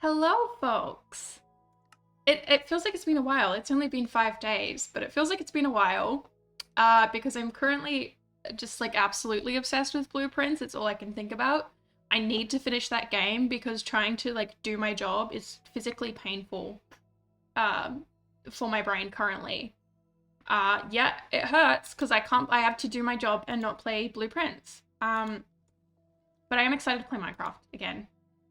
Hello, folks. It feels like it's been a while. It's only been 5 days, but it feels like it's been a while. Because I'm currently just like absolutely obsessed with blueprints. It's all I can think about. I need to finish that game because trying to like do my job is physically painful um for my brain currently. Yeah, it hurts because I have to do my job and not play blueprints. But I am excited to play Minecraft again.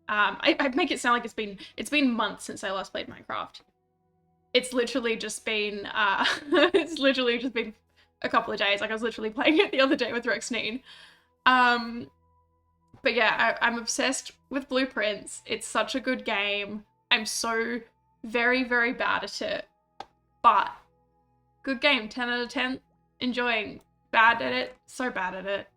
I make it sound like it's been months since I last played Minecraft. It's literally just been it's literally just been a couple of days. Like I was literally playing it the other day with Rexnine. Um, but yeah, I'm obsessed with blueprints. It's such a good game. I'm so very very bad at it, but good game. 10 out of 10. Enjoying. Bad at it. So bad at it.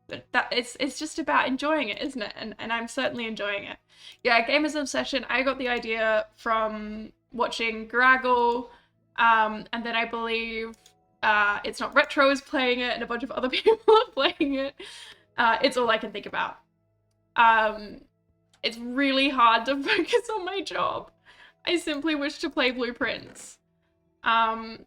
But that it's just about enjoying it, isn't it? And I'm certainly enjoying it. Yeah, Gamers Obsession. I got the idea from watching Graggle, and then I believe It's Not Retro is playing it, and a bunch of other people are playing it. It's all I can think about. Um, it's really hard to focus on my job. I simply wish to play Blueprints. Um,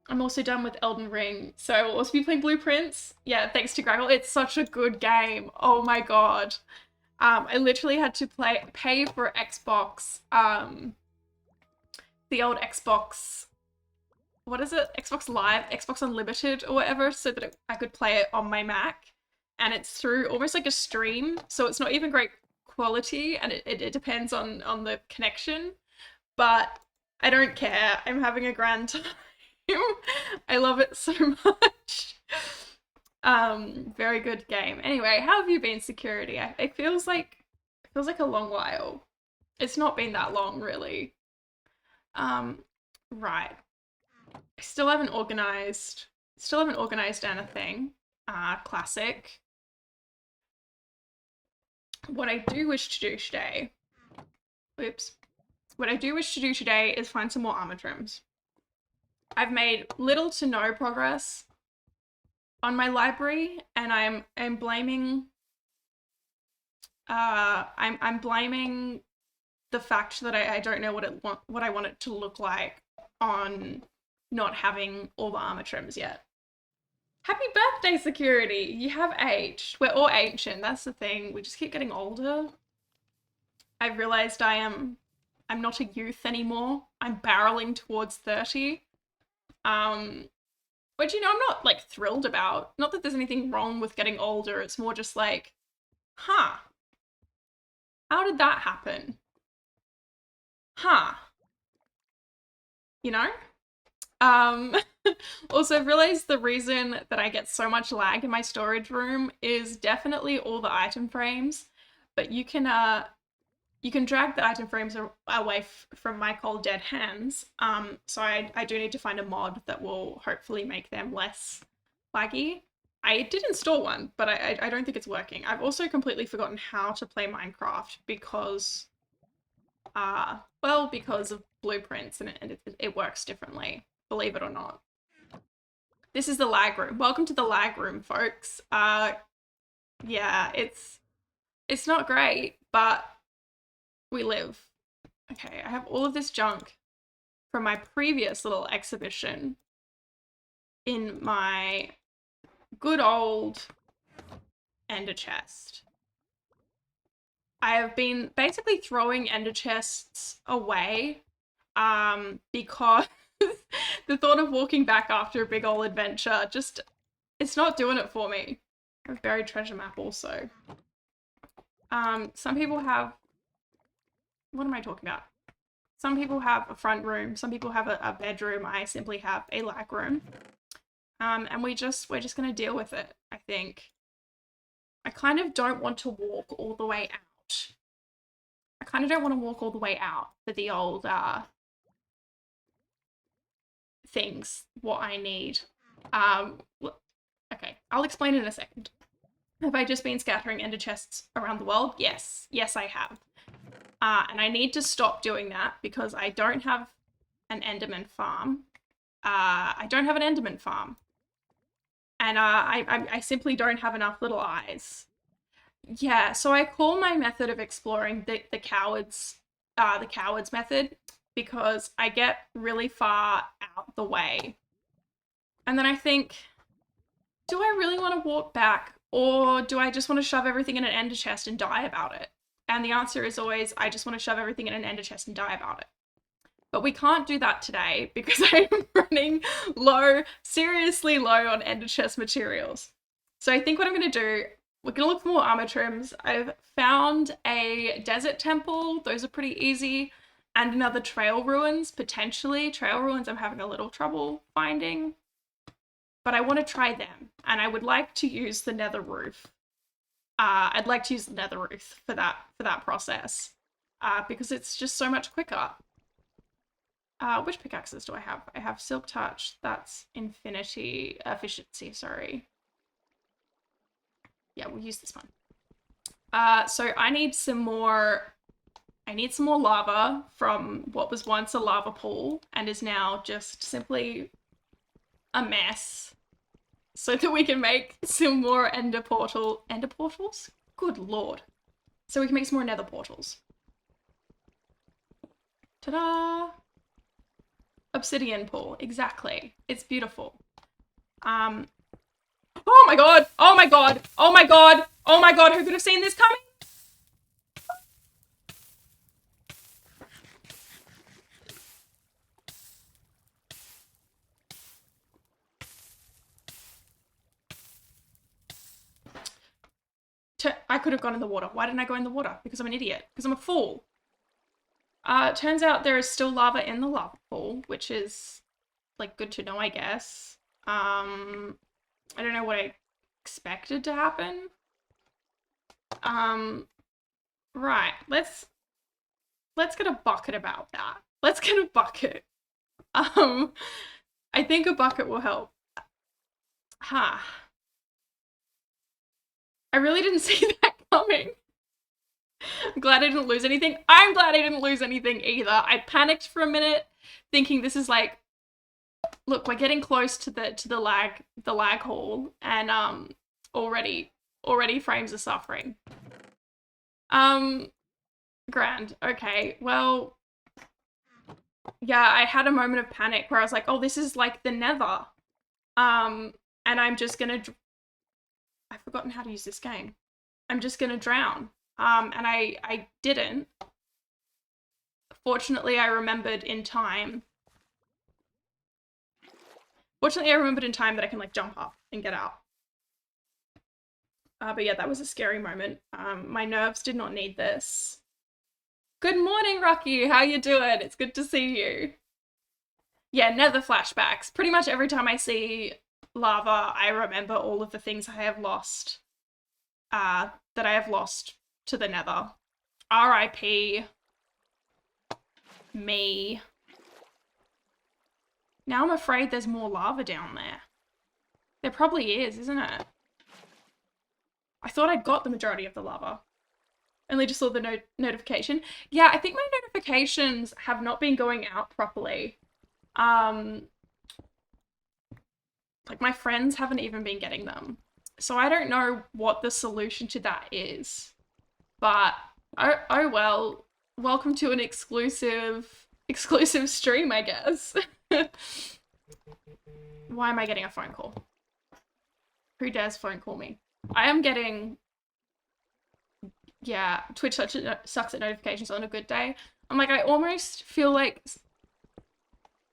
I'm also done with Elden Ring, so I will also be playing Blueprints. Yeah, thanks to Graggle. It's such a good game. Oh my god. I literally had to pay for Xbox, the old Xbox, what is it? Xbox Live, Xbox Unlimited or whatever, so that I could play it on my Mac. And it's through almost like a stream, so it's not even great quality, and it depends on the connection. But I don't care. I'm having a grand time. I love it so much. Very good game. Anyway, how have you been, Security? It feels like a long while. It's not been that long, really. Um, right. I still haven't organized anything. Classic. What I do wish to do today, oops. What I do wish to do today is find some more armor trims. I've made little to no progress on my library, and I'm blaming I'm blaming the fact that I don't know what I want it to look like on not having all the armor trims yet. Happy birthday, Security! You have aged. We're all ancient. That's the thing. We just keep getting older. I've realized I'm not a youth anymore. I'm barreling towards 30. Um, which I'm not like thrilled about. Not that there's anything wrong with getting older. It's more just like, huh, how did that happen? Huh. You know? Um, also, I've realized the reason that I get so much lag in my storage room is definitely all the item frames, but you can drag the item frames away from my cold dead hands. So I do need to find a mod that will hopefully make them less laggy. I did install one, but I don't think it's working. I've also completely forgotten how to play Minecraft because because of blueprints, and it works differently, believe it or not. This is the lag room. Welcome to the lag room, folks. Yeah, it's not great, but we live. Okay, I have all of this junk from my previous little exhibition in my good old ender chest. I have been basically throwing ender chests away because the thought of walking back after a big old adventure just, it's not doing it for me. I have a buried treasure map also. Some people have, what am I talking about? Some people have a front room, some people have a bedroom. I simply have a lag room. And we're just gonna deal with it, I think. I kind of don't want to walk all the way out. I kind of don't want to walk all the way out for the old things, what I need. Okay, I'll explain in a second. Have I just been scattering ender chests around the world? Yes. Yes, I have. And I need to stop doing that because I don't have an enderman farm. I don't have an enderman farm. And I simply don't have enough little eyes. Yeah, so I call my method of exploring the cowards method, because I get really far out the way. And then I think, do I really want to walk back, or do I just want to shove everything in an ender chest and die about it? And the answer is always, I just want to shove everything in an ender chest and die about it. But we can't do that today because I'm running low, seriously low on ender chest materials. So I think what I'm going to do, we're going to look for more armor trims. I've found a desert temple. Those are pretty easy. And another trail ruins, potentially. Trail ruins I'm having a little trouble finding. But I want to try them. And I would like to use the nether roof. I'd like to use the nether roof for that process. Because it's just so much quicker. Which pickaxes do I have? I have Silk Touch. That's efficiency, sorry. Yeah, we'll use this one. So I need some more lava from what was once a lava pool and is now just simply a mess, so that we can make some more ender portals? Good lord. So we can make some more nether portals. Ta-da! Obsidian pool, exactly. It's beautiful. Oh my god! Oh my god! Oh my god! Oh my god! Who could have seen this coming? I could have gone in the water. Why didn't I go in the water? Because I'm an idiot. Because I'm a fool. Turns out there is still lava in the lava pool, which is, like, good to know, I guess. I don't know what I expected to happen. Right. Let's get a bucket about that. Let's get a bucket. I think a bucket will help. Huh. I really didn't see that coming. I'm glad I didn't lose anything. I'm glad I didn't lose anything either. I panicked for a minute, thinking this is like, look, we're getting close to the lag hall, and already frames are suffering. Grand. Okay. Well, yeah, I had a moment of panic where I was like, oh, this is like the nether. And I'm just gonna I've forgotten how to use this game. I'm just gonna drown. And I didn't. Fortunately, I remembered in time. Fortunately, I remembered in time that I can, like, jump up and get out. But yeah, that was a scary moment. My nerves did not need this. Good morning, Rocky. How you doing? It's good to see you. Yeah, nether flashbacks. Pretty much every time I see lava, I remember all of the things I have lost. That I have lost to the nether. R.I.P. me. Now I'm afraid there's more lava down there. There probably is, isn't it? I thought I'd got the majority of the lava. Only just saw the notification. Yeah, I think my notifications have not been going out properly. Like, my friends haven't even been getting them. So I don't know what the solution to that is. But, oh well. Welcome to an exclusive stream, I guess. Why am I getting a phone call? Who dares phone call me? I am getting... Yeah, Twitch sucks at notifications on a good day. I'm like, I almost feel like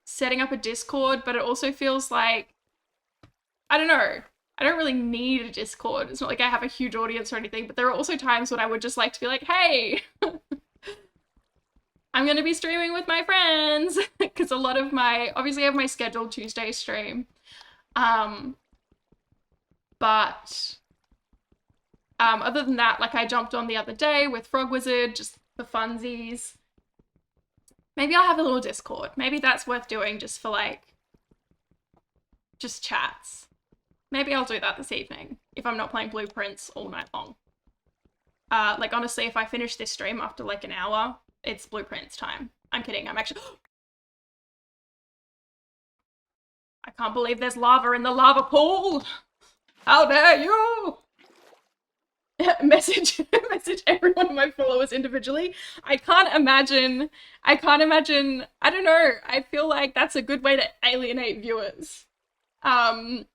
setting up a Discord, but it also feels like... I don't know. I don't really need a Discord. It's not like I have a huge audience or anything, but there are also times when I would just like to be like, hey, I'm going to be streaming with my friends. Because a lot of obviously I have my scheduled Tuesday stream. But other than that, like, I jumped on the other day with Frog Wizard, just for funsies. Maybe I'll have a little Discord. Maybe that's worth doing just for, like, just chats. Maybe I'll do that this evening if I'm not playing Blueprints all night long. Like, honestly, if I finish this stream after, like, an hour, it's Blueprints time. I'm kidding. I'm actually... I can't believe there's lava in the lava pool! How dare you! message every one of my followers individually. I can't imagine, I don't know, I feel like that's a good way to alienate viewers. Um,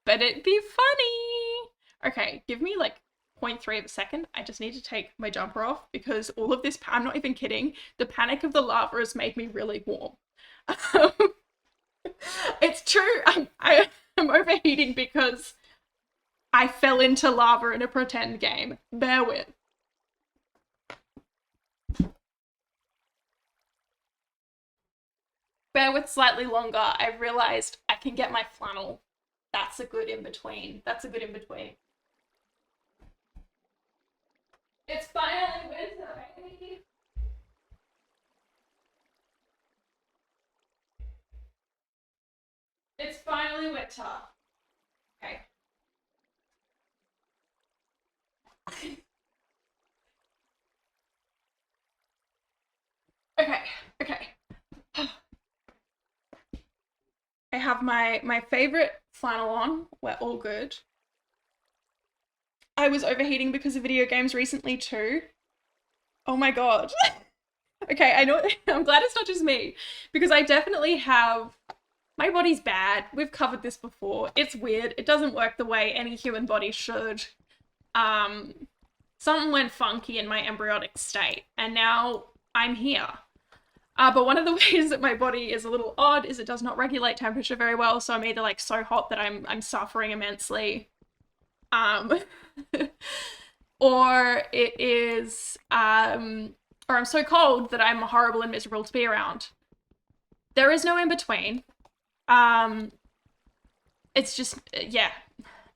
but it'd be funny. Okay, give me like 0.3 of a second. I just need to take my jumper off because all of this, I'm not even kidding, the panic of the lava has made me really warm. It's true, I'm overheating because I fell into lava in a pretend game. Bear with. Bear with slightly longer. I realized I can get my flannel. That's a good in between. That's a good in between. It's finally winter, baby. It's finally winter. Okay. Okay, okay. I have my favorite flannel on. We're all good. I was overheating because of video games recently too. Oh my god. Okay, I know. I'm glad it's not just me because I definitely have. My body's bad. We've covered this before. It's weird. It doesn't work the way any human body should. Something went funky in my embryonic state, and now I'm here. But one of the ways that my body is a little odd is it does not regulate temperature very well. So I'm either like so hot that I'm suffering immensely, or it is, or I'm so cold that I'm horrible and miserable to be around. There is no in between. It's just, yeah.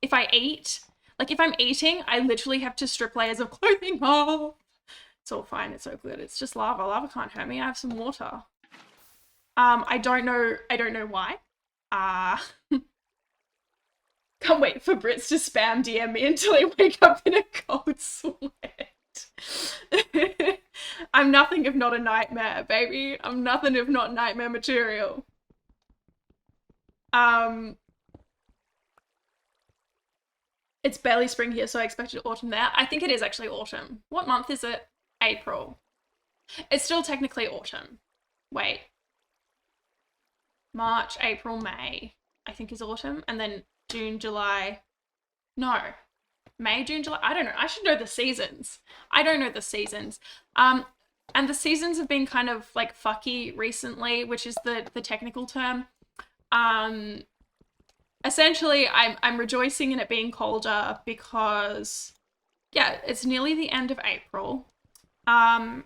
If I eat, like if I'm eating, I literally have to strip layers of clothing off. It's all fine. It's so good. It's just lava. Lava can't hurt me. I have some water. I don't know why. Can't wait for Brits to spam DM me until I wake up in a cold sweat. I'm nothing if not a nightmare, baby. I'm nothing if not nightmare material. It's barely spring here, so I expected autumn there. I think it is actually autumn. What month is it? April. It's still technically autumn. Wait. March, April, May, I think is autumn. And then June, July. No. May, June, July. I don't know. I should know the seasons. I don't know the seasons. And the seasons have been kind of like fucky recently, which is the technical term. Essentially, I'm rejoicing in it being colder because, yeah, it's nearly the end of April. And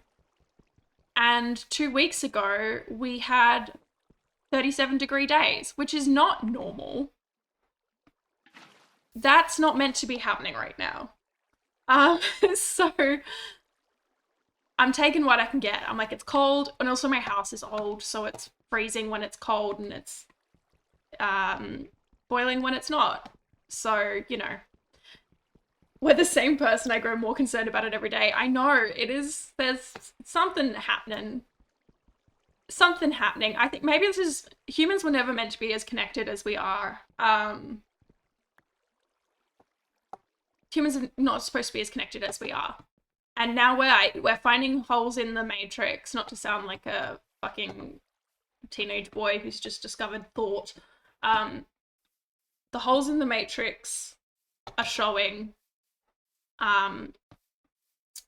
2 weeks ago, we had 37-degree days, which is not normal. That's not meant to be happening right now. So I'm taking what I can get. I'm like, it's cold, and also my house is old, so it's freezing when it's cold, and it's boiling when it's not. So, you know, we're the same person. I grow more concerned about it every day. I know it is, there's something happening. Something happening. I think maybe this is, humans were never meant to be as connected as we are. Humans are not supposed to be as connected as we are. And now we're finding holes in the matrix, not to sound like a fucking teenage boy who's just discovered thought. The holes in the matrix are showing,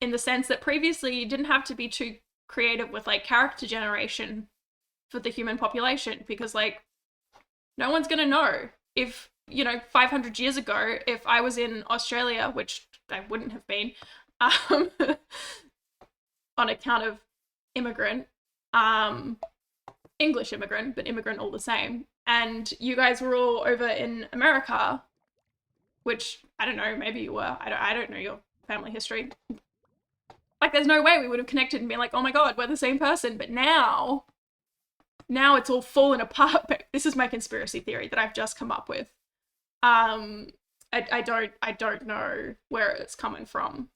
in the sense that previously you didn't have to be too creative with like character generation for the human population, because like no one's gonna know. If, you know, 500 years ago, if I was in Australia, which I wouldn't have been, on account of immigrant, English immigrant, but immigrant all the same, and you guys were all over in America, which I don't know, maybe you were, I don't know your family history. Like, there's no way we would have connected and been like, oh my god, we're the same person. But now it's all fallen apart. But this is my conspiracy theory that I've just come up with. I don't know where it's coming from.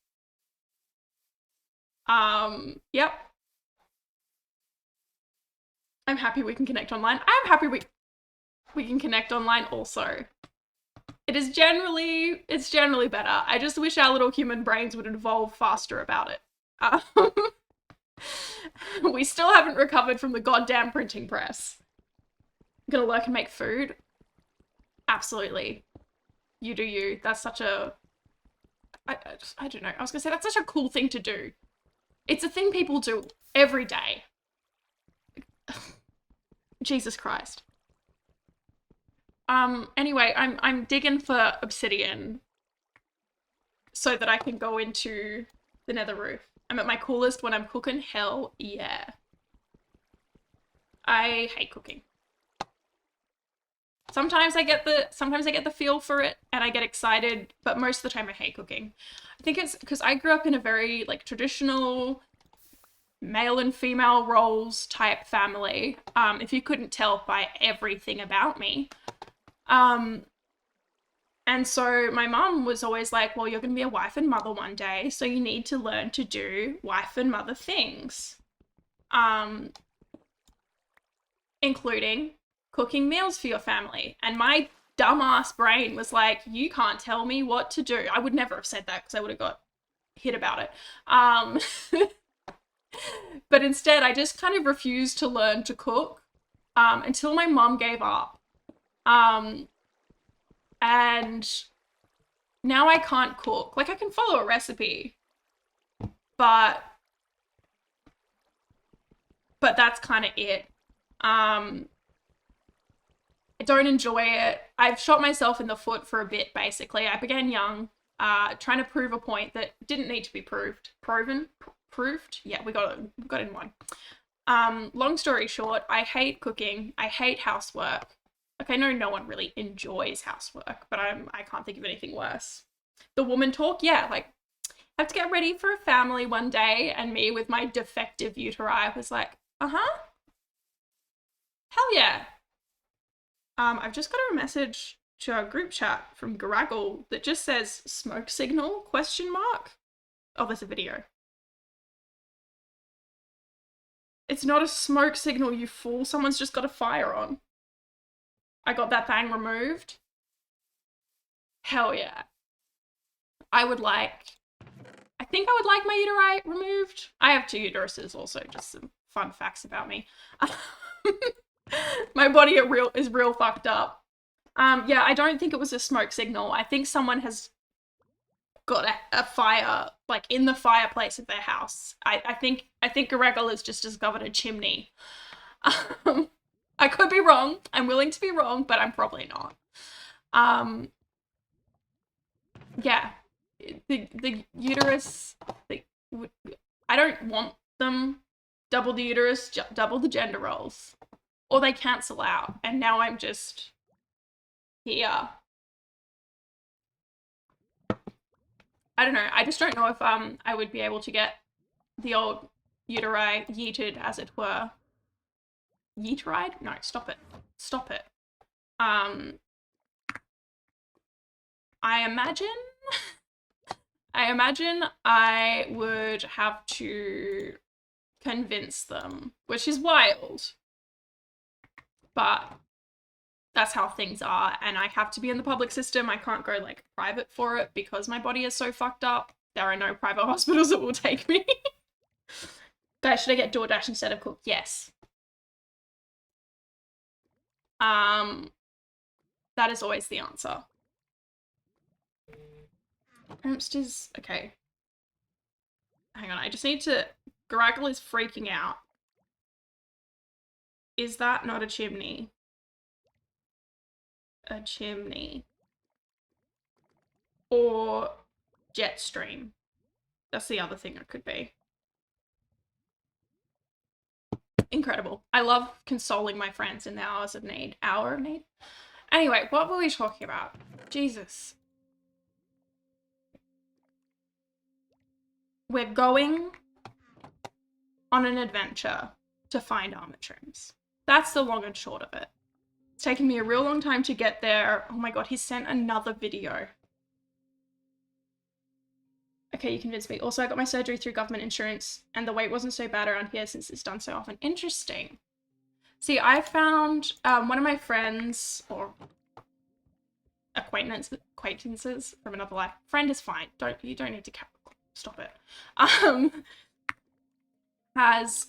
Yep. I'm happy we can connect online. I'm happy we can connect online also. It's generally better. I just wish our little human brains would evolve faster about it. We still haven't recovered from the goddamn printing press. Gonna lurk and make food? Absolutely. You do you. That's such a... I don't know. I was gonna say, that's such a cool thing to do. It's a thing people do every day. Jesus Christ. Anyway, I'm digging for obsidian so that I can go into the nether roof. I'm at my coolest when I'm cooking. Hell yeah. I hate cooking. Sometimes I get the feel for it and I get excited, but most of the time I hate cooking. I think it's because I grew up in a very like traditional male and female roles type family. If you couldn't tell by everything about me. And so my mum was always like, well, you're going to be a wife and mother one day, so you need to learn to do wife and mother things. Including cooking meals for your family. And my dumbass brain was like, you can't tell me what to do. I would never have said that because I would have got hit about it. But instead, I just kind of refused to learn to cook until my mum gave up. And now I can't cook. Like, I can follow a recipe, but that's kind of it. I don't enjoy it. I've shot myself in the foot for a bit, basically. I began young, trying to prove a point that didn't need to be proved. Proved? Yeah, we got in one. Long story short, I hate cooking. I hate housework. Like, I know no one really enjoys housework, but I can't think of anything worse. The woman talk, yeah, like, I have to get ready for a family one day, and me with my defective uteri was like, uh-huh. Hell yeah. I've just got a message to our group chat from Garaggle that just says smoke signal ? Oh, there's a video. It's not a smoke signal, you fool. Someone's just got a fire on. I got that thing removed. Hell yeah. I think I would like my uteri removed. I have 2 uteruses also, just some fun facts about me. My body is real fucked up. Yeah, I don't think it was a smoke signal. I think someone has got a fire, like, in the fireplace of their house. I think Garaggle has just discovered a chimney. I could be wrong. I'm willing to be wrong, but I'm probably not. Yeah, the uterus, I don't want them. Double the uterus, double the gender roles. Or they cancel out, and now I'm just here. I don't know. I just don't know if I would be able to get the old uteri yeeted, as it were. Yeeteried? No, stop it. Stop it. I imagine I would have to convince them, which is wild. But that's how things are, and I have to be in the public system. I can't go, like, private for it because my body is so fucked up. There are no private hospitals that will take me. Guys, should I get DoorDash instead of cook? Yes. That is always the answer. Hamsters, okay. Hang on, I just need to... Garaggle is freaking out. Is that not a chimney? A chimney. Or jet stream. That's the other thing it could be. Incredible. I love consoling my friends in the hours of need. Hour of need? Anyway, what were we talking about? Jesus. We're going on an adventure to find armor trims. That's the long and short of it. It's taken me a real long time to get there. Oh my god, he sent another video. Okay, you convinced me. Also, I got my surgery through government insurance, and the wait wasn't so bad around here since it's done so often. Interesting. See, I found one of my friends, or acquaintances from another life. Friend is fine. You don't need to stop it. Has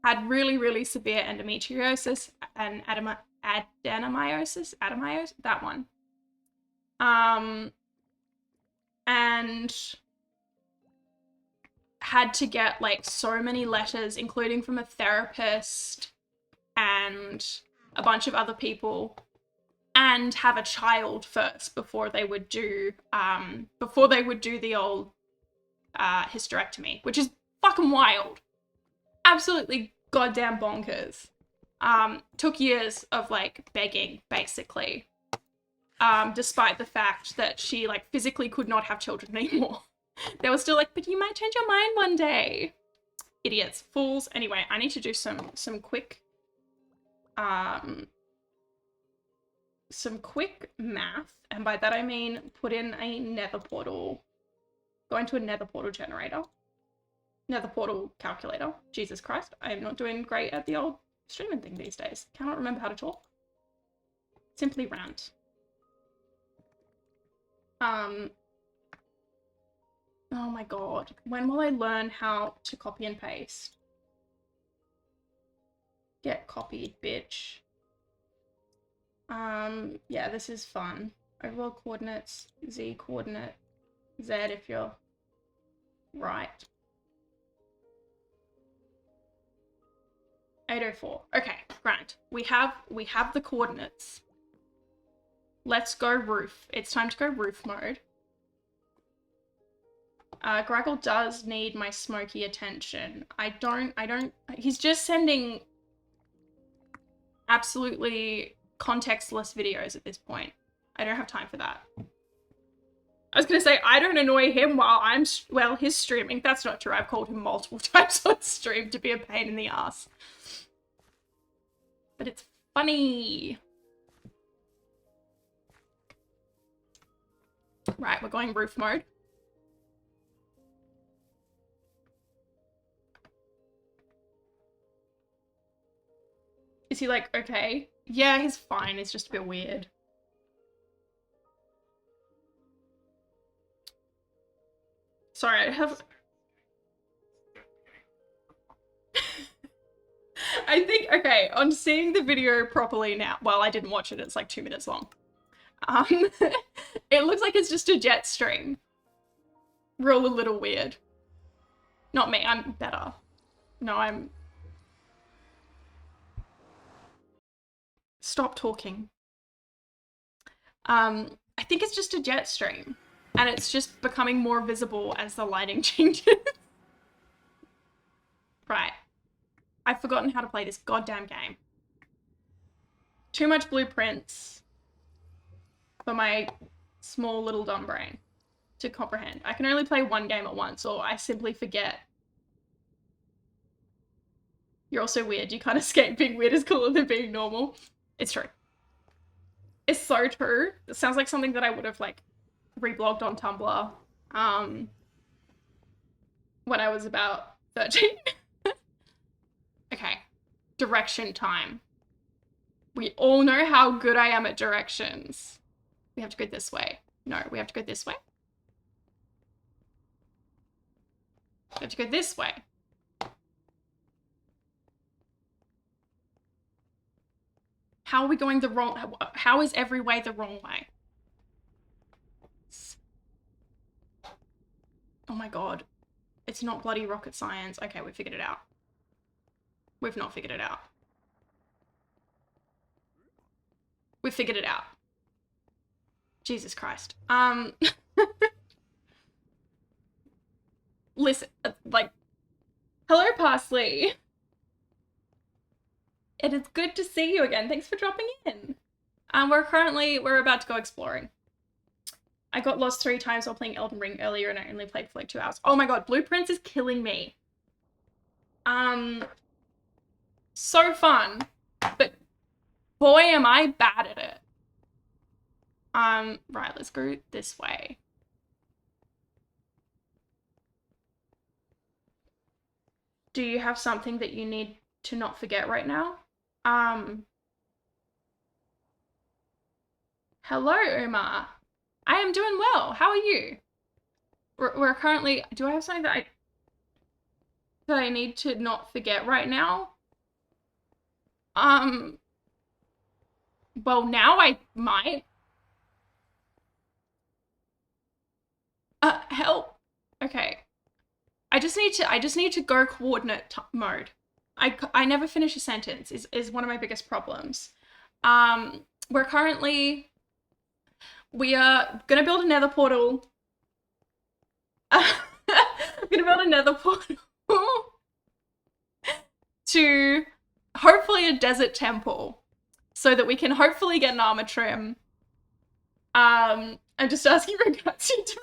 had really, really severe endometriosis and adenomyosis, that one. And had to get like so many letters, including from a therapist and a bunch of other people, and have a child first before they would do the old hysterectomy, which is fucking wild. Absolutely goddamn bonkers. Took years of like begging, basically. Despite the fact that she like physically could not have children anymore. They were still like, but you might change your mind one day. Idiots, fools. Anyway, I need to do some quick math, and by that I mean put in a nether portal. Go into a nether portal generator. Nether portal calculator. Jesus Christ, I am not doing great at the old streaming thing these days. Cannot remember how to talk. Simply rant. Oh my god. When will I learn how to copy and paste? Get copied, bitch. Yeah, this is fun. Overall coordinates, Z coordinate, Z if you're right. 804. Okay, grand. We have the coordinates. Let's go roof. It's time to go roof mode. Graggle does need my smoky attention. He's just sending absolutely contextless videos at this point. I don't have time for that. I was gonna say, I don't annoy him while he's streaming. That's not true. I've called him multiple times on stream to be a pain in the ass. But it's funny. Right, we're going roof mode. Is he like, okay? Yeah, he's fine. It's just a bit weird. Sorry, I have... I think, okay, on seeing the video properly now, well, I didn't watch it, it's like 2 minutes long. It looks like it's just a jet stream. Real a little weird. Not me, I'm better. No, I'm... Stop talking. I think it's just a jet stream. And it's just becoming more visible as the lighting changes. Right. I've forgotten how to play this goddamn game. Too much blueprints for my small little dumb brain to comprehend. I can only play one game at once, or I simply forget. You're also weird. You can't escape. Being weird is cooler than being normal. It's true. It's so true. It sounds like something that I would have, like, reblogged on Tumblr when I was about 13. Okay. Direction time. We all know how good I am at directions. We have to go this way. No, we have to go this way. We have to go this way. How are we going the wrong... How is every way the wrong way? Oh my god. It's not bloody rocket science. Okay, we figured it out. We've not figured it out. We figured it out. Jesus Christ. Listen, like, hello, Parsley. It is good to see you again. Thanks for dropping in. We're about to go exploring. I got lost 3 times while playing Elden Ring earlier and I only played for like 2 hours. Oh my god, Blueprints is killing me. So fun, but boy am I bad at it. Right, let's go this way. Do you have something that you need to not forget right now? Hello, Umar. I am doing well. How are you? We're currently. Do I have something that I need to not forget right now? Um. Well, now I might. Help. Okay. I just need to go coordinate mode. I never finish a sentence is one of my biggest problems. We're currently we are gonna build a nether portal. We're gonna build a nether portal to hopefully a desert temple so that we can hopefully get an armor trim. I'm just asking regards to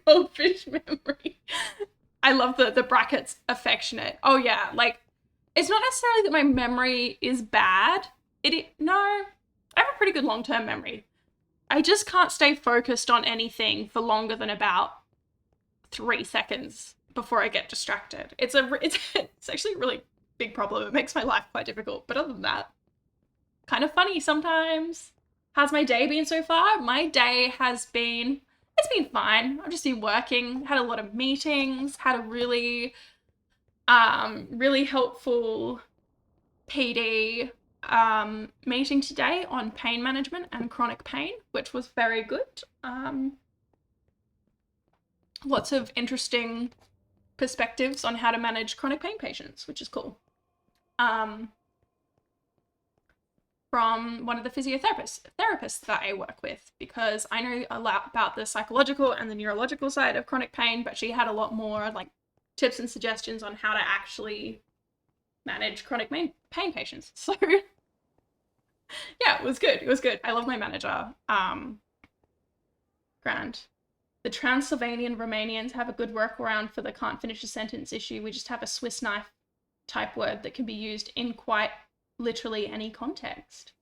goldfish memory. I love the brackets affectionate. Oh yeah, like it's not necessarily that my memory is bad. No, I have a pretty good long-term memory. I just can't stay focused on anything for longer than about 3 seconds before I get distracted. It's actually a really big problem. It makes my life quite difficult. But other than that, kind of funny sometimes. How's my day been so far? My day it's been fine. I've just been working, had a lot of meetings, had a really helpful PD meeting today on pain management and chronic pain, which was very good. Lots of interesting perspectives on how to manage chronic pain patients, which is cool. From one of the therapists that I work with, because I know a lot about the psychological and the neurological side of chronic pain, but she had a lot more like tips and suggestions on how to actually manage chronic pain patients. So yeah, it was good. It was good. I love my manager. Grand. The Transylvanian Romanians have a good workaround for the can't finish a sentence issue. We just have a Swiss knife type word that can be used in quite literally any context.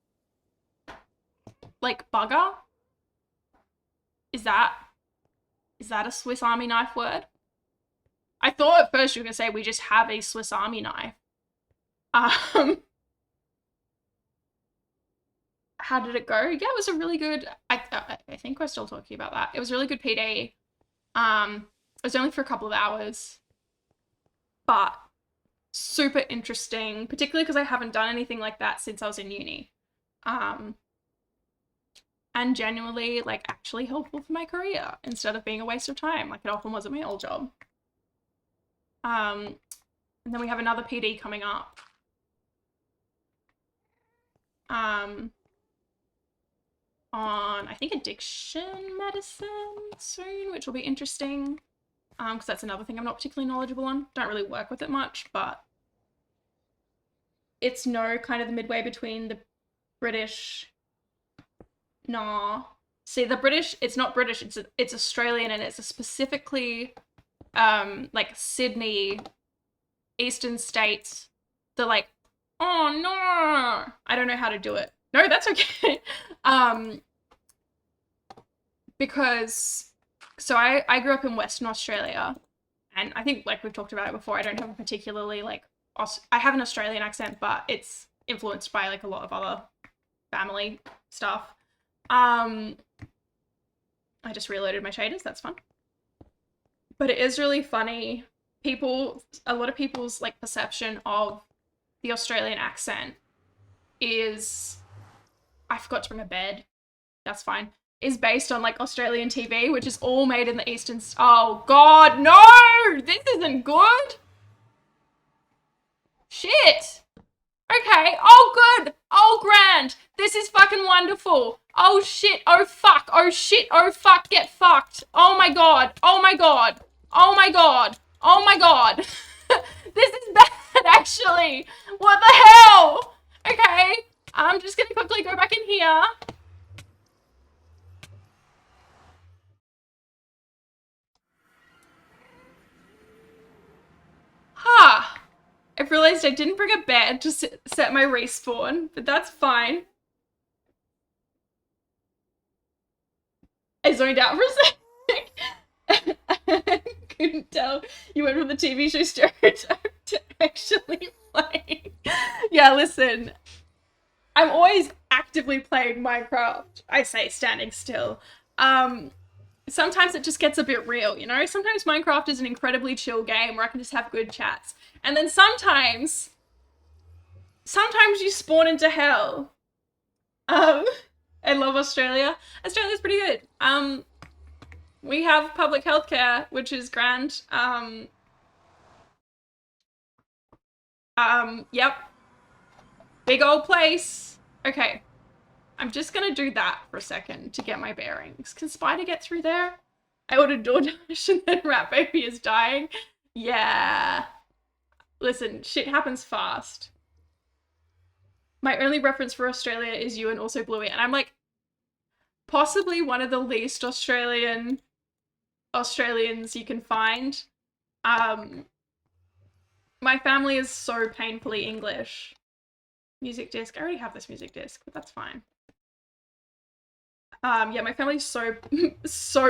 Like bugger? Is that a Swiss Army knife word? I thought at first you were gonna say we just have a Swiss Army knife. How did it go? Yeah, it was a really good. I think we're still talking about that. It was a really good PD. It was only for a couple of hours, but super interesting, particularly because I haven't done anything like that since I was in uni. And genuinely, like, actually helpful for my career instead of being a waste of time, like it often was at my old job. And then we have another PD coming up. On, I think, addiction medicine soon, which will be interesting. Because that's another thing I'm not particularly knowledgeable on. Don't really work with it much, but it's kind of the midway between the British. Nah. See, the British, it's not British, it's Australian, and it's a specifically like Sydney, eastern states. They're like, oh no, I don't know how to do it. No, that's okay. Because so I grew up in Western Australia, and I think, like we've talked about it before, I don't have a particularly like I have an Australian accent, but it's influenced by like a lot of other family stuff. I just reloaded my shaders, that's fun. But it is really funny. A lot of people's like perception of the Australian accent is, I forgot to bring a bed. That's fine. Is based on like Australian TV, which is all made in the eastern. Oh God, no! This isn't good. Shit. Okay. Oh good. Oh grand. This is fucking wonderful. Oh shit. Oh fuck. Oh shit. Oh fuck. Get fucked. Oh my God. Oh my God. Oh my God. Oh my God. This is bad actually. What the hell? Okay. I'm just gonna quickly go back in here. Ha! I've realized I didn't bring a bed to set my respawn, but that's fine. I zoned out for a sec. I couldn't tell you went from the TV show stereotype to actually playing. Yeah, listen. I'm always actively playing Minecraft. I say standing still. Sometimes it just gets a bit real, you know? Sometimes Minecraft is an incredibly chill game where I can just have good chats. And then sometimes you spawn into hell. I love Australia. Australia's pretty good. We have public healthcare, which is grand. Yep. Big old place. Okay. I'm just gonna do that for a second to get my bearings. Can Spider get through there? I ordered DoorDash and then Rat Baby is dying. Yeah. Listen, shit happens fast. My only reference for Australia is you and also Bluey. And I'm like, possibly one of the least Australians you can find. My family is so painfully English. Music disc. I already have this music disc, but that's fine. Yeah, my family's so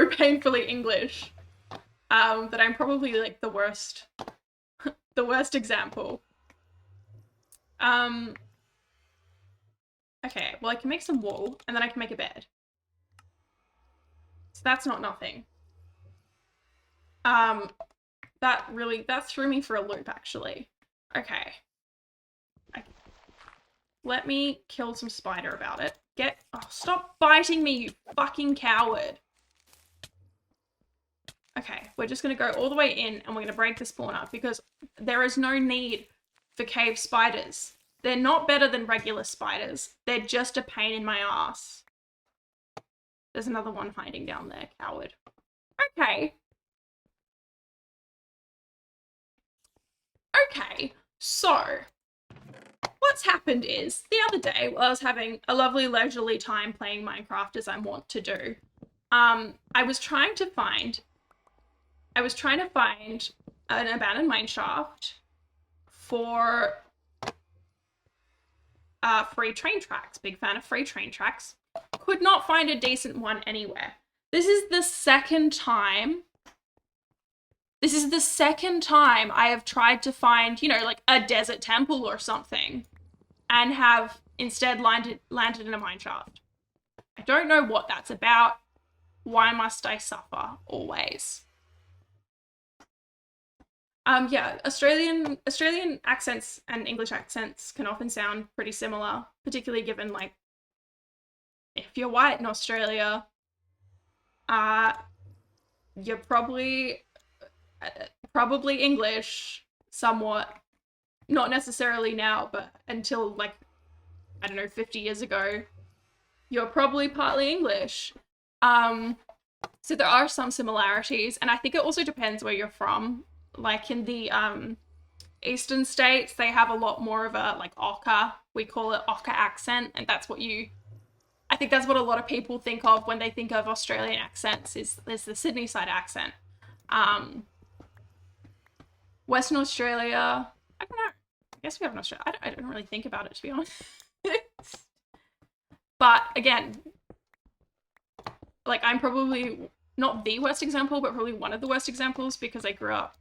painfully English that I'm probably like the worst example. Okay, well I can make some wool and then I can make a bed. So that's not nothing. That threw me for a loop actually. Okay. Let me kill some spider about it. Stop biting me, you fucking coward. Okay, we're just gonna go all the way in and we're gonna break the spawner because there is no need for cave spiders. They're not better than regular spiders. They're just a pain in my ass. There's another one hiding down there, coward. Okay. Okay, so what's happened is the other day while I was having a lovely leisurely time playing Minecraft as I want to do, I was trying to find an abandoned mine shaft for free train tracks. Big fan of free train tracks. Could not find a decent one anywhere. This is the second time I have tried to find, you know, like a desert temple or something and have instead landed in a mine shaft. I don't know what that's about. Why must I suffer always? Yeah, Australian accents and English accents can often sound pretty similar, particularly given like if you're white in Australia, you're probably English somewhat. Not necessarily now, but until like, I don't know, 50 years ago, you're probably partly English. So there are some similarities, and I think it also depends where you're from. Like in the eastern states, they have a lot more of a like ochre. We call it ochre accent, and I think that's what a lot of people think of when they think of Australian accents is the Sydney side accent. Western Australia, I don't know. I guess we have an Australia. I don't really think about it, to be honest. But again, like I'm probably not the worst example, but probably one of the worst examples because I grew up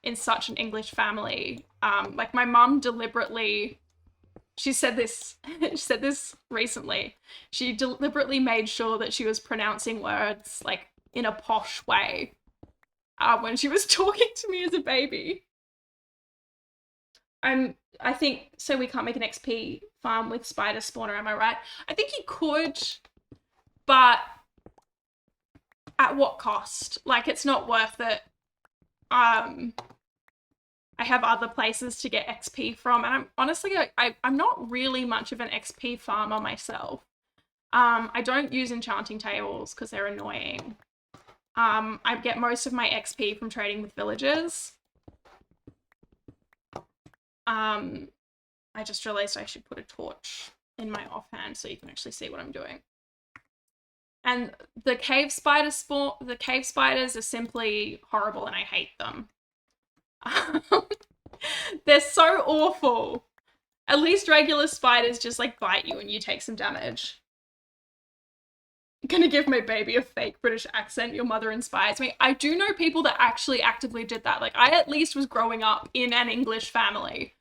in such an English family. Like my mum deliberately, she said this recently. She deliberately made sure that she was pronouncing words like in a posh way when she was talking to me as a baby. I think so we can't make an XP farm with spider spawner, am I right? I think you could, but at what cost? Like it's not worth it. I have other places to get XP from, and I'm honestly I'm not really much of an XP farmer myself. I don't use enchanting tables because they're annoying. I get most of my XP from trading with villagers. I just realized I should put a torch in my offhand so you can actually see what I'm doing. And the cave spiders are simply horrible and I hate them. They're so awful. At least regular spiders just like bite you and you take some damage. I'm gonna give my baby a fake British accent. Your mother inspires me. I do know people that actually actively did that. Like I at least was growing up in an English family.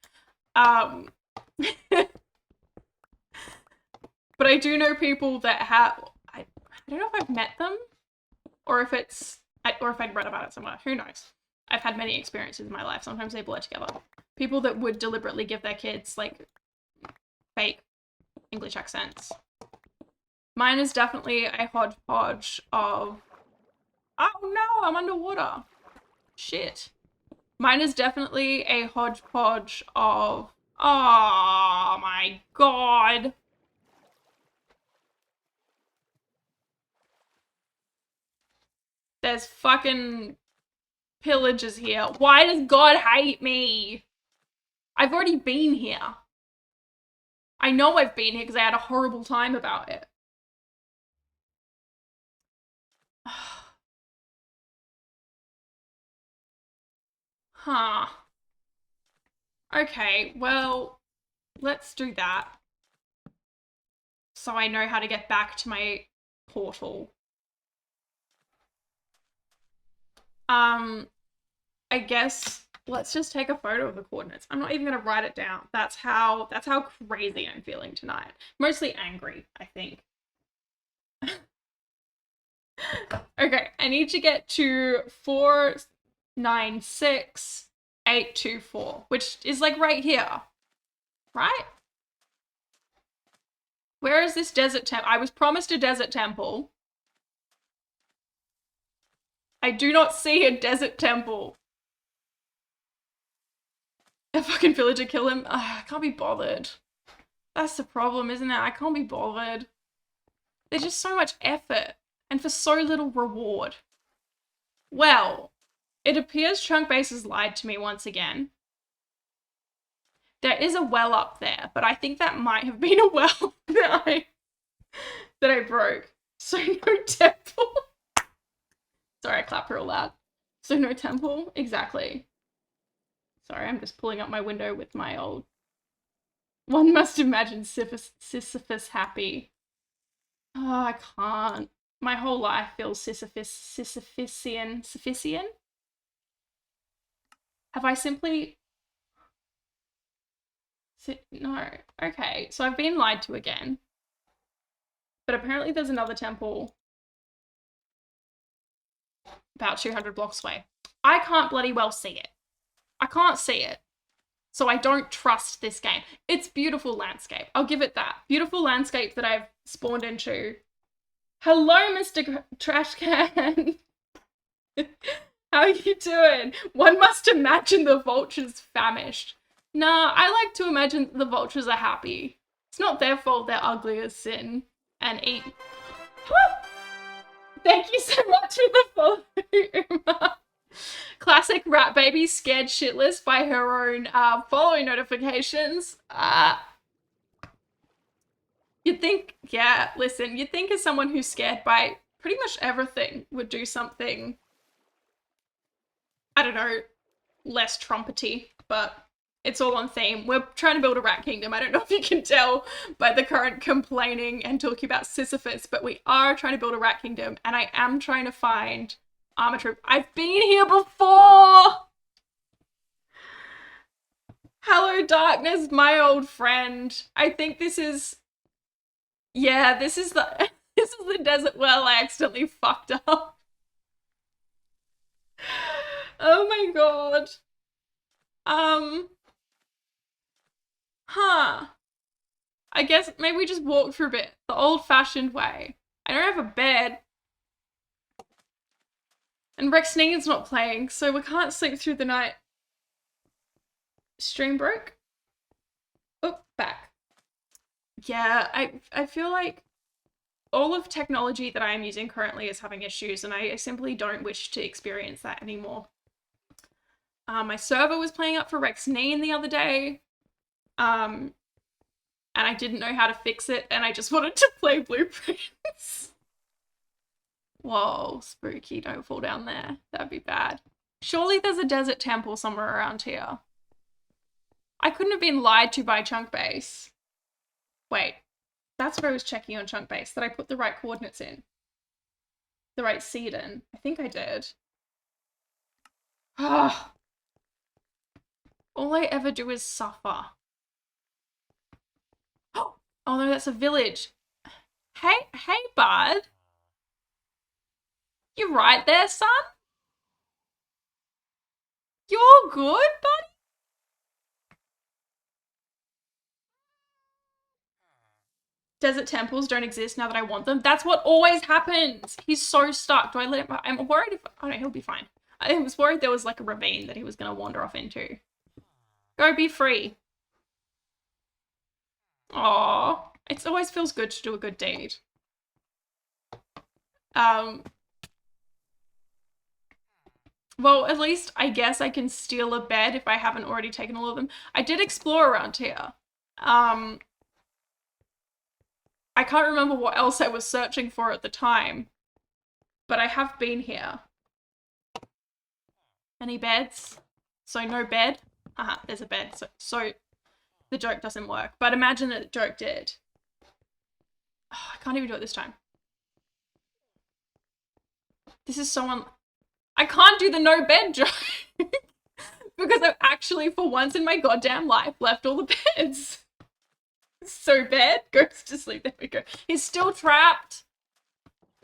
But I do know people that have, I don't know if I've met them or if it's, or if I'd read about it somewhere. Who knows? I've had many experiences in my life. Sometimes they blur together. People that would deliberately give their kids like fake English accents. Mine is definitely a hodgepodge of, oh no, I'm underwater. Shit. Mine is definitely a hodgepodge of, oh my god. There's fucking pillagers here. Why does God hate me? I've already been here. I know I've been here because I had a horrible time about it. Huh. Okay, well, let's do that. So I know how to get back to my portal. I guess let's just take a photo of the coordinates. I'm not even gonna write it down. That's how crazy I'm feeling tonight. Mostly angry, I think. Okay, I need to get to 496,824, which is like right here, right? Where is this desert temple? I was promised a desert temple. I do not see a desert temple. A fucking villager kill him? I can't be bothered. That's the problem, isn't it? I can't be bothered. There's just so much effort and for so little reward. Well, it appears Chunk Base has lied to me once again. There is a well up there, but I think that might have been a well that I broke. So no temple. Sorry, I clapped real loud. So no temple? Exactly. Sorry, I'm just pulling up my window with my old... One must imagine Sisyphus happy. Oh, I can't. My whole life feels Sisyphusian. Have I simply... No. Okay, so I've been lied to again. But apparently there's another temple about 200 blocks away. I can't bloody well see it. I can't see it. So I don't trust this game. It's beautiful landscape. I'll give it that. Beautiful landscape that I've spawned into. Hello, Mr. Trash Can. How are you doing? One must imagine the vultures famished. Nah, I like to imagine the vultures are happy. It's not their fault they're ugly as sin and eat. Thank you so much for the follow, Uma. Classic rat baby scared shitless by her own follow notifications. You'd think, yeah, listen, you'd think as someone who's scared by pretty much everything would do something, I don't know, less trumpety, but it's all on theme. We're trying to build a rat kingdom. I don't know if you can tell by the current complaining and talking about Sisyphus, but we are trying to build a rat kingdom, and I am trying to find armor troop. I've been here before! Hello, darkness, my old friend. I think this is... Yeah, this is the... This is the desert well I accidentally fucked up. Oh my god. Huh. I guess maybe we just walk for a bit. The old-fashioned way. I don't have a bed. And Rex Sneakin's not playing, so we can't sleep through the night. Stream broke? Oh, back. Yeah, I feel like all of technology that I am using currently is having issues, and I simply don't wish to experience that anymore. My server was playing up for Rex Sneakin the other day. And I didn't know how to fix it, and I just wanted to play Blueprints. Whoa, spooky, don't fall down there. That'd be bad. Surely there's a desert temple somewhere around here. I couldn't have been lied to by Chunk Base. Wait, that's what I was checking on Chunk Base, that I put the right coordinates in. The right seed in. I think I did. Ah. All I ever do is suffer. Oh no, that's a village. Hey, bud. You right there, son? You all good, buddy? Desert temples don't exist now that I want them. That's what always happens. He's so stuck. Do I let him? I'm worried if... Oh, no, he'll be fine. I was worried there was like a ravine that he was going to wander off into. Go be free. Aww. It always feels good to do a good deed. Well, at least I guess I can steal a bed if I haven't already taken all of them. I did explore around here. I can't remember what else I was searching for at the time, but I have been here. Any beds? So no bed? Haha, there's a bed. So the joke doesn't work, but imagine that the joke did. Oh, I can't even do it this time. This is so I can't do the no bed joke because I've actually, for once in my goddamn life, left all the beds. So bed goes to sleep. There we go. He's still trapped.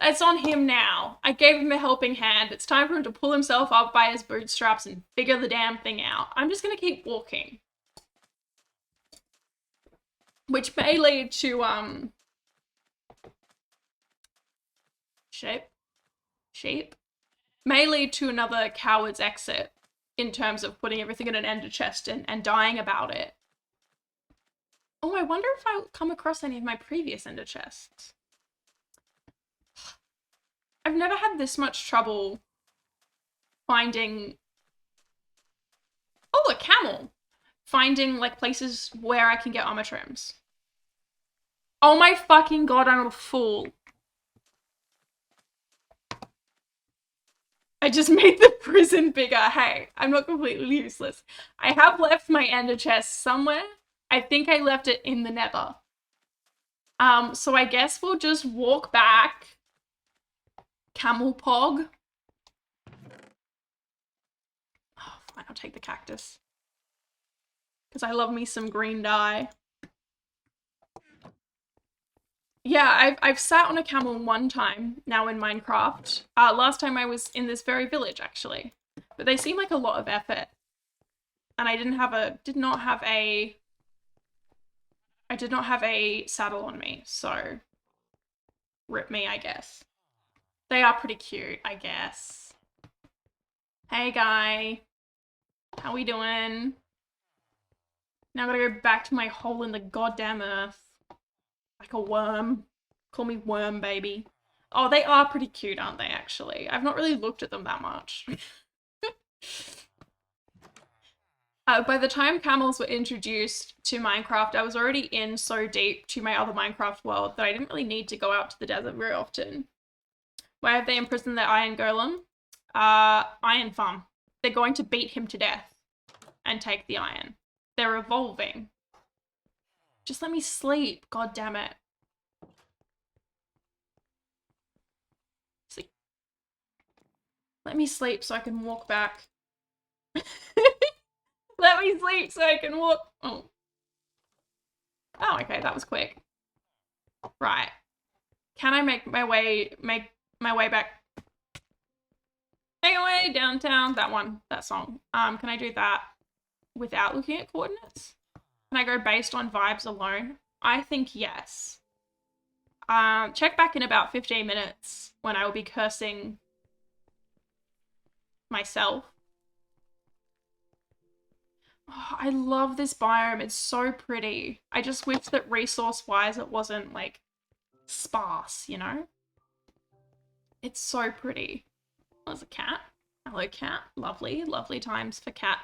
It's on him now. I gave him a helping hand. It's time for him to pull himself up by his bootstraps and figure the damn thing out. I'm just gonna keep walking. Which may lead to, Shape? May lead to another coward's exit in terms of putting everything in an ender chest and dying about it. Oh, I wonder if I'll come across any of my previous ender chests. I've never had this much trouble finding... Oh, a camel! Finding, like, places where I can get armor trims. Oh my fucking god, I'm a fool. I just made the prison bigger. Hey, I'm not completely useless. I have left my ender chest somewhere. I think I left it in the nether. So I guess we'll just walk back. Camel pog. Oh, fine, I'll take the cactus. Because I love me some green dye. Yeah, I've sat on a camel one time now in Minecraft. Last time I was in this very village, actually. But they seem like a lot of effort. And I did not have a saddle on me, so rip me, I guess. They are pretty cute, I guess. Hey, guy. How we doing? Now I gotta go back to my hole in the goddamn earth. Like a worm. Call me worm, baby. Oh, they are pretty cute, aren't they, actually? I've not really looked at them that much. By the time camels were introduced to Minecraft, I was already in so deep to my other Minecraft world that I didn't really need to go out to the desert very often. Where have they imprisoned their iron golem? Iron farm. They're going to beat him to death and take the iron. They're evolving. Just let me sleep, god damn it. Sleep. Let me sleep so I can walk back. Let me sleep so I can walk. Oh. Oh, okay, that was quick. Right. Can I make my way back? Make my way downtown. That one, that song. Can I do that without looking at coordinates? Can I go based on vibes alone? I think yes. Check back in about 15 minutes when I will be cursing myself. Oh, I love this biome. It's so pretty. I just wish that resource-wise it wasn't, like, sparse, you know? It's so pretty. There's a cat. Hello, cat. Lovely, lovely times for cat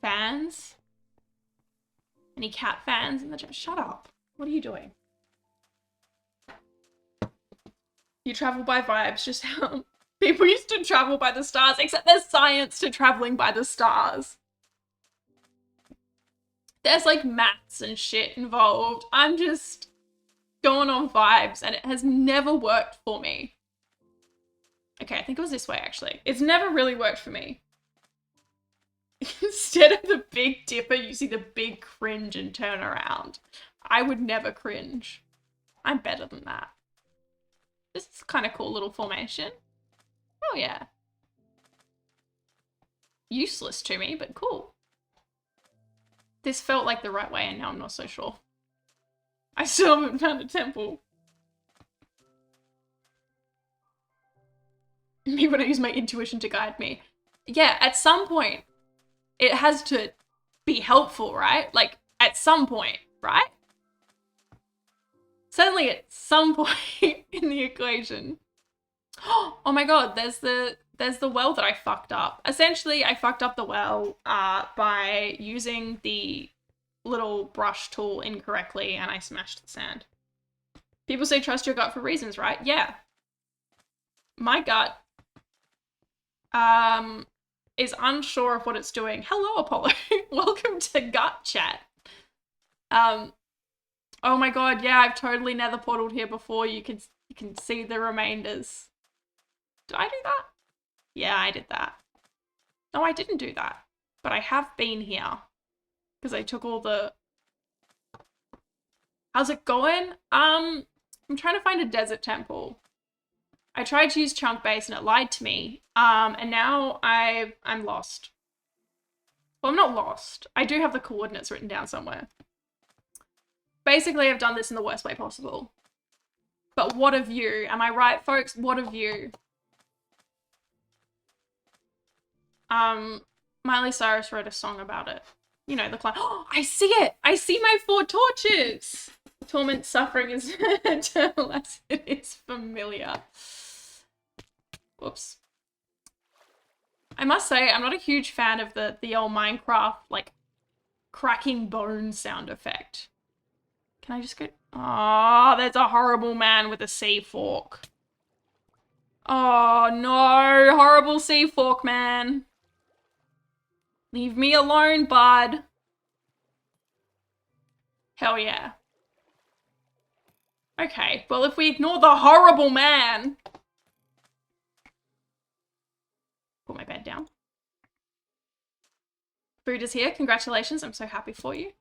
fans. Any cat fans in the chat? Shut up. What are you doing? You travel by vibes, just how people used to travel by the stars, except there's science to traveling by the stars. There's like maths and shit involved. I'm just going on vibes and it has never worked for me. Okay, I think it was this way actually. It's never really worked for me. Instead of the Big Dipper, you see the big cringe and turn around. I would never cringe. I'm better than that. This is kind of cool little formation. Oh yeah. Useless to me, but cool. This felt like the right way and now I'm not so sure. I still haven't found a temple. Me when I use my intuition to guide me. Yeah, at some point, it has to be helpful, right? Like, at some point, right? Certainly at some point in the equation. Oh my god, there's the well that I fucked up. Essentially, I fucked up the well by using the little brush tool incorrectly and I smashed the sand. People say trust your gut for reasons, right? Yeah. My gut is unsure of what it's doing. Hello, Apollo. Welcome to Gut Chat. Oh my god, yeah, I've totally nether portaled here before. You can see the remainders. Did I do that? Yeah, I did that. No, I didn't do that. But I have been here. Because I took all the... How's it going? I'm trying to find a desert temple. I tried to use chunk base and it lied to me. And now I'm lost. Well, I'm not lost. I do have the coordinates written down somewhere. Basically, I've done this in the worst way possible. But what of you? Am I right, folks? What of you? Miley Cyrus wrote a song about it. You know, the clown. Oh, I see it! I see my 4 torches! Torment suffering is eternal as it is familiar. Whoops. I must say, I'm not a huge fan of the old Minecraft, like, cracking bone sound effect. Can I just go? Oh, there's a horrible man with a sea fork. Oh no, horrible sea fork man. Leave me alone, bud. Hell yeah. Okay, well if we ignore the horrible man. Put my bed down. Food is here, congratulations, I'm so happy for you.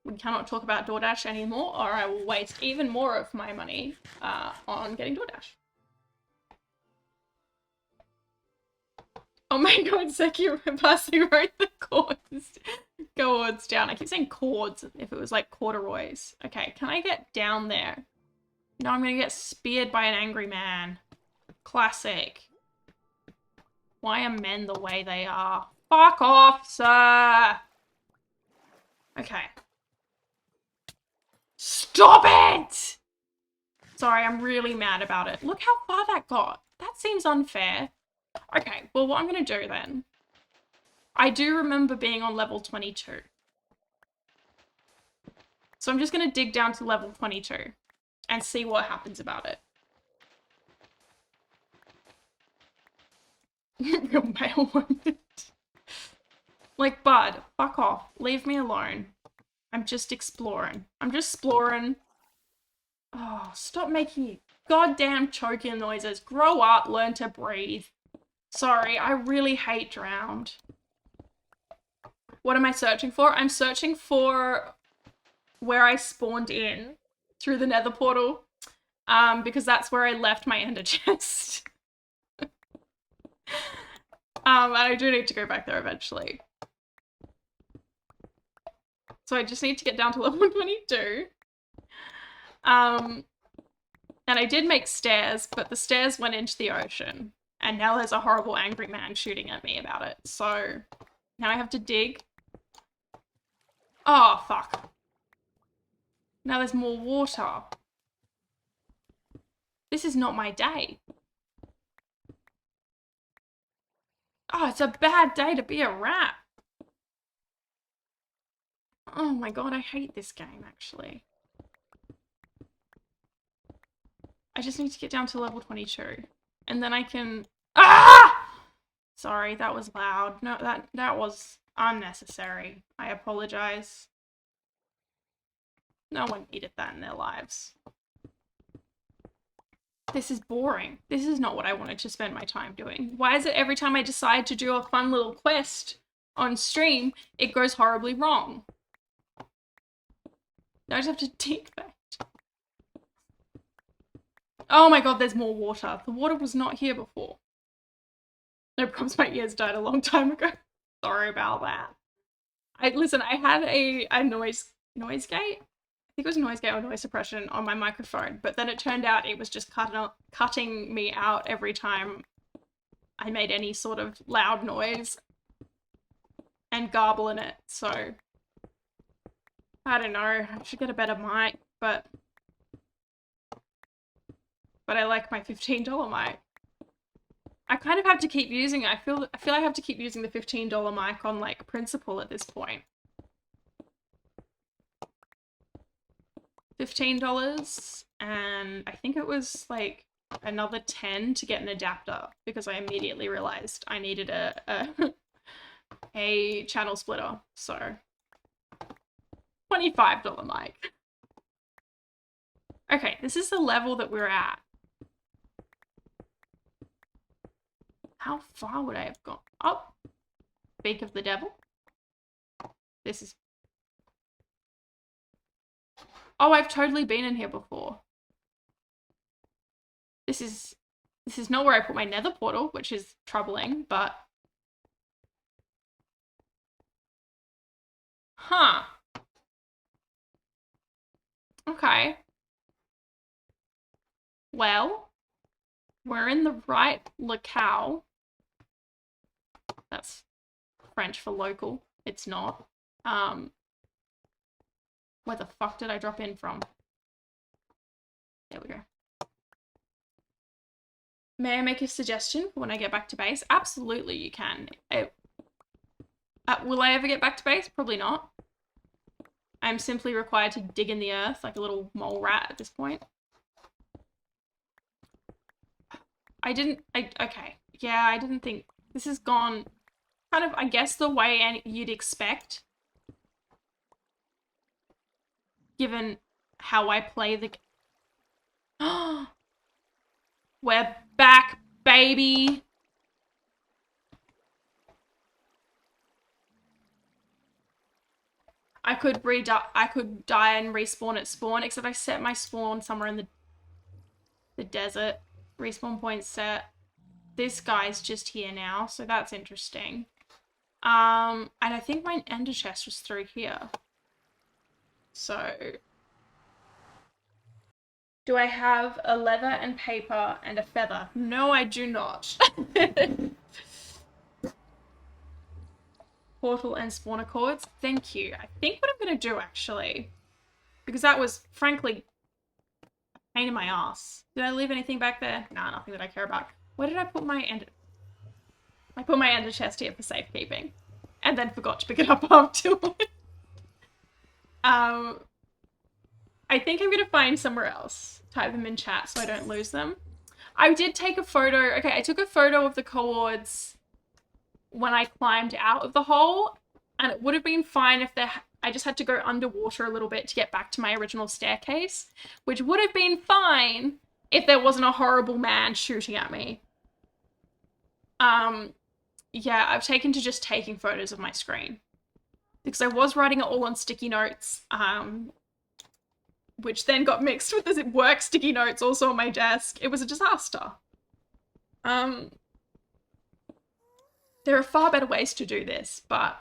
We cannot talk about DoorDash anymore or I will waste even more of my money on getting DoorDash. Oh my god, Seki Pasi wrote the chords down. I keep saying chords if it was like corduroys. Okay, can I get down there? No, I'm gonna get speared by an angry man. Classic. Why are men the way they are? Fuck off, sir! Okay. Stop it! Sorry, I'm really mad about it. Look how far that got. That seems unfair. Okay, well, what I'm gonna do then... I do remember being on level 22. So I'm just gonna dig down to level 22 and see what happens about it. Real male woman. Like, bud, fuck off. Leave me alone. I'm just exploring. I'm just exploring. Oh, stop making goddamn choking noises. Grow up, learn to breathe. Sorry, I really hate drowned. What am I searching for? I'm searching for where I spawned in through the nether portal. Because that's where I left my ender chest. And I do need to go back there eventually. So I just need to get down to level 22. And I did make stairs, but the stairs went into the ocean. And now there's a horrible angry man shooting at me about it. So now I have to dig. Oh, fuck. Now there's more water. This is not my day. Oh, it's a bad day to be a rat. Oh my god, I hate this game, actually. I just need to get down to level 22. And then I can... Ah! Sorry, that was loud. No, that was unnecessary. I apologize. No one needed that in their lives. This is boring. This is not what I wanted to spend my time doing. Why is it every time I decide to do a fun little quest on stream, it goes horribly wrong? I just have to dig that. Oh my god, there's more water. The water was not here before. No problems, my ears died a long time ago. Sorry about that. Listen, I had a noise gate. I think it was noise gate or noise suppression on my microphone, but then it turned out it was just cutting me out every time I made any sort of loud noise and garble in it, so I don't know, I should get a better mic, but I like my $15 mic. I kind of have to keep using it. I feel I have to keep using the $15 mic on like principle at this point. $15, and I think it was like another 10 to get an adapter because I immediately realized I needed a channel splitter. So $25 mic. Okay, this is the level that we're at. How far would I have gone? Oh, Beak of the Devil. This is... Oh, I've totally been in here before. This is not where I put my nether portal, which is troubling, but... Huh. Okay. Well, we're in the right locale. That's French for local. It's not. Where the fuck did I drop in from? There we go. May I make a suggestion for when I get back to base? Absolutely, you can. Will I ever get back to base? Probably not. I'm simply required to dig in the earth like a little mole rat at this point. Okay. Yeah, I didn't think... This has gone kind of, I guess, the way you'd expect. Given how I play the... We're back, baby! I could die and respawn at spawn, except I set my spawn somewhere in the desert. Respawn point set. This guy's just here now, so that's interesting. And I think my ender chest was through here. So... Do I have a leather and paper and a feather? No, I do not. Portal and spawner cords. Thank you. I think what I'm going to do, actually, because that was, frankly, a pain in my ass. Did I leave anything back there? Nah, nothing that I care about. Where did I put my ender... I put my ender chest here for safekeeping. And then forgot to pick it up afterwards. I think I'm going to find somewhere else. Type them in chat so I don't lose them. I did take a photo. Okay, I took a photo of the cords when I climbed out of the hole. And it would have been fine if I just had to go underwater a little bit to get back to my original staircase. Which would have been fine if there wasn't a horrible man shooting at me. Yeah, I've taken to just taking photos of my screen. Because I was writing it all on sticky notes. Which then got mixed with the work sticky notes also on my desk. It was a disaster. There are far better ways to do this, but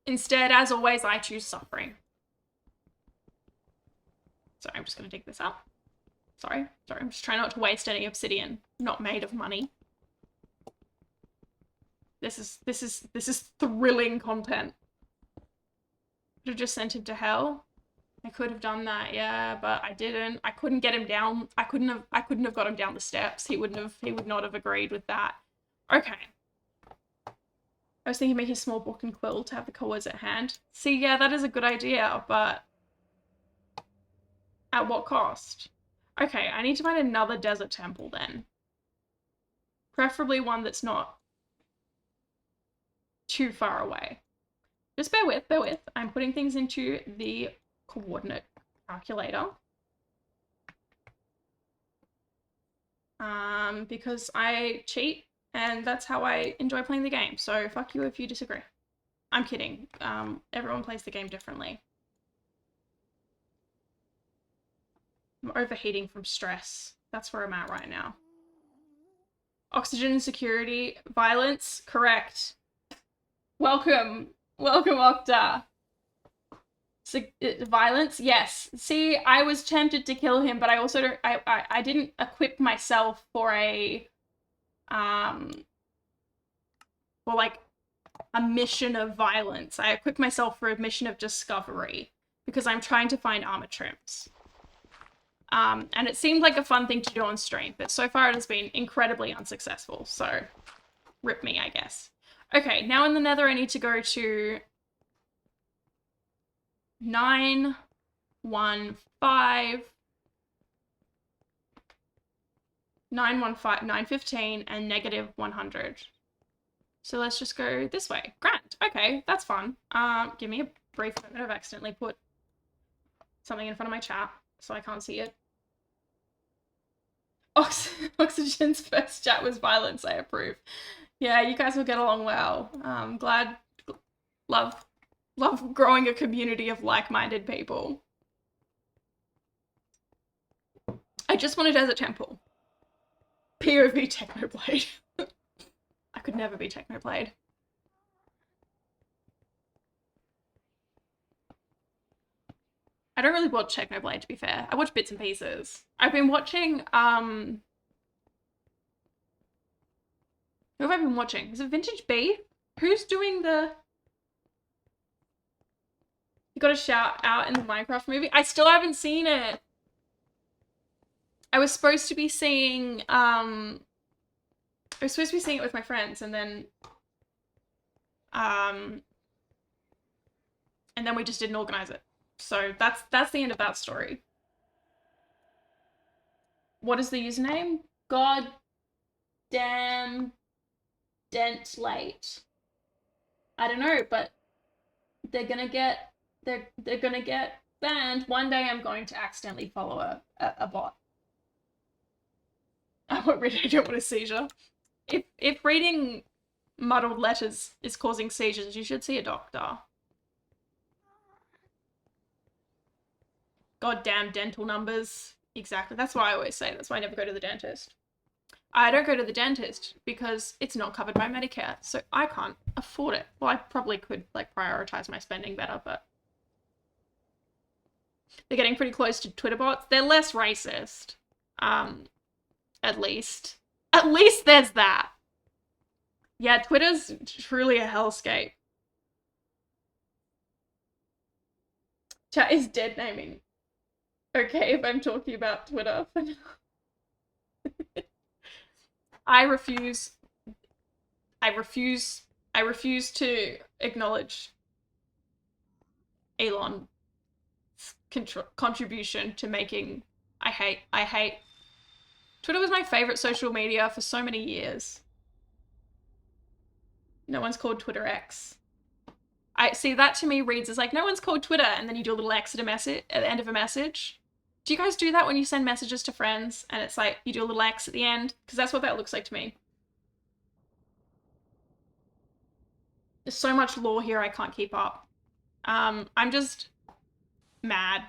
instead, as always, I choose suffering. So I'm just gonna dig this up. Sorry, I'm just trying not to waste any obsidian not made of money. This is thrilling content. Could have just sent him to hell. I could have done that, yeah, but I didn't. I couldn't get him down. I couldn't have got him down the steps. He would not have agreed with that. Okay. I was thinking make a small book and quill to have the cords at hand. See, yeah, that is a good idea, but at what cost? Okay, I need to find another desert temple then. Preferably one that's not too far away. Just bear with. I'm putting things into the coordinate calculator. Because I cheat and that's how I enjoy playing the game. So fuck you if you disagree. I'm kidding. Everyone plays the game differently. I'm overheating from stress. That's where I'm at right now. Oxygen insecurity, violence, correct. Welcome, Octa. Violence, yes. See, I was tempted to kill him, but I also don't. I didn't equip myself for a like a mission of violence. I equipped myself for a mission of discovery because I'm trying to find armor trims. And it seemed like a fun thing to do on stream, but so far it has been incredibly unsuccessful. So, rip me, I guess. Okay, now in the Nether, I need to go to 915 915 and negative 100. So let's just go this way. Grand. Okay, that's fun. Give me a brief moment. I've accidentally put something in front of my chat, so I can't see it. Oxygen's first chat was violence. I approve. Yeah, you guys will get along well. Glad, love growing a community of like-minded people. I just want a desert temple. POV Technoblade. I could never be Technoblade. I don't really watch Technoblade, to be fair. I watch bits and pieces. I've been watching, who have I been watching? Is it Vintage B? Who's doing the... You got a shout out in the Minecraft movie? I still haven't seen it. I was supposed to be seeing, I was supposed to be seeing it with my friends, and then we just didn't organize it. So that's the end of that story. What is the username? God damn dent late. I don't know, but they're gonna get banned. One day I'm going to accidentally follow a bot. I don't want a seizure. If reading muddled letters is causing seizures, you should see a doctor. Goddamn dental numbers. Exactly. That's why I always say. That's why I never go to the dentist. I don't go to the dentist because it's not covered by Medicare, so I can't afford it. Well, I probably could like prioritize my spending better, but they're getting pretty close to Twitter bots. They're less racist. At least. At least there's that. Yeah, Twitter's truly a hellscape. Chat is dead naming. Okay, if I'm talking about Twitter. I refuse to acknowledge Elon's contribution to making... I hate. Twitter was my favorite social media for so many years. No one's called Twitter X. I see, that to me reads as like, no one's called Twitter, and then you do a little X at the end of a message. Do you guys do that when you send messages to friends and it's like you do a little X at the end? Because that's what that looks like to me. There's so much lore here I can't keep up. I'm just mad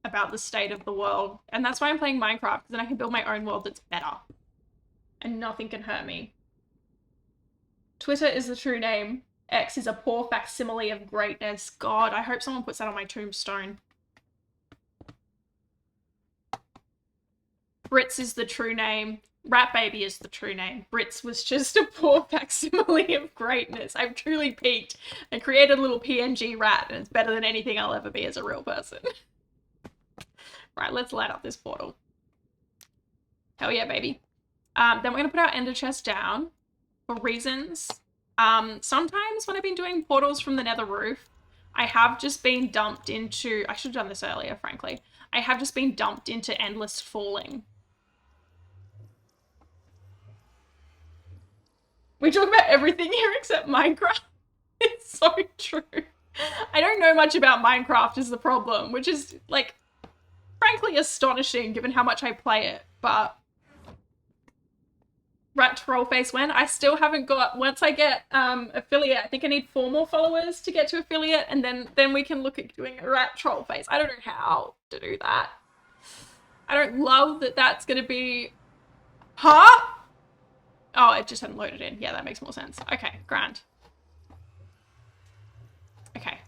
about the state of the world. And that's why I'm playing Minecraft, because then I can build my own world that's better. And nothing can hurt me. Twitter is the true name. X is a poor facsimile of greatness. God, I hope someone puts that on my tombstone. Brits is the true name. Rat Baby is the true name. Brits was just a poor facsimile of greatness. I've truly peaked and created a little PNG rat, and it's better than anything I'll ever be as a real person. Right, let's light up this portal. Hell yeah, baby. Then we're going to put our ender chest down for reasons. Sometimes when I've been doing portals from the nether roof, I have just been dumped into... I should have done this earlier, frankly. I have just been dumped into endless falling. We talk about everything here except Minecraft. It's so true. I don't know much about Minecraft is the problem, which is, like, frankly astonishing given how much I play it, but... Rat Trollface when? I still haven't got... Once I get affiliate, I think I need 4 more followers to get to affiliate, and then we can look at doing a Rat Trollface. I don't know how to do that. I don't love that that's gonna be... Huh? Oh, it just hadn't loaded in. Yeah, that makes more sense. Okay, grand. Okay.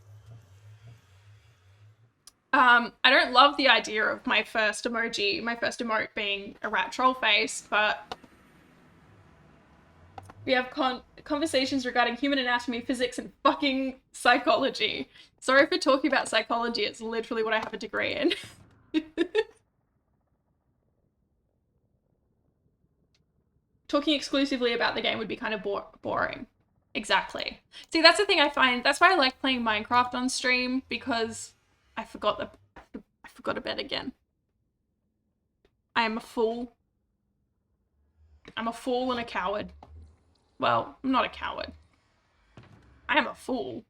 I don't love the idea of my first emoji, my first emote being a rat troll face, but we have conversations regarding human anatomy, physics, and fucking psychology. Sorry for talking about psychology, it's literally what I have a degree in. Talking exclusively about the game would be kind of boring. Exactly. See, that's the thing I find. That's why I like playing Minecraft on stream, because I forgot to bed again. I am a fool. I'm a fool and a coward. Well, I'm not a coward. I am a fool.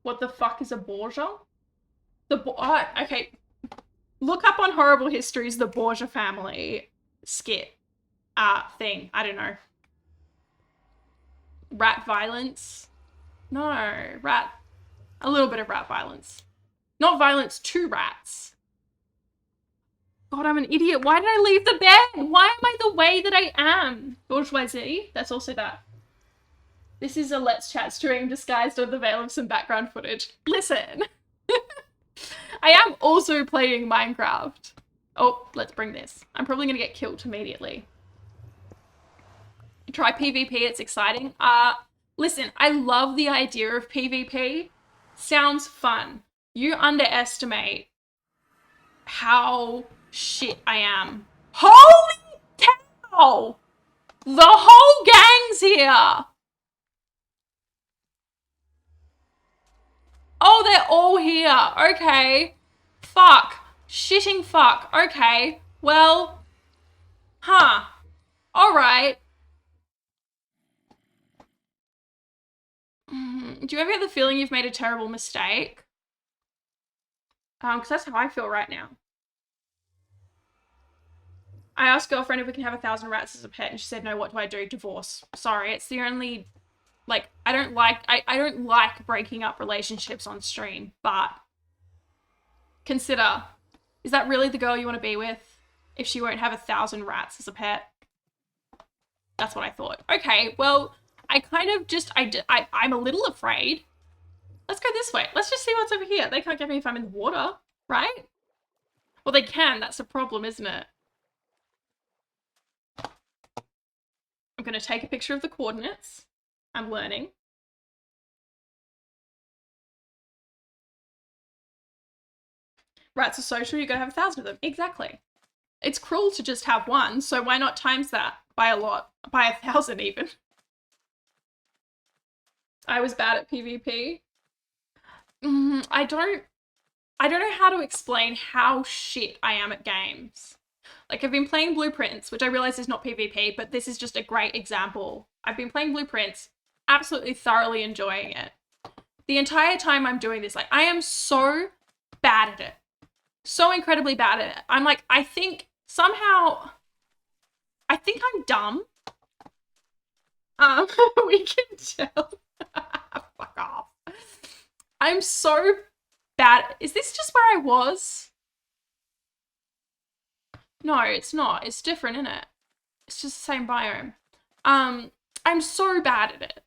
What the fuck is a Borgia? Okay. Look up on Horrible Histories the Borgia family skit thing. I don't know. Rat violence? No, a little bit of rat violence. Not violence to rats. God, I'm an idiot. Why did I leave the bed? Why am I the way that I am? Bourgeoisie? That's also that. This is a Let's Chat stream disguised under the veil of some background footage. Listen. I am also playing Minecraft. Oh, let's bring this. I'm probably gonna get killed immediately. Try PvP, it's exciting. Listen, I love the idea of PvP. Sounds fun. You underestimate how shit I am. Holy cow! The whole gang's here! Oh, they're all here. Okay. Fuck. Shitting fuck. Okay. Well. Huh. Alright. Do you ever get the feeling you've made a terrible mistake? Because that's how I feel right now. I asked girlfriend if we can have 1,000 rats as a pet, and she said, no, what do I do? Divorce. Sorry, it's the only... Like, I don't like breaking up relationships on stream, but consider, is that really the girl you want to be with if she won't have 1,000 rats as a pet? That's what I thought. Okay, well, I kind of just, I'm a little afraid. Let's go this way. Let's just see what's over here. They can't get me if I'm in the water, right? Well, they can. That's the problem, isn't it? I'm going to take a picture of the coordinates. I'm learning. Rats are social, you gotta have 1,000 of them. Exactly. It's cruel to just have one, so why not times that by a lot? By 1,000 even. I was bad at PvP. I don't know how to explain how shit I am at games. Like, I've been playing Blueprints, which I realize is not PvP, but this is just a great example. I've been playing Blueprints, absolutely thoroughly enjoying it. The entire time I'm doing this, like, I am so bad at it. So incredibly bad at it. I'm like, I think somehow, I think I'm dumb. We can tell. Fuck off. I'm so bad. Is this just where I was? No, it's not. It's different, isn't it? It's just the same biome. I'm so bad at it.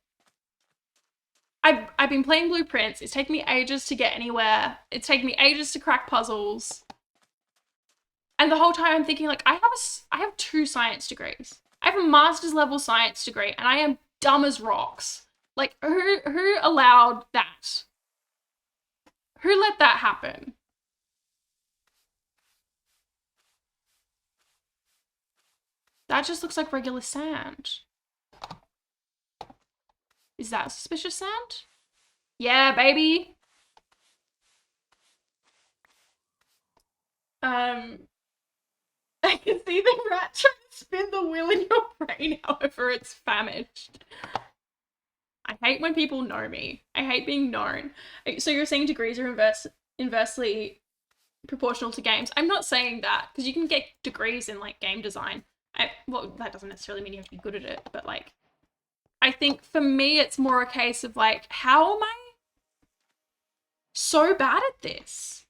I've been playing Blueprints. It's taken me ages to get anywhere. It's taken me ages to crack puzzles. And the whole time I'm thinking, like, I have 2 science degrees. I have a master's level science degree, and I am dumb as rocks. Like, who allowed that? Who let that happen? That just looks like regular sand. Is that suspicious sand? Yeah, baby. I can see the rat trying to spin the wheel in your brain, however it's famished. I hate when people know me. I hate being known. So you're saying degrees are inversely proportional to games? I'm not saying that, because you can get degrees in, like, game design. Well, that doesn't necessarily mean you have to be good at it, but, like, I think for me it's more a case of, like, how am I so bad at this?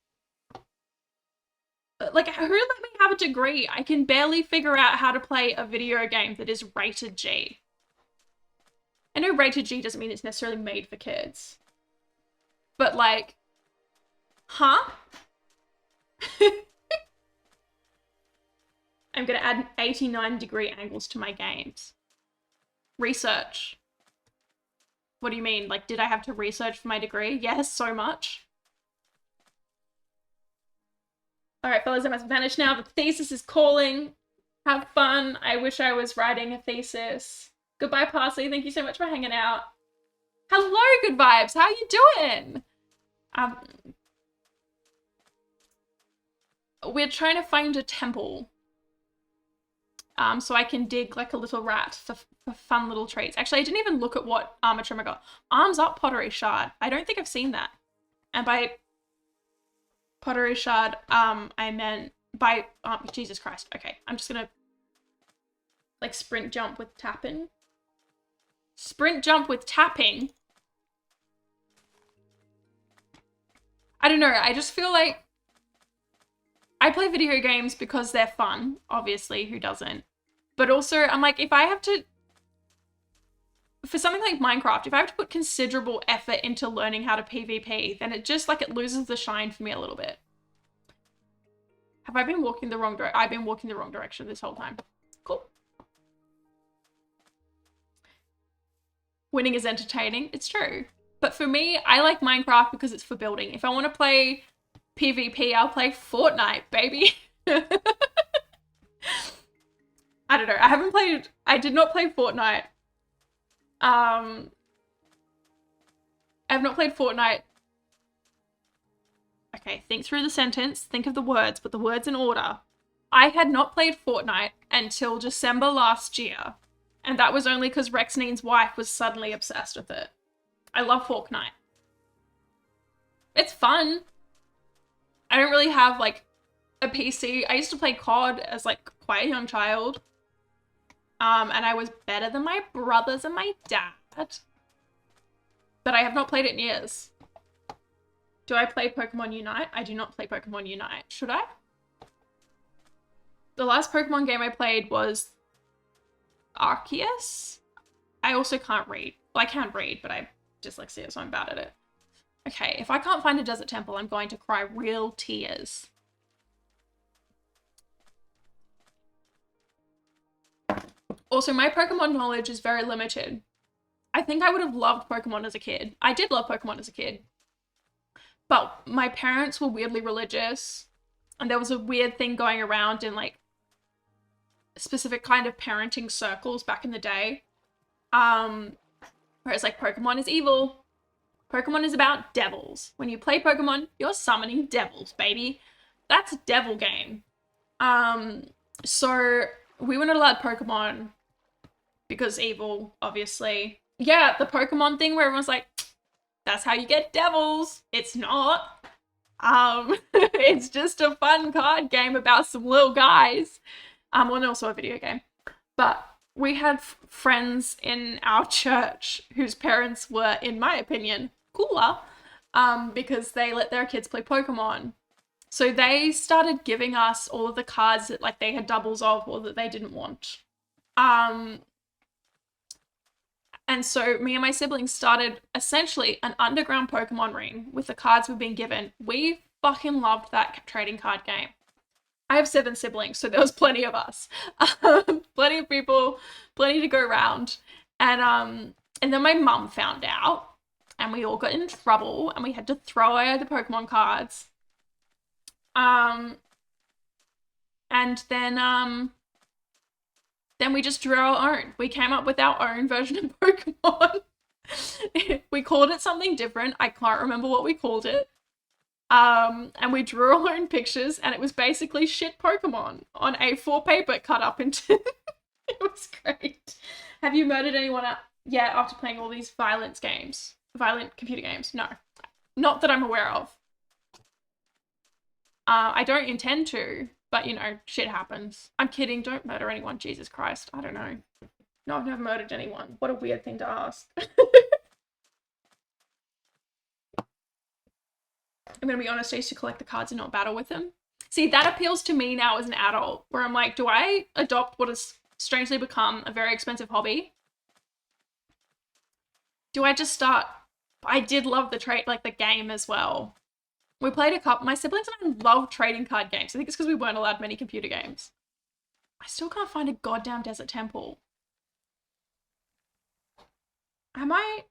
Like, who let me have a degree? I can barely figure out how to play a video game that is rated G. I know rated G doesn't mean it's necessarily made for kids. But like, huh? I'm gonna add 89-degree angles to my games. Research. What do you mean? Like, did I have to research for my degree? Yes, so much. All right, fellas, I must vanish now. The thesis is calling. Have fun. I wish I was writing a thesis. Goodbye, Parsley. Thank you so much for hanging out. Hello, good vibes. How you doing? We're trying to find a temple. So I can dig like a little rat for fun little treats. Actually, I didn't even look at what armor trim I got. Arms up pottery shard. I don't think I've seen that. And by pottery shard, I meant by, Jesus Christ. Okay, I'm just gonna like sprint jump with tapping. Sprint jump with tapping? I don't know, I just feel like I play video games because they're fun, obviously, who doesn't? But also, I'm like, if I have to, for something like Minecraft, if I have to put considerable effort into learning how to PvP, then it just, like, it loses the shine for me a little bit. Have I been walking the wrong direction? I've been walking the wrong direction this whole time. Cool. Winning is entertaining. It's true. But for me, I like Minecraft because it's for building. If I want to play PvP, I'll play Fortnite, baby. I don't know. I did not play Fortnite. I have not played Fortnite. Okay, think through the sentence. Think of the words, put the words in order. I had not played Fortnite until December last year. And that was only because Rexnine's wife was suddenly obsessed with it. I love Fortnite. It's fun. I don't really have, like, a PC. I used to play COD as, like, quite a young child. And I was better than my brothers and my dad. But I have not played it in years. Do I play Pokemon Unite? I do not play Pokemon Unite. Should I? The last Pokemon game I played was Arceus. I also can't read. Well, I can read, but I'm dyslexia, so I'm bad at it. Okay, if I can't find a desert temple, I'm going to cry real tears. Also, my Pokemon knowledge is very limited. I think I would have loved Pokemon as a kid. I did love Pokemon as a kid. But my parents were weirdly religious. And there was a weird thing going around in, like, specific kind of parenting circles back in the day. Where it's like, Pokemon is evil. Pokemon is about devils. When you play Pokemon, you're summoning devils, baby. That's a devil game. So we were not allowed Pokemon because evil, obviously. Yeah, the Pokemon thing where everyone's like, that's how you get devils. It's not. It's just a fun card game about some little guys. Well, and also a video game. But we had friends in our church whose parents were, in my opinion, cooler, because they let their kids play Pokemon. So they started giving us all of the cards that, like, they had doubles of or that they didn't want. And so me and my siblings started essentially an underground Pokemon ring with the cards we've been given. We fucking loved that trading card game. I have 7 siblings, so there was plenty of us. Plenty of people, plenty to go around. And then my mum found out, and we all got in trouble, and we had to throw away the Pokemon cards. And then we just drew our own. We came up with our own version of Pokemon. We called it something different. I can't remember what we called it. And we drew our own pictures, and it was basically shit Pokemon on A4 paper cut up into... It was great. Have you murdered anyone yet after playing all these violent games? Violent computer games? No. Not that I'm aware of. I don't intend to, but, you know, shit happens. I'm kidding. Don't murder anyone. Jesus Christ. I don't know. No, I've never murdered anyone. What a weird thing to ask. I'm gonna be honest, I used to collect the cards and not battle with them. See, that appeals to me now as an adult, where I'm like, do I adopt what has strangely become a very expensive hobby? Do I just start? I did love the game as well. We played a couple. My siblings and I love trading card games. I think it's because we weren't allowed many computer games. I still can't find a goddamn desert temple. Am I?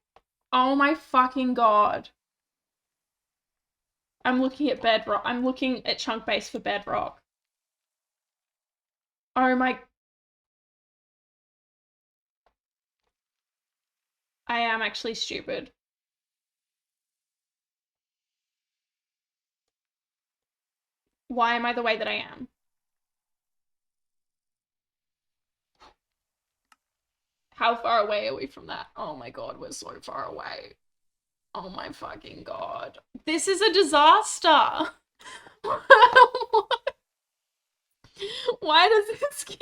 Oh my fucking god. I'm looking at bedrock. I'm looking at chunk base for bedrock. Oh my. I am actually stupid. Why am I the way that I am? How far away are we from that? Oh my god, we're so far away. Oh my fucking god. This is a disaster. Why does this keep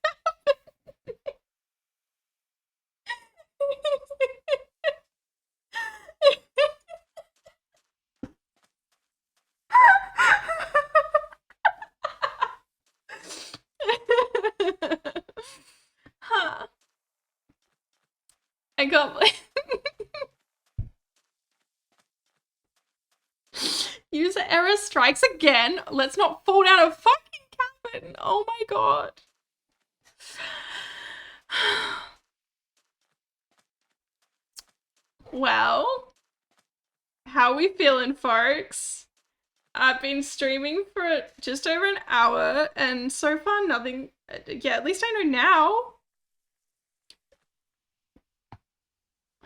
happening? Huh. I got User error strikes again. Let's not fall down a fucking cabin. Oh my god. Well, how are we feeling, folks? I've been streaming for just over an hour, and so far nothing. Yeah, at least I know now.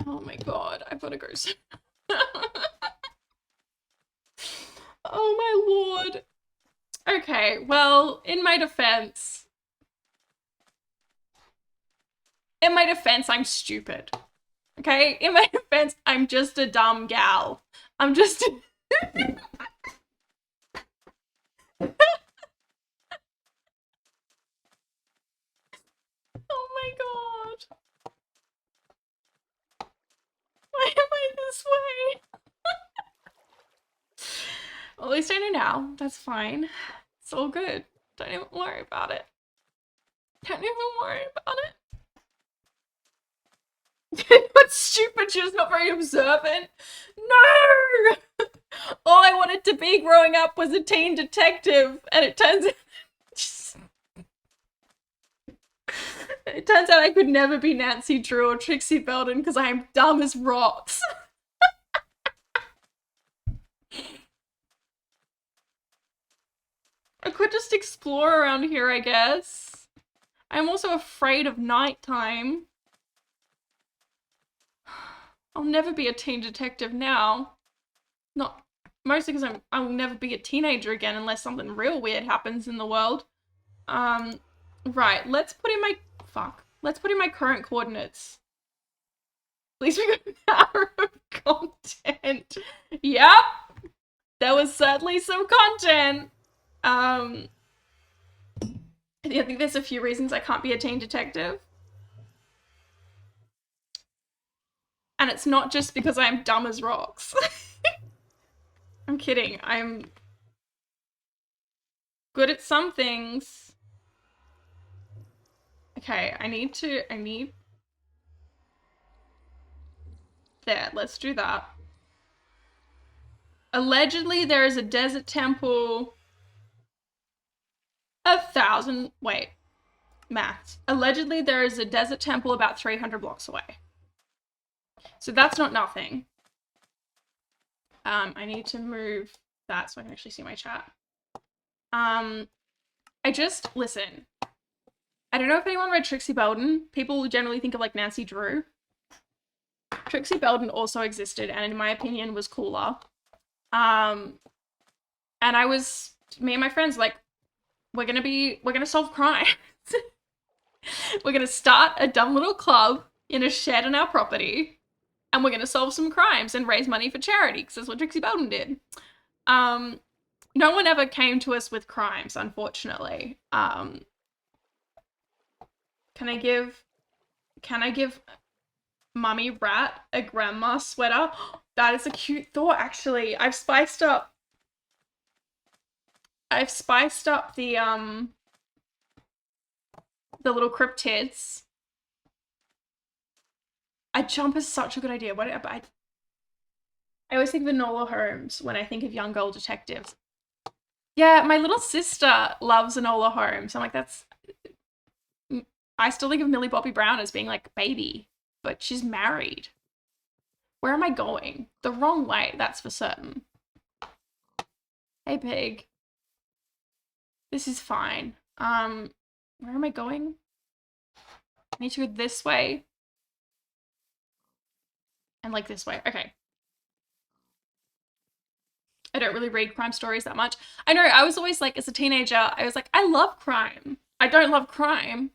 Oh my god, I've got to go soon. Oh my lord. Okay, well, in my defense, I'm stupid. Okay? In my defense, I'm just a dumb gal. I'm just. Oh my god. Why am I this way? Well, at least I know now. That's fine. It's all good. Don't even worry about it. Don't even worry about it. What's stupid? She was not very observant. No! All I wanted to be growing up was a teen detective, and it turns out I could never be Nancy Drew or Trixie Belden because I am dumb as rocks. I could just explore around here, I guess. I'm also afraid of nighttime. I'll never be a teen detective now. Not mostly because I'll never be a teenager again unless something real weird happens in the world. Right, let's put in my current coordinates. At least we got narrow content. Yep. There was certainly some content. I think there's a few reasons I can't be a teen detective. And it's not just because I'm dumb as rocks. I'm kidding. I'm good at some things. Okay, I need there, let's do that. Allegedly, there is a desert temple 1,000, wait, maths. Allegedly, there is a desert temple about 300 blocks away. So that's not nothing. I need to move that so I can actually see my chat. Listen. I don't know if anyone read Trixie Belden. People generally think of like Nancy Drew. Trixie Belden also existed and in my opinion was cooler. And me and my friends like, we're gonna solve crime. We're gonna start a dumb little club in a shed on our property, and we're gonna solve some crimes and raise money for charity, because that's what Trixie Belden did. No one ever came to us with crimes, unfortunately. Can I give Mummy Rat a grandma sweater? That is a cute thought, actually. I've spiced up I've spiced up the little cryptids. A jump is such a good idea. I always think of Enola Holmes when I think of young girl detectives. Yeah, my little sister loves Enola Holmes. I'm like, that's. I still think of Millie Bobby Brown as being like baby, but she's married. Where am I going? The wrong way, that's for certain. Hey, pig. This is fine. Where am I going? I need to go this way. And like this way. Okay. I don't really read crime stories that much. I know, I was always like, as a teenager, I was like, I love crime. I don't love crime.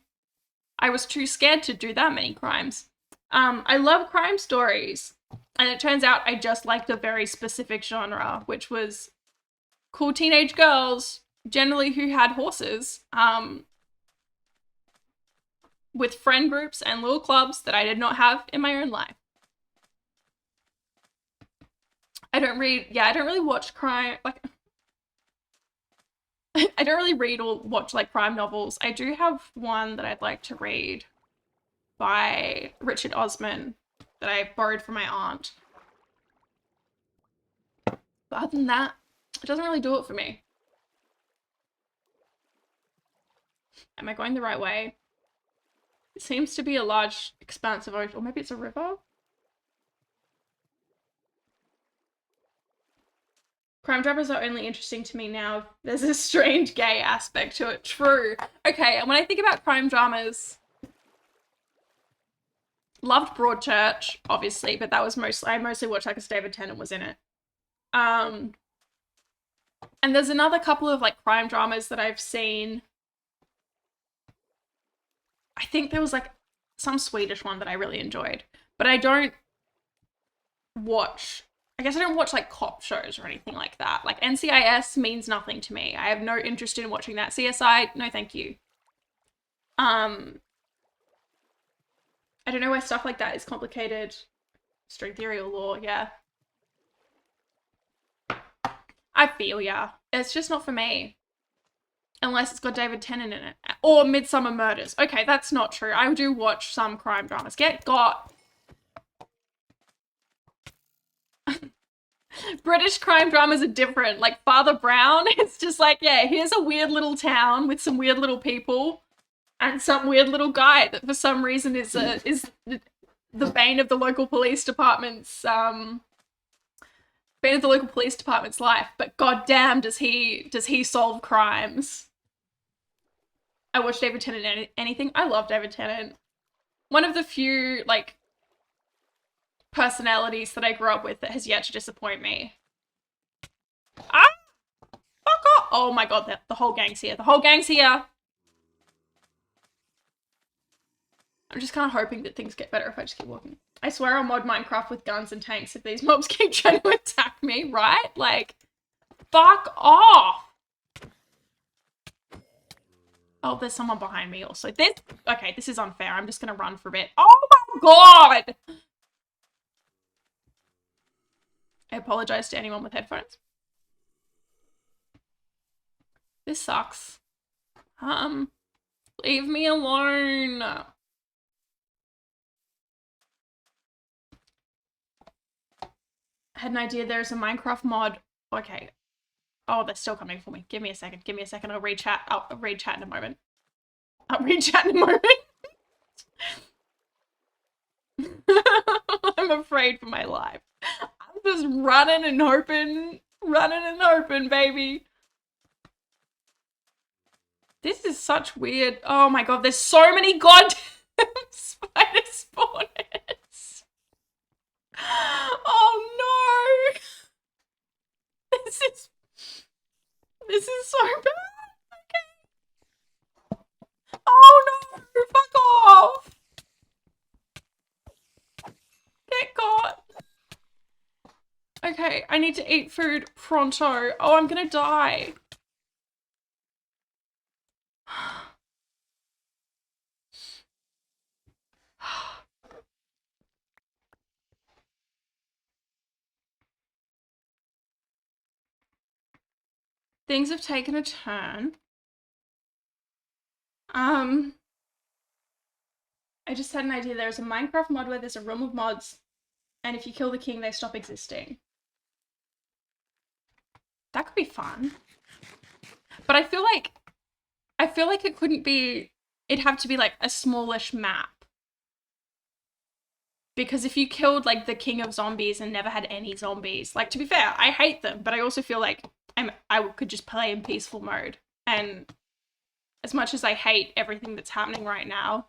I was too scared to do that many crimes. I love crime stories. And it turns out I just liked a very specific genre, which was cool teenage girls, generally who had horses, with friend groups and little clubs that I did not have in my own life. I don't really watch crime, like, I don't really read or watch like crime novels. I do have one that I'd like to read by Richard Osman that I borrowed from my aunt. But other than that, it doesn't really do it for me. Am I going the right way? It seems to be a large expanse of ocean, or maybe it's a river? Crime dramas are only interesting to me now. There's a strange gay aspect to it. True. Okay, and when I think about crime dramas, loved Broadchurch, obviously, but that was I mostly watched that because David Tennant was in it. And there's another couple of like crime dramas that I've seen. I think there was like some Swedish one that I really enjoyed, but I don't watch. I guess I don't watch like cop shows or anything like that. Like NCIS means nothing to me. I have no interest in watching that. CSI, no thank you. I don't know why stuff like that is complicated. String theory or law, yeah. I feel ya. It's just not for me. Unless it's got David Tennant in it. Or Midsummer Murders. Okay, that's not true. I do watch some crime dramas. Get got. British crime dramas are different. Like Father Brown, it's just like, yeah, here's a weird little town with some weird little people and some weird little guy that for some reason is the bane of the local police department's life. But goddamn, does he solve crimes? I watch David Tennant in anything. I love David Tennant. One of the few like personalities that I grew up with that has yet to disappoint me. Ah, fuck off! Oh my god, the whole gang's here. The whole gang's here. I'm just kind of hoping that things get better if I just keep walking. I swear I'll mod Minecraft with guns and tanks if these mobs keep trying to attack me, right? Like, fuck off! Oh, there's someone behind me also. Okay, this is unfair. I'm just gonna run for a bit. Oh my god! I apologize to anyone with headphones. This sucks. Leave me alone. I had an idea there's a Minecraft mod. Okay. Oh, they're still coming for me. Give me a second. Give me a second. I'll read chat. I'll read chat in a moment. I'm afraid for my life. I'm just running and hoping, baby. This is such weird. Oh my god, there's so many goddamn spider spawners. Oh no. This is so bad. Okay. Oh no, fuck off. Get caught. Okay, I need to eat food pronto. Oh, I'm gonna die. Things have taken a turn. I just had an idea. There's a Minecraft mod where there's a realm of mods, and if you kill the king, they stop existing. That could be fun. But I feel like it couldn't be, it'd have to be like a smallish map. Because if you killed like the king of zombies and never had any zombies, like to be fair, I hate them, but I also feel like I could just play in peaceful mode. And as much as I hate everything that's happening right now,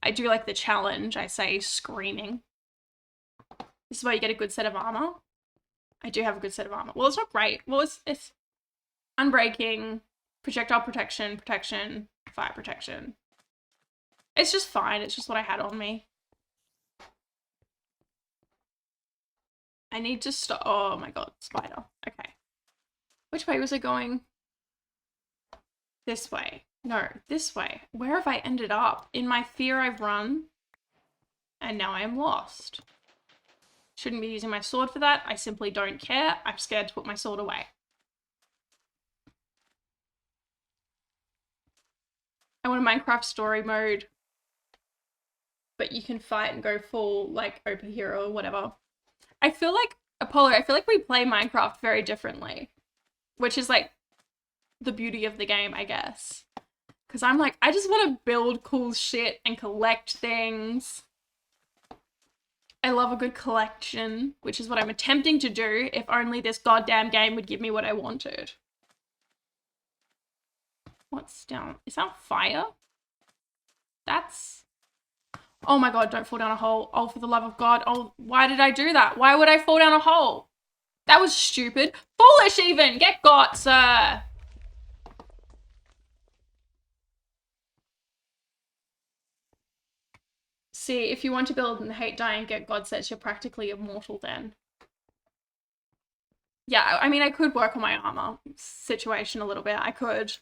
I do like the challenge, I say screaming. This is why you get a good set of armor. I do have a good set of armor. Well, it's not great. Well, it's unbreaking, projectile protection, fire protection. It's just fine. It's just what I had on me. I need to stop. Oh my god, spider. Okay. Which way was I going? This way. No, this way. Where have I ended up? In my fear, I've run. And now I am lost. Shouldn't be using my sword for that. I simply don't care. I'm scared to put my sword away. I want a Minecraft story mode. But you can fight and go full, like, open hero or whatever. I feel like, Apollo, I feel like we play Minecraft very differently. Which is, like, the beauty of the game, I guess. Because I'm like, I just want to build cool shit and collect things. I love a good collection, which is what I'm attempting to do, if only this goddamn game would give me what I wanted. What's down? Is that fire? That's... Oh my god, don't fall down a hole. Oh, for the love of God. Oh, why did I do that? Why would I fall down a hole? That was stupid. Foolish even! Get got, sir! See, if you want to build and hate dying, get God sets, you're practically immortal then. Yeah, I mean, I could work on my armor situation a little bit. I could.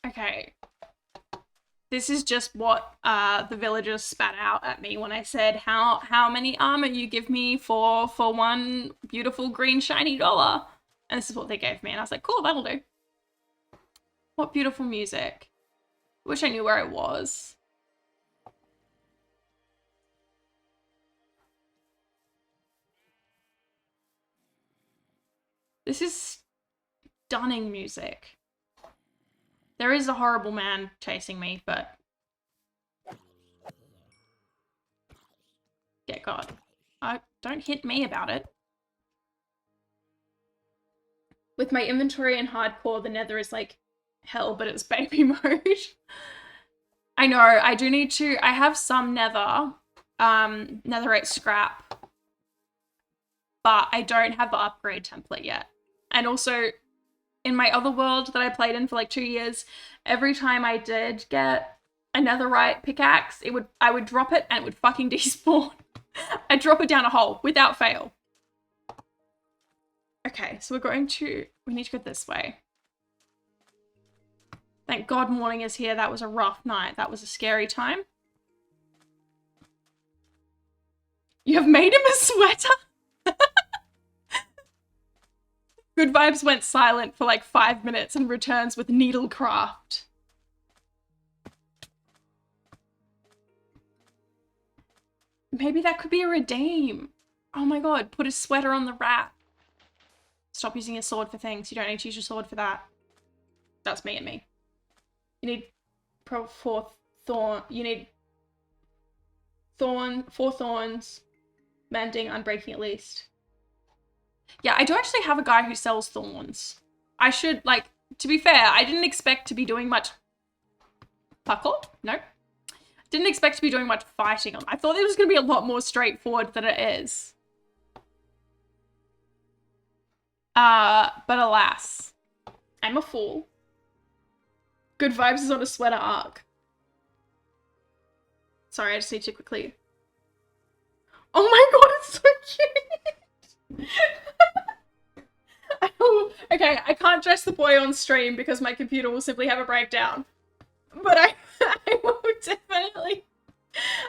Okay. This is just what the villagers spat out at me when I said, how many armor you give me for one beautiful green shiny dollar? And this is what they gave me. And I was like, cool, that'll do. What beautiful music. Wish I knew where it was. This is stunning music. There is a horrible man chasing me, but... Get God. Don't hit me about it. With my inventory in hardcore, the nether is like hell, but it's baby mode. I know, I do need to... I have some nether, netherite scrap, but I don't have the upgrade template yet. And also, in my other world that I played in for like 2 years, every time I did get a netherite pickaxe, I would drop it and it would fucking despawn. I'd drop it down a hole without fail. Okay, so we need to go this way. Thank God morning is here. That was a rough night. That was a scary time. You have made him a sweater? Good Vibes went silent for like 5 minutes and returns with needlecraft. Maybe that could be a redeem. Oh my god, put a sweater on the rat. Stop using your sword for things. You don't need to use your sword for that. That's me and me. You need 4 thorns, mending, unbreaking at least. Yeah, I do actually have a guy who sells thorns. I should, like, to be fair, I didn't expect to be doing much... Parkour? Nope. Didn't expect to be doing much fighting. I thought it was going to be a lot more straightforward than it is. But alas, I'm a fool. Good Vibes is on a sweater arc. Sorry, I just need to quickly... Oh my god, it's so cute! Okay, I can't dress the boy on stream because my computer will simply have a breakdown. But I will definitely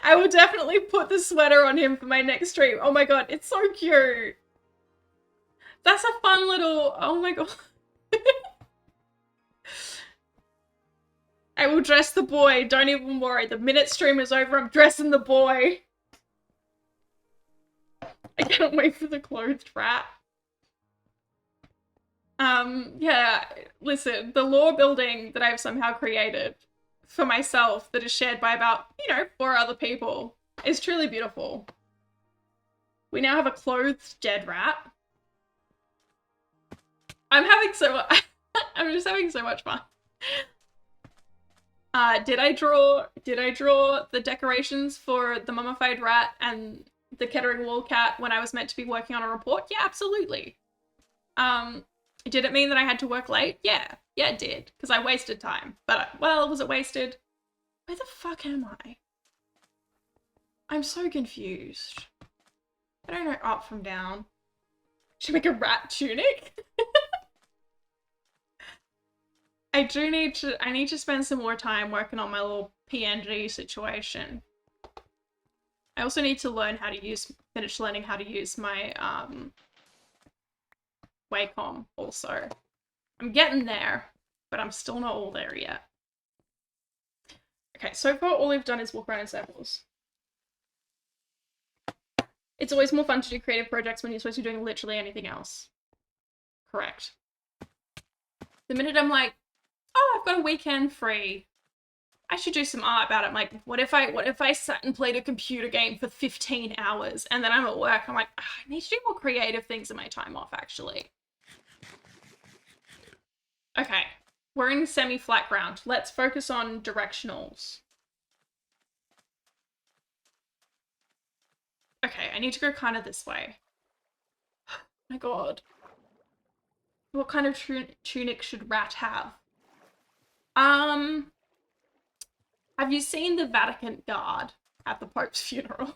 I will definitely put the sweater on him for my next stream. Oh my god, it's so cute. That's a fun little, oh my god. I will dress the boy, don't even worry. The minute stream is over, I'm dressing the boy. I can't wait for the clothed rat. Yeah, listen, the lore building that I've somehow created for myself that is shared by about, 4 other people is truly beautiful. We now have a clothed dead rat. I'm just having so much fun. Did I draw the decorations for the mummified rat and the Kettering wall cat when I was meant to be working on a report? Yeah, absolutely. Did it mean that I had to work late? Yeah, it did, because I wasted time. But, well, was it wasted? Where the fuck am I? I'm so confused. I don't know up from down. Should I make a rat tunic? I need to spend some more time working on my little PNG situation. I also need to finish learning how to use my, Wacom also. I'm getting there, but I'm still not all there yet. Okay, so far all we've done is walk around in circles. It's always more fun to do creative projects when you're supposed to be doing literally anything else. Correct. The minute I'm like, oh, I've got a weekend free, I should do some art about it. I'm like, what if I sat and played a computer game for 15 hours and then I'm at work, I'm like, oh, I need to do more creative things in my time off, actually. Okay, we're in semi-flat ground. Let's focus on directionals. Okay, I need to go kind of this way. Oh my god. What kind of tunic should Rat have? Have you seen the Vatican Guard at the Pope's funeral?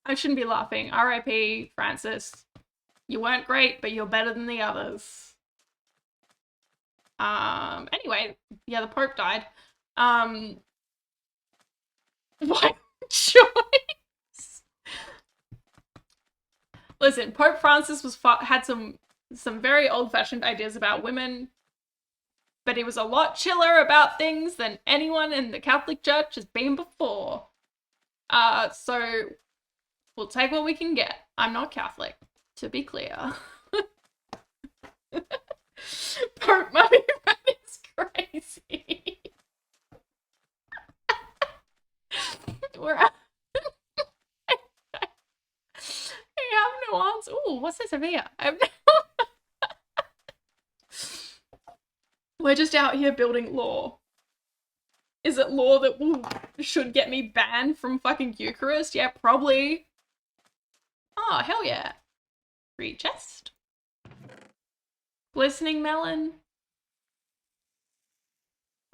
I shouldn't be laughing. R.I.P. Francis. You weren't great, but you're better than the others. Anyway, yeah, the Pope died. What choice? Listen, Pope Francis had some very old-fashioned ideas about women, but he was a lot chiller about things than anyone in the Catholic Church has been before. So we'll take what we can get. I'm not Catholic, to be clear. Pope Mummy Rat is crazy. We're out. I have no answer. Ooh, what's this over here? We're just out here building lore. Is it lore that should get me banned from fucking Eucharist? Yeah, probably. Oh, hell yeah. Read chest. Glistening melon.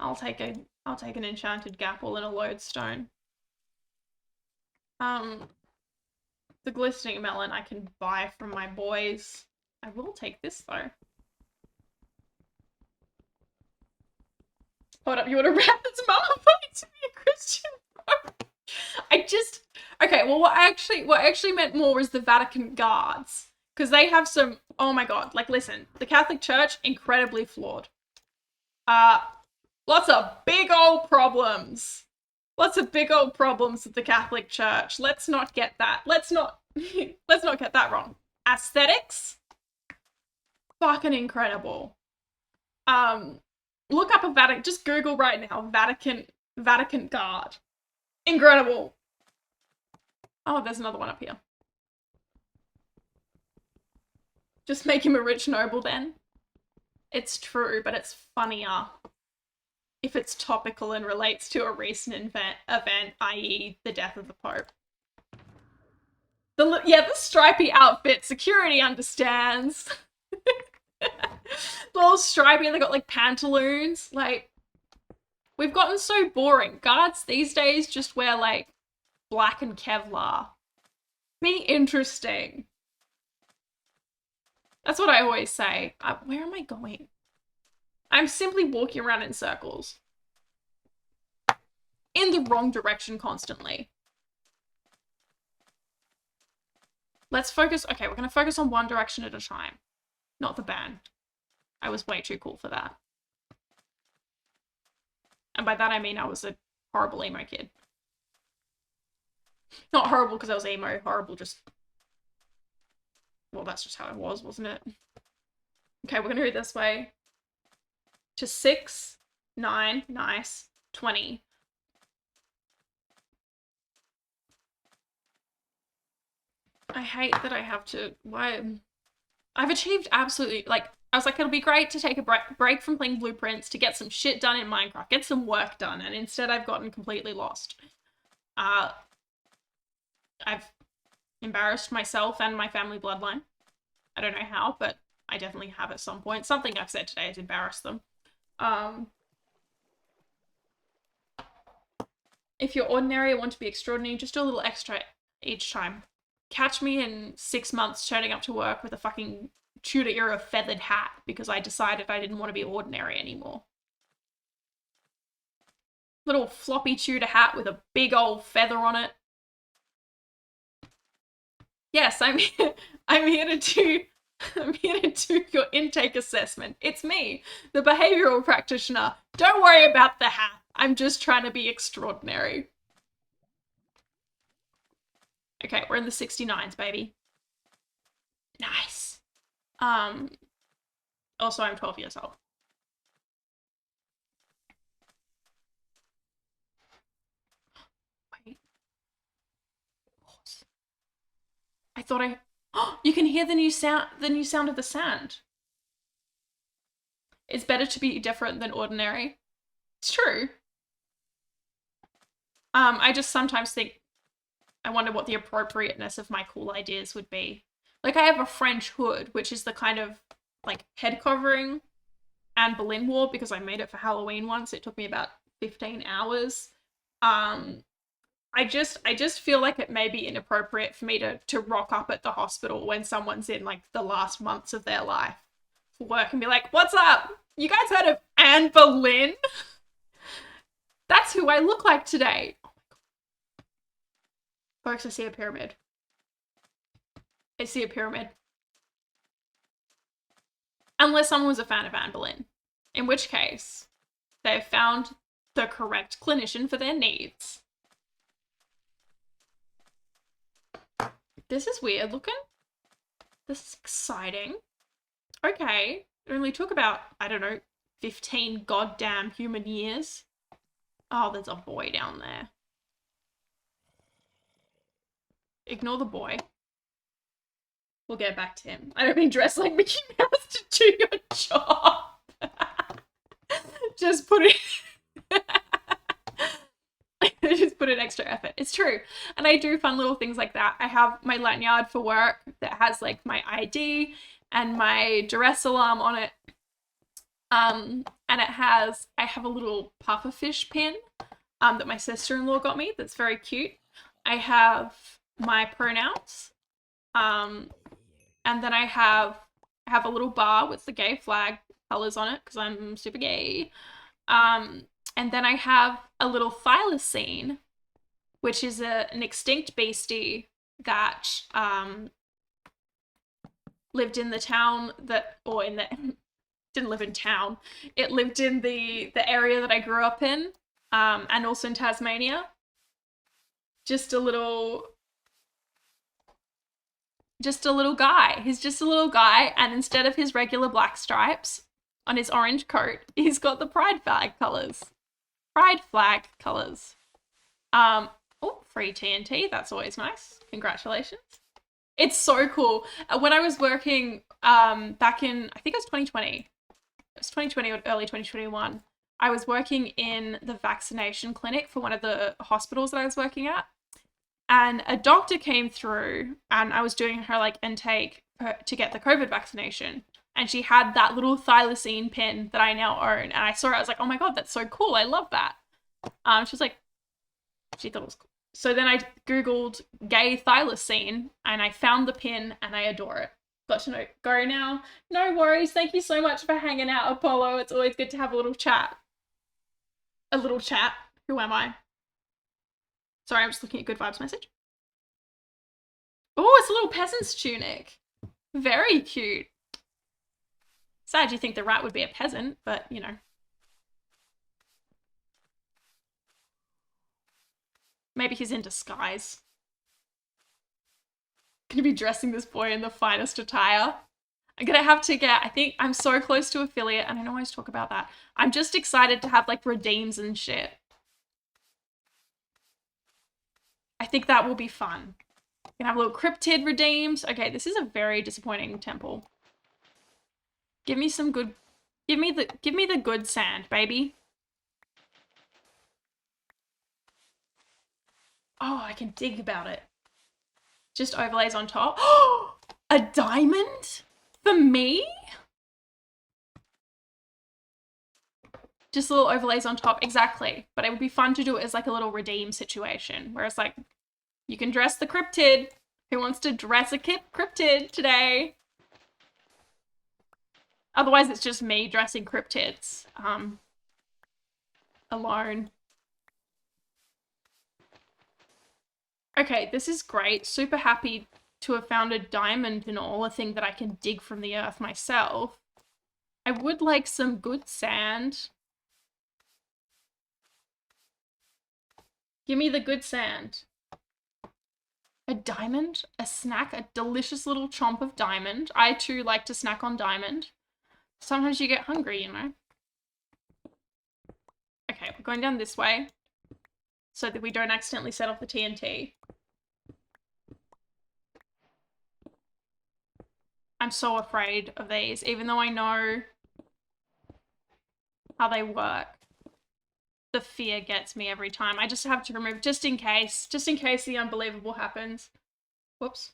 I'll take an enchanted gapple and a lodestone. The glistening melon I can buy from my boys. I will take this though. Hold up, you want a rat that's mummified to be a Christian? Okay, well what I actually meant more was the Vatican Guards. Because they have some, oh my god, like listen, the Catholic Church, incredibly flawed. Lots of big old problems. Lots of big old problems with the Catholic Church. Let's not get that. Let's not get that wrong. Aesthetics? Fucking incredible. Look up a Vatican, just Google right now, Vatican Guard. Incredible. Oh, there's another one up here. Just make him a rich noble then. It's true, but it's funnier if it's topical and relates to a recent event, i.e. the death of the Pope. The stripy outfit, security understands. Little stripy, they got like pantaloons. Like, we've gotten so boring. Guards these days just wear like black and Kevlar. Be interesting. That's what I always say. Where am I going? I'm simply walking around in circles. in the wrong direction constantly. Let's focus. Okay, we're going to focus on one direction at a time. Not the band. I was way too cool for that. And by that I mean I was a horrible emo kid. Not horrible because I was emo, horrible just... Well, that's just how it was, wasn't it? Okay, we're going to do it this way. To 6, 9, nice, 20. I hate that I have to... Why? I've achieved absolutely... Like, I was like, it'll be great to take a break from playing Blueprints to get some shit done in Minecraft, get some work done, and instead I've gotten completely lost. I've embarrassed myself and my family bloodline. I don't know how, but I definitely have at some point. Something I've said today has embarrassed them. If you're ordinary or want to be extraordinary, just do a little extra each time. Catch me in 6 months turning up to work with a fucking Tudor era feathered hat because I decided I didn't want to be ordinary anymore. Little floppy Tudor hat with a big old feather on it. Yes, I'm here to do your intake assessment. It's me, the behavioral practitioner. Don't worry about the hat. I'm just trying to be extraordinary. Okay, we're in the 69s, baby. Nice. Also, I'm 12 years old. Wait. I thought I... Oh, you can hear the new sound of the sand. It's better to be different than ordinary. It's true. I just sometimes think, I wonder what the appropriateness of my cool ideas would be. Like, I have a French hood, which is the kind of, like, head covering Anne Boleyn wore because I made it for Halloween once. It took me about 15 hours. I just feel like it may be inappropriate for me to rock up at the hospital when someone's in, like, the last months of their life for work and be like, what's up? You guys heard of Anne Boleyn? That's who I look like today. Oh my god. Folks, I see a pyramid. I see a pyramid. Unless someone was a fan of Anne Boleyn. In which case, they've found the correct clinician for their needs. This is weird looking. This is exciting. Okay. It only took about, I don't know, 15 goddamn human years. Oh, there's a boy down there. Ignore the boy. We'll get back to him. I don't mean dress like Mickey Mouse to do your job. Just put it... Just put in extra effort. It's true. And I do fun little things like that. I have my lanyard for work that has like my ID and my duress alarm on it. And I have a little pufferfish pin that my sister-in-law got me that's very cute. I have my pronouns. And then I have a little bar with the gay flag colors on it because I'm super gay. And then I have a little thylacine, which is an extinct beastie that lived in the town that, or in the, didn't live in town. It lived in the area that I grew up in, and also in Tasmania. Just a little guy. He's just a little guy, and instead of his regular black stripes on his orange coat, he's got the pride flag colors. Oh, free TNT. That's always nice. Congratulations. It's so cool. When I was working back in, I think it was 2020. It was 2020 or early 2021. I was working in the vaccination clinic for one of the hospitals that I was working at. And a doctor came through and I was doing her like intake to get the COVID vaccination. And she had that little thylacine pin that I now own. And I saw it, I was like, oh my god, that's so cool. I love that. She was like, she thought it was cool. So then I Googled gay thylacine and I found the pin and I adore it. Got to go now. No worries. Thank you so much for hanging out, Apollo. It's always good to have a little chat. A little chat. Who am I? Sorry, I'm just looking at Good Vibes message. Oh, it's a little peasant's tunic. Very cute. Sad you think the rat would be a peasant, but you know. Maybe he's in disguise. Gonna be dressing this boy in the finest attire. I'm gonna have to get, I think I'm so close to affiliate, and I know I always talk about that. I'm just excited to have like redeems and shit. I think that will be fun. Gonna have little cryptid redeems. Okay, this is a very disappointing temple. Give me some good, give me the good sand, baby. Oh, I can dig about it. Just overlays on top. A diamond? For me? Just little overlays on top, exactly. But it would be fun to do it as like a little redeem situation, where it's like, you can dress the cryptid. Who wants to dress a cryptid today? Otherwise, it's just me dressing cryptids alone. Okay, this is great. Super happy to have found a diamond and all, a thing that I can dig from the earth myself. I would like some good sand. Give me the good sand. A diamond? A snack? A delicious little chomp of diamond. I too like to snack on diamond. Sometimes you get hungry, you know. Okay, we're going down this way so that we don't accidentally set off the TNT. I'm so afraid of these, even though I know how they work. The fear gets me every time. I just have to remove, just in case the unbelievable happens. Whoops.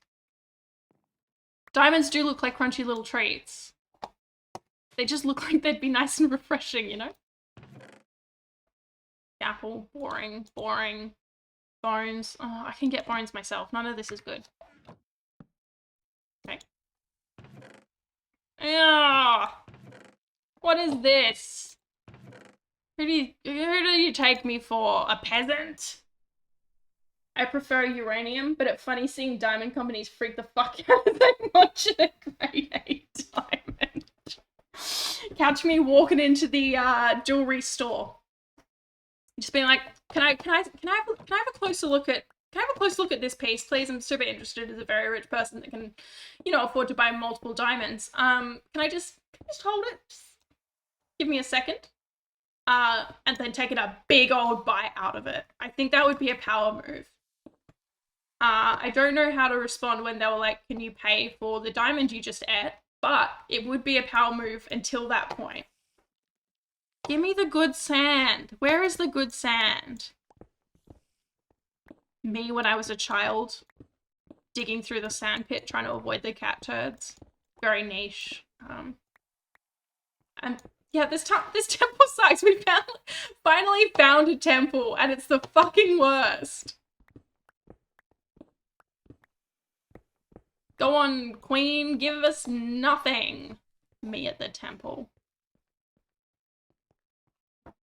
Diamonds do look like crunchy little treats. They just look like they'd be nice and refreshing, you know? Apple, boring, boring. Bones. Oh, I can get bones myself. None of this is good. Okay. Yeah. What is this? Who do you take me for? A peasant? I prefer uranium, but it's funny seeing diamond companies freak the fuck out as they launch a grade A diamond. Catch me walking into the jewelry store, just being like, "Can I have a closer look at this piece, please? I'm super interested as a very rich person that can, you know, afford to buy multiple diamonds. Can I just hold it? Just give me a second." And then taking a big old bite out of it. I think that would be a power move. I don't know how to respond when they were like, "Can you pay for the diamond you just ate?" But it would be a power move until that point. Give me the good sand. Where is the good sand? Me when I was a child, digging through the sand pit, trying to avoid the cat turds. Very niche. And yeah, this temple sucks. We finally found a temple, and it's the fucking worst. Go on, queen, give us nothing. Me at the temple.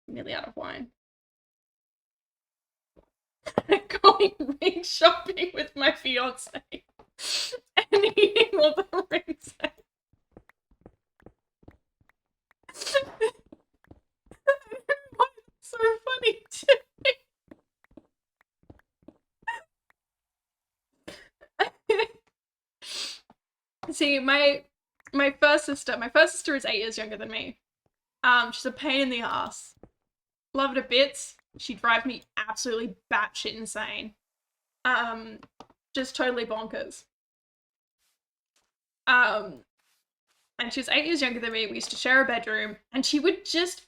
Nearly out of wine. Going ring shopping with my fiance and eating all the rings. So funny to me. See, my first sister is 8 years younger than me. She's a pain in the ass. Love her to bits. She drives me absolutely batshit insane. Just totally bonkers. And she's 8 years younger than me. We used to share a bedroom, and she would just,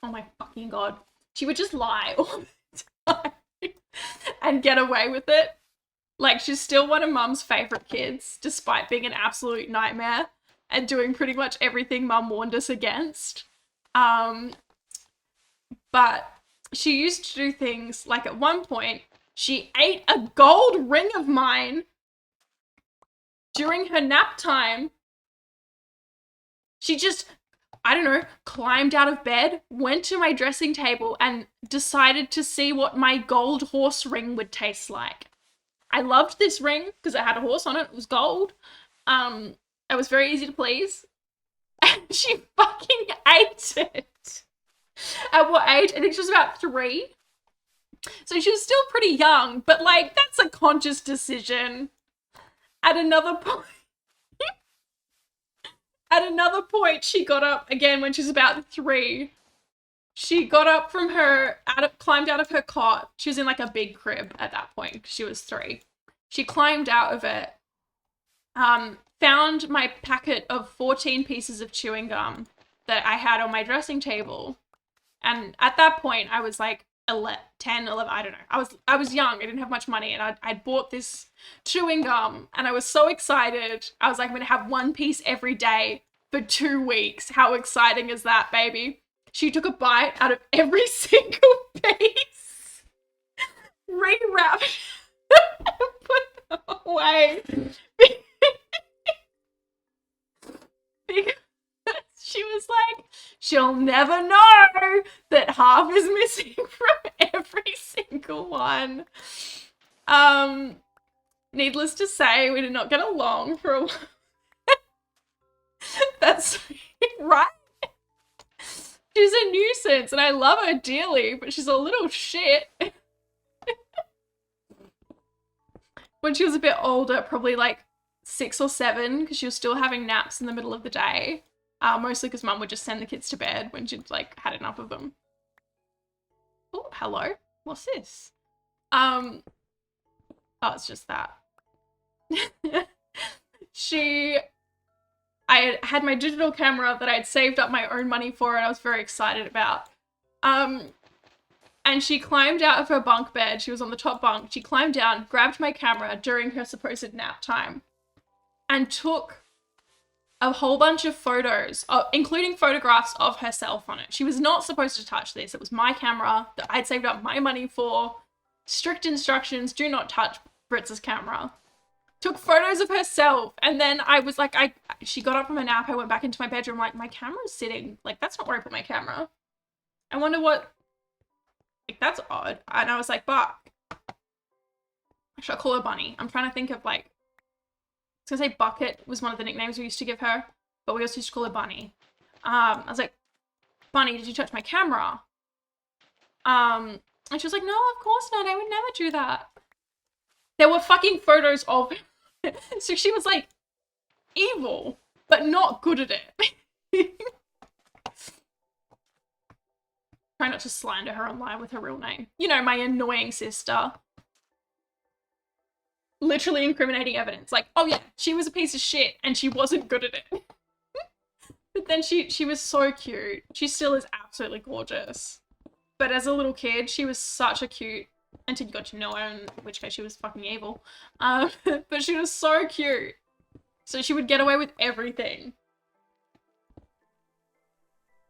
oh my fucking god, she would just lie all the time and get away with it. Like, she's still one of Mum's favourite kids, despite being an absolute nightmare and doing pretty much everything Mum warned us against. But she used to do things like, at one point, she ate a gold ring of mine during her nap time. She just I don't know, climbed out of bed, went to my dressing table, and decided to see what my gold horse ring would taste like. I loved this ring because it had a horse on it. It was gold. It was very easy to please. And she fucking ate it. At what age? I think she was about 3. So she was still pretty young, but like, that's a conscious decision. At another point, she got up again when she was about 3. She got up from climbed out of her cot. She was in like a big crib at that point because she was 3. She climbed out of it, found my packet of 14 pieces of chewing gum that I had on my dressing table. And at that point, I was like 10, 11, I don't know. I was young. I didn't have much money, and I'd bought this chewing gum, and I was so excited. I was like, I'm going to have one piece every day for 2 weeks. How exciting is that, baby? She took a bite out of every single piece, rewrapped, and put them away. Because she was like, she'll never know that half is missing from every single one. Needless to say, we did not get along for a while. That's right. She's a nuisance, and I love her dearly, but she's a little shit. When she was a bit older, probably like 6 or 7, because she was still having naps in the middle of the day. Mostly because mum would just send the kids to bed when she'd like had enough of them. Oh, hello. What's this? Oh, it's just that. I had my digital camera that I'd saved up my own money for, and I was very excited about. And she climbed out of her bunk bed. She was on the top bunk. She climbed down, grabbed my camera during her supposed nap time, and took a whole bunch of photos, including photographs of herself on it. She was not supposed to touch this. It was my camera that I'd saved up my money for. Strict instructions, do not touch Britz's camera. Took photos of herself, and then I was like, she got up from her nap, I went back into my bedroom, like, my camera's sitting, like, that's not where I put my camera. I wonder what, like, that's odd. And I was like, but, should I call her Bunny? I'm trying to think of, like, I was gonna say Bucket was one of the nicknames we used to give her, but we also used to call her Bunny. I was like, Bunny, did you touch my camera? And she was like, no, of course not, I would never do that. There were fucking photos of it. So she was like evil, but not good at it. Try not to slander her online with her real name. You know, my annoying sister. Literally incriminating evidence. Like, oh yeah, she was a piece of shit and she wasn't good at it. But then she was so cute. She still is absolutely gorgeous. But as a little kid, she was such a cute, until you got to know her, in which case she was fucking evil. But she was so cute. So she would get away with everything.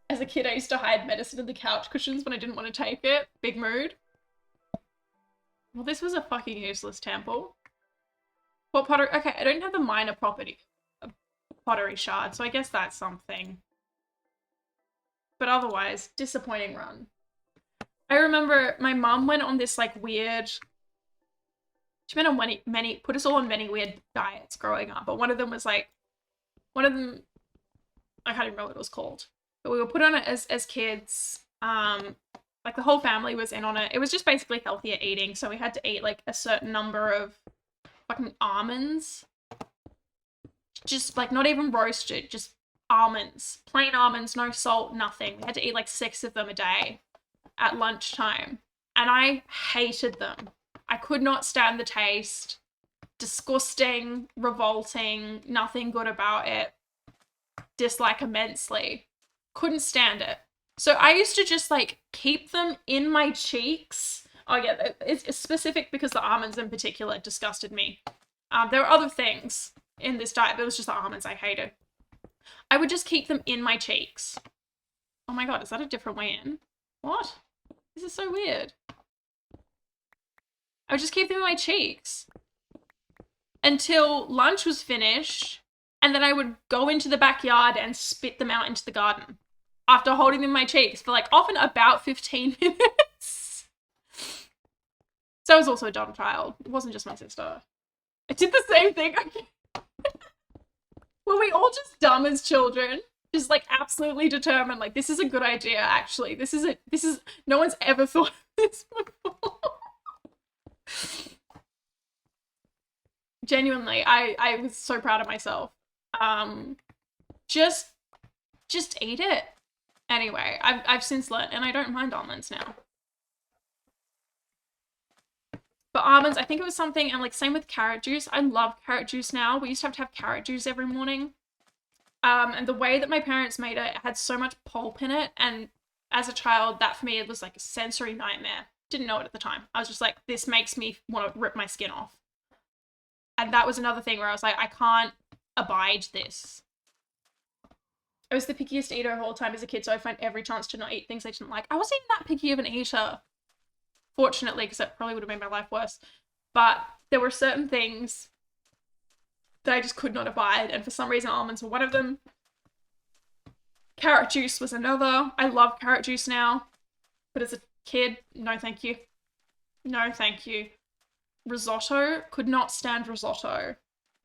As a kid, I used to hide medicine in the couch cushions when I didn't want to take it. Big mood. Well, this was a fucking useless temple. What pottery? Okay, I don't have the minor property of pottery shard, so I guess that's something. But otherwise, disappointing run. I remember my mum went on this like weird, she went on many, put us all on many weird diets growing up, but one of them, I can't even remember what it was called, but we were put on it as kids. Like the whole family was in on it. It was just basically healthier eating, so we had to eat like a certain number of fucking almonds. Just like not even roasted, just almonds. Plain almonds, no salt, nothing. We had to eat like 6 of them a day at lunchtime. And I hated them. I could not stand the taste. Disgusting, revolting, nothing good about it. Dislike immensely. Couldn't stand it. So I used to just like keep them in my cheeks. Oh yeah, it's specific because the almonds in particular disgusted me. There were other things in this diet, but it was just the almonds I hated. I would just keep them in my cheeks. Oh my god, is that a different way in? What? This is so weird. I would just keep them in my cheeks until lunch was finished, and then I would go into the backyard and spit them out into the garden. after holding them in my cheeks for like often about 15 minutes. So I was also a dumb child. It wasn't just my sister. I did the same thing. Were we all just dumb as children? Just like absolutely determined, like this is a good idea, actually. This is no one's ever thought of this before. Genuinely, I was so proud of myself. Just eat it. Anyway, I've since learned, and I don't mind almonds now. But almonds, I think it was something, and like same with carrot juice. I love carrot juice now. We used to have carrot juice every morning. And the way that my parents made it had so much pulp in it, and as a child, that for me, it was like a sensory nightmare. Didn't know it at the time. I was just like, this makes me want to rip my skin off. And that was another thing where I was like, I can't abide this. I was the pickiest eater of all time as a kid, so I'd find every chance to not eat things I didn't like. I wasn't even that picky of an eater, fortunately, because that probably would have made my life worse. But there were certain things that I just could not abide, and for some reason almonds were one of them. Carrot juice was another. I love carrot juice now, but as a kid, no thank you. No thank you. Risotto, could not stand risotto.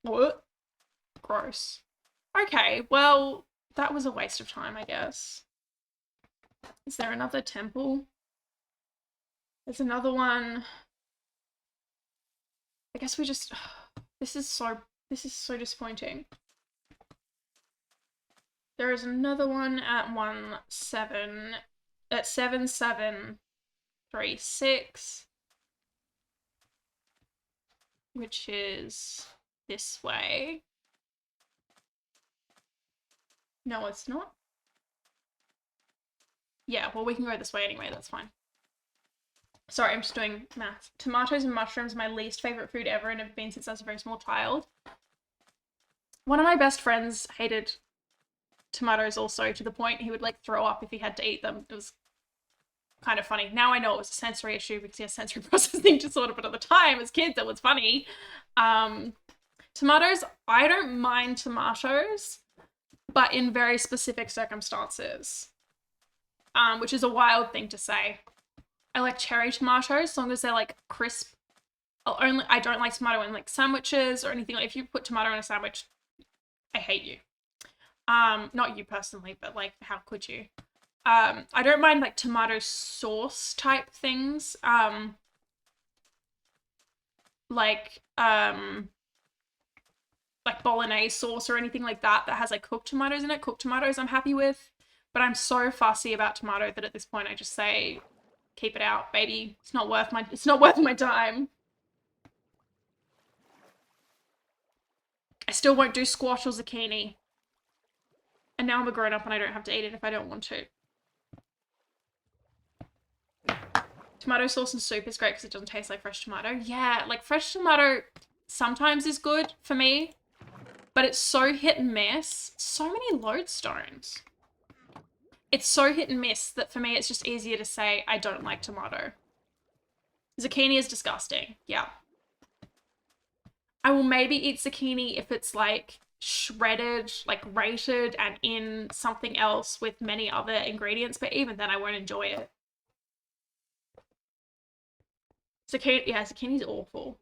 What? Gross. Okay, well, that was a waste of time, I guess. Is there another temple? There's another one. I guess we just... This is so disappointing. There is another one at 7736, which is this way. No, it's not. Yeah, well, we can go this way anyway, that's fine. Sorry, I'm just doing math. Tomatoes and mushrooms, my least favorite food ever, and have been since I was a very small child. One of my best friends hated tomatoes also, to the point he would like throw up if he had to eat them. It was kind of funny. Now I know it was a sensory issue because he has sensory processing disorder, but at the time as kids it was funny. Tomatoes, I don't mind tomatoes, but in very specific circumstances, which is a wild thing to say. I like cherry tomatoes as long as they're like crisp. I don't like tomato in like sandwiches or anything. Like if you put tomato in a sandwich, I hate you. Not you personally, but like how could you? I don't mind like tomato sauce type things. Like bolognese sauce or anything like that has like cooked tomatoes in it. Cooked tomatoes I'm happy with, but I'm so fussy about tomato that at this point I just say, keep it out, baby. It's not worth my time. I still won't do squash or zucchini. And now I'm a grown up and I don't have to eat it if I don't want to. Tomato sauce and soup is great because it doesn't taste like fresh tomato. Yeah, like fresh tomato sometimes is good for me, but it's so hit and miss. So many lodestones. It's so hit and miss that for me it's just easier to say I don't like tomato. Zucchini is disgusting. Yeah. I will maybe eat zucchini if it's like shredded, like grated and in something else with many other ingredients, but even then I won't enjoy it. Zucchini's awful.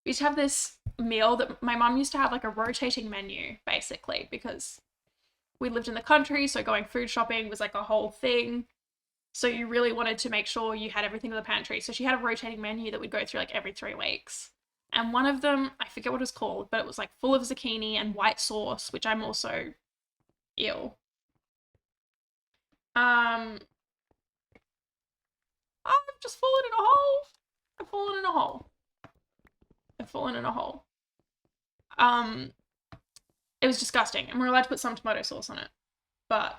We used to have this meal that my mum used to have, like a rotating menu, basically, because we lived in the country, so going food shopping was like a whole thing. So you really wanted to make sure you had everything in the pantry. So she had a rotating menu that would go through like every 3 weeks. And one of them, I forget what it was called, but it was like full of zucchini and white sauce, which I'm also ill. I've just fallen in a hole. I've fallen in a hole. I've fallen in a hole. It was disgusting, and we're allowed to put some tomato sauce on it. But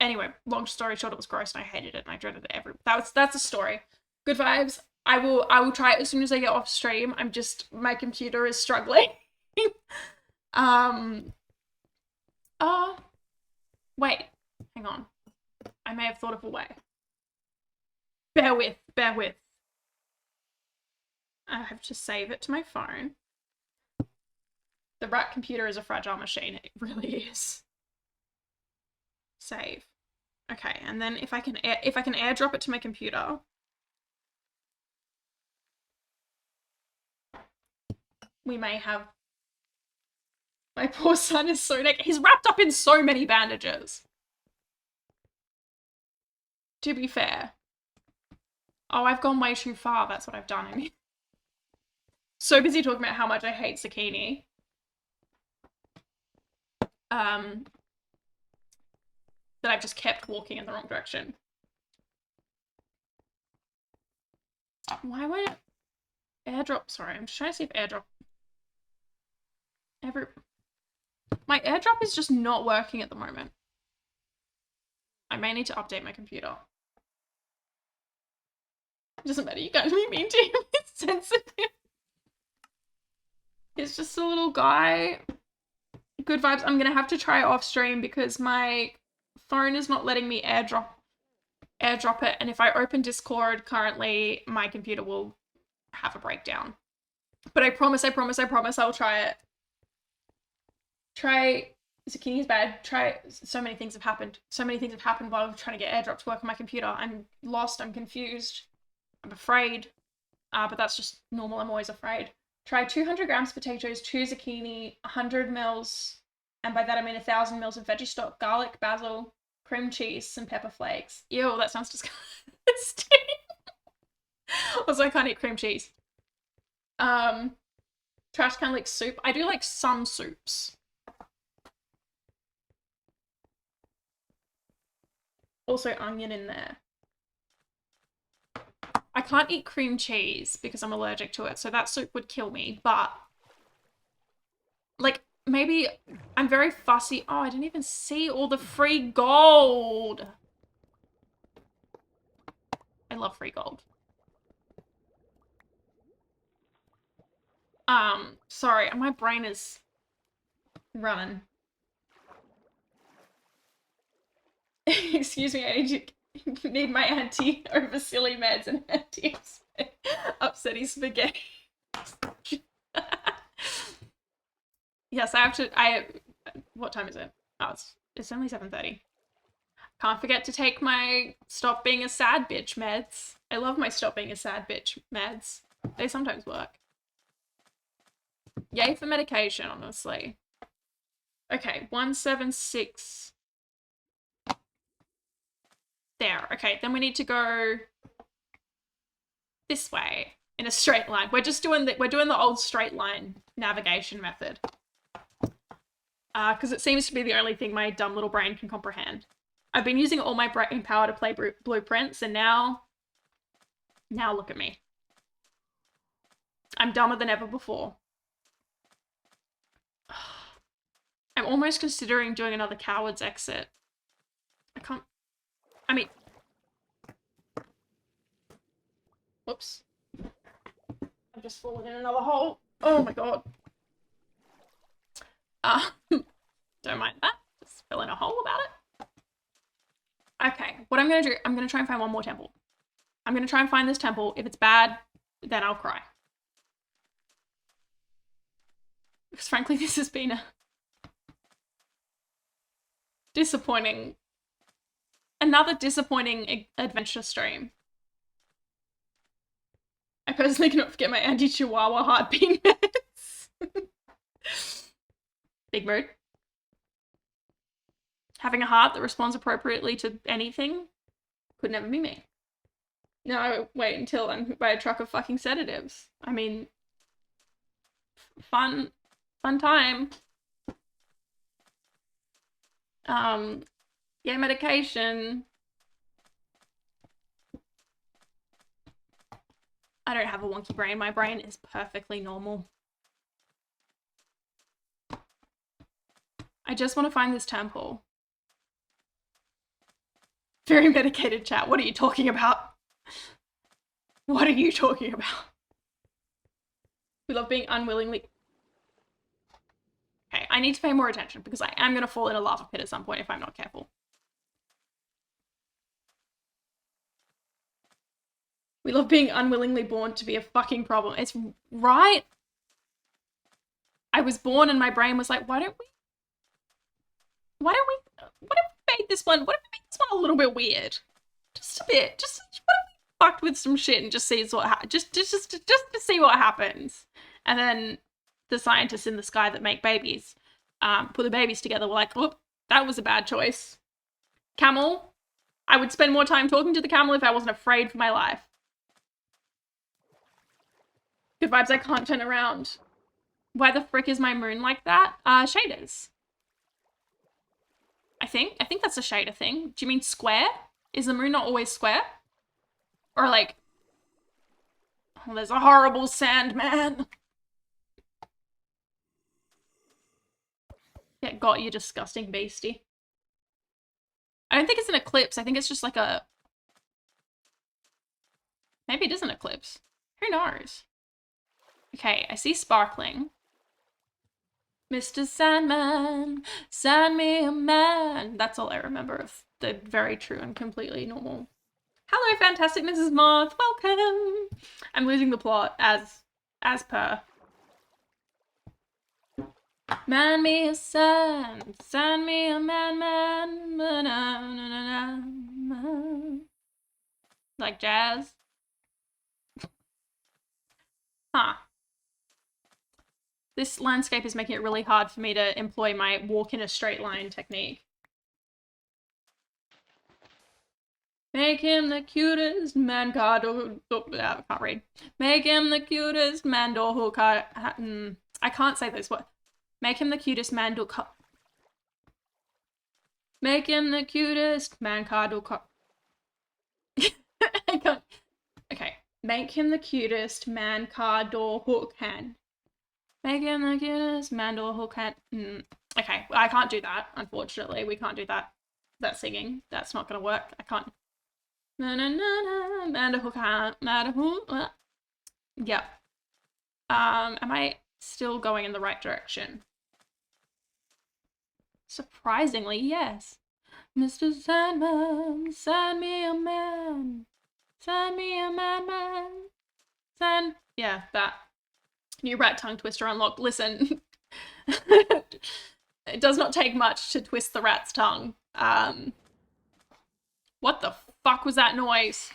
anyway, long story short, it was gross and I hated it and I dreaded it that's a story. Good vibes. I will try it as soon as I get off stream. My computer is struggling. Wait, hang on. I may have thought of a way. Bear with. I have to save it to my phone. The rat computer is a fragile machine. It really is. Save. Okay, and then if I can airdrop it to my computer. We may have... My poor son is so naked. He's wrapped up in so many bandages. To be fair. Oh, I've gone way too far. That's what I've done. I mean, so busy talking about how much I hate zucchini. That I've just kept walking in the wrong direction. Why won't it airdrop? Sorry, I'm just trying to see if airdrop... My airdrop is just not working at the moment. I may need to update my computer. It doesn't matter, you guys be mean to him. It's sensitive. He's just a little guy. Good vibes. I'm gonna have to try it off stream because my phone is not letting me airdrop it, and if I open Discord currently, my computer will have a breakdown. But I promise I'll try it. Try zucchini's bad. Try... So many things have happened. So many things have happened while I'm trying to get airdrop to work on my computer. I'm lost, I'm confused, I'm afraid. But that's just normal, I'm always afraid. Try 200 grams potatoes, 2 zucchini, 100 mils, and by that I mean 1,000 mils of veggie stock, garlic, basil, cream cheese, some pepper flakes. Ew, that sounds disgusting. Also, I can't eat cream cheese. Trash can like soup. I do like some soups. Also onion in there. I can't eat cream cheese because I'm allergic to it, so that soup would kill me, but like maybe I'm very fussy. Oh, I didn't even see all the free gold. I love free gold. Sorry, my brain is running. Excuse me, I need my auntie over silly meds and auntie upsetty spaghetti. Yes, I have to... What time is it? Oh, it's only 7:30. Can't forget to take my stop being a sad bitch meds. I love my stop being a sad bitch meds. They sometimes work. Yay for medication, honestly. Okay, 176. There. Okay, then we need to go this way in a straight line. We're doing the old straight line navigation method. Because it seems to be the only thing my dumb little brain can comprehend. I've been using all my brain power to play blueprints, and now look at me. I'm dumber than ever before. I'm almost considering doing another coward's exit. Whoops. I've just fallen in another hole. Oh my god. Don't mind that. Just fell in a hole about it. Okay, what I'm gonna do, I'm gonna try and find one more temple. I'm gonna try and find this temple. If it's bad, then I'll cry. Because frankly, this has been a another disappointing adventure stream. I personally cannot forget my anti-chihuahua heartbeat meds. Big mood. Having a heart that responds appropriately to anything could never be me. No, wait until I'm hit by a truck of fucking sedatives. I mean, fun time. Yeah, medication. I don't have a wonky brain. My brain is perfectly normal. I just want to find this temple. Very medicated chat. What are you talking about? What are you talking about? We love being unwillingly... Okay, I need to pay more attention because I am going to fall in a lava pit at some point if I'm not careful. We love being unwillingly born to be a fucking problem. It's right. I was born and my brain was like, what if made this one a little bit weird? Just a bit. Just what if we fucked with some shit and just sees what just to see what happens. And then the scientists in the sky that make babies put the babies together. We're like, oh, that was a bad choice. Camel. I would spend more time talking to the camel if I wasn't afraid for my life. Good vibes, I can't turn around. Why the frick is my moon like that? Shaders. I think that's a shader thing. Do you mean square? Is the moon not always square? Or like, oh, there's a horrible Sandman. Get got, you disgusting beastie. I don't think it's an eclipse. I think it's just like a... Maybe it is an eclipse. Who knows? Okay, I see sparkling. Mr. Sandman, send me a man. That's all I remember of the very true and completely normal. Hello, fantastic Mrs. Moth. Welcome. I'm losing the plot as per. Man me a sand, send me a man. Like jazz. Huh. This landscape is making it really hard for me to employ my walk in a straight line technique. Make him the cutest man card. I can't read. Make him the cutest man who I can't say this. What? Make him the cutest man Make him the cutest man card. I can't. Okay. Make him the cutest man card or hook hand. Make him the cutest man or hook hand. Okay, I can't do that. Unfortunately, we can't do that. That singing. That's not gonna work. I can't. Yeah. Am I still going in the right direction? Surprisingly, yes. Mr. Sandman, send me a man. Send me a man. Yeah, that. New rat tongue twister unlocked. Listen. It does not take much to twist the rat's tongue. What the fuck was that noise?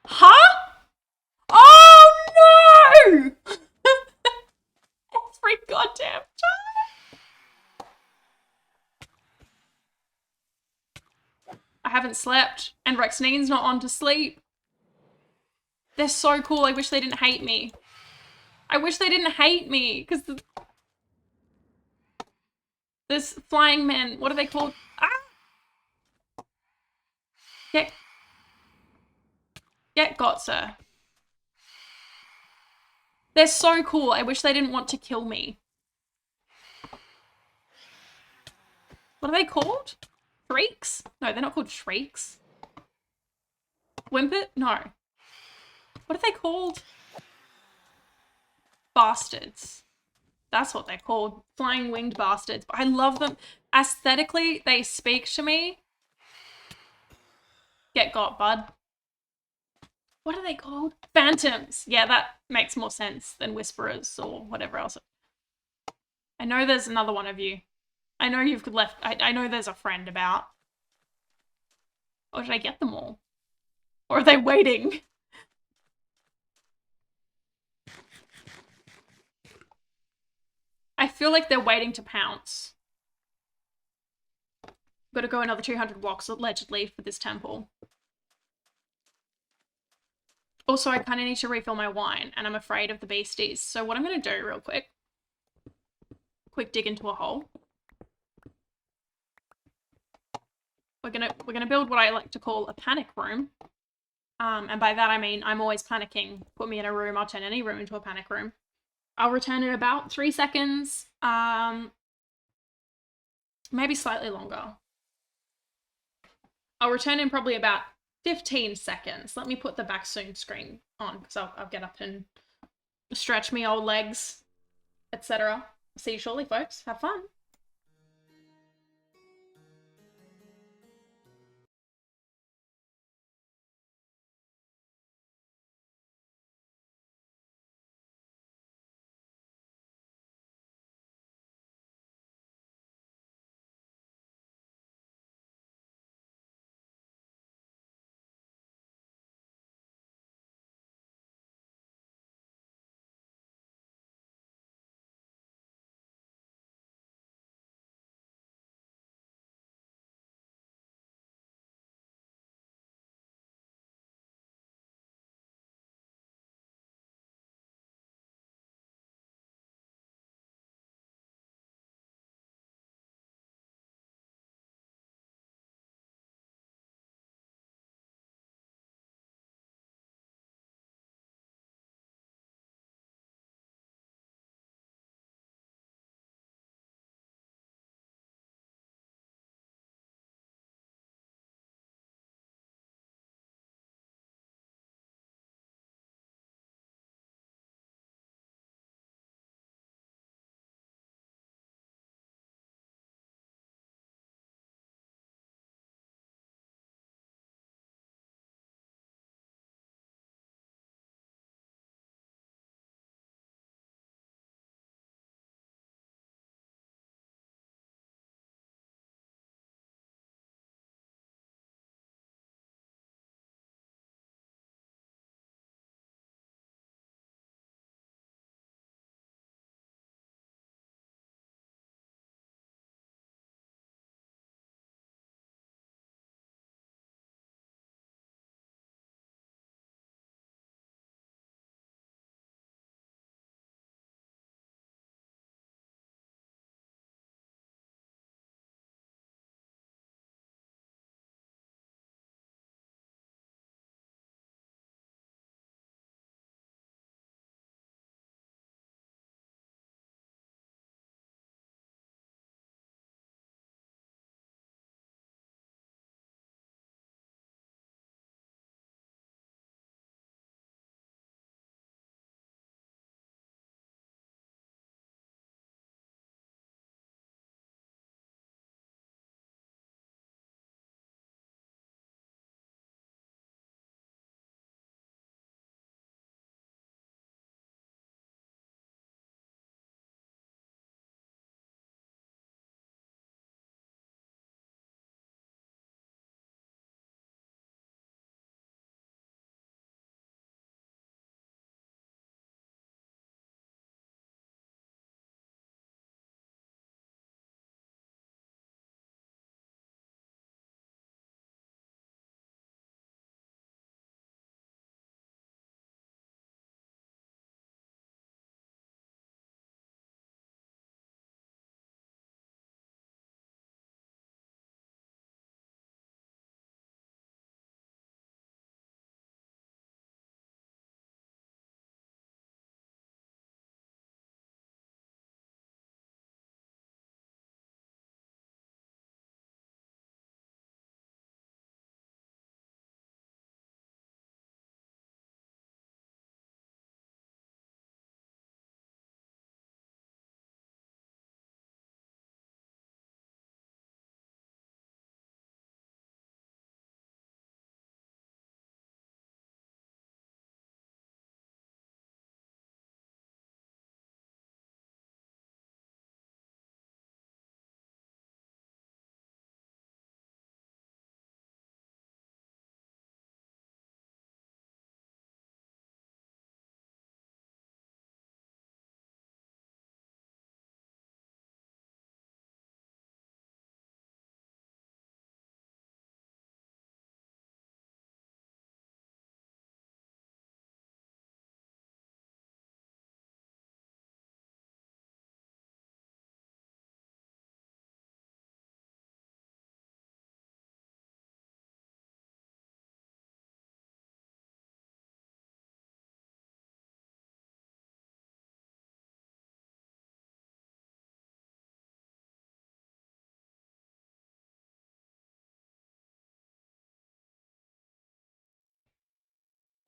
Huh? Oh no! Every goddamn time. I haven't slept, and Rexnine's not on to sleep. They're so cool. I wish they didn't hate me. I wish they didn't hate me, because this flying men, what are they called? Ah! Get got, sir. They're so cool. I wish they didn't want to kill me. What are they called? Shrieks? No, they're not called shrieks. Whimpet? No. What are they called? Bastards. That's what they're called. Flying winged bastards. But I love them. Aesthetically, they speak to me. Get got, bud. What are they called? Phantoms. Yeah, that makes more sense than whisperers or whatever else. I know there's another one of you. I know you've left. I know there's a friend about. Or did I get them all? Or are they waiting? I feel like they're waiting to pounce. Gotta go another 200 blocks, allegedly, for this temple. Also, I kind of need to refill my wine, and I'm afraid of the beasties. So what I'm going to do real quick dig into a hole. We're gonna build what I like to call a panic room. And by that I mean I'm always panicking. Put me in a room, I'll turn any room into a panic room. I'll return in about 3 seconds. Maybe slightly longer. I'll return in probably about 15 seconds. Let me put the back zoom screen on because I'll get up and stretch me old legs, etc. See you shortly, folks. Have fun.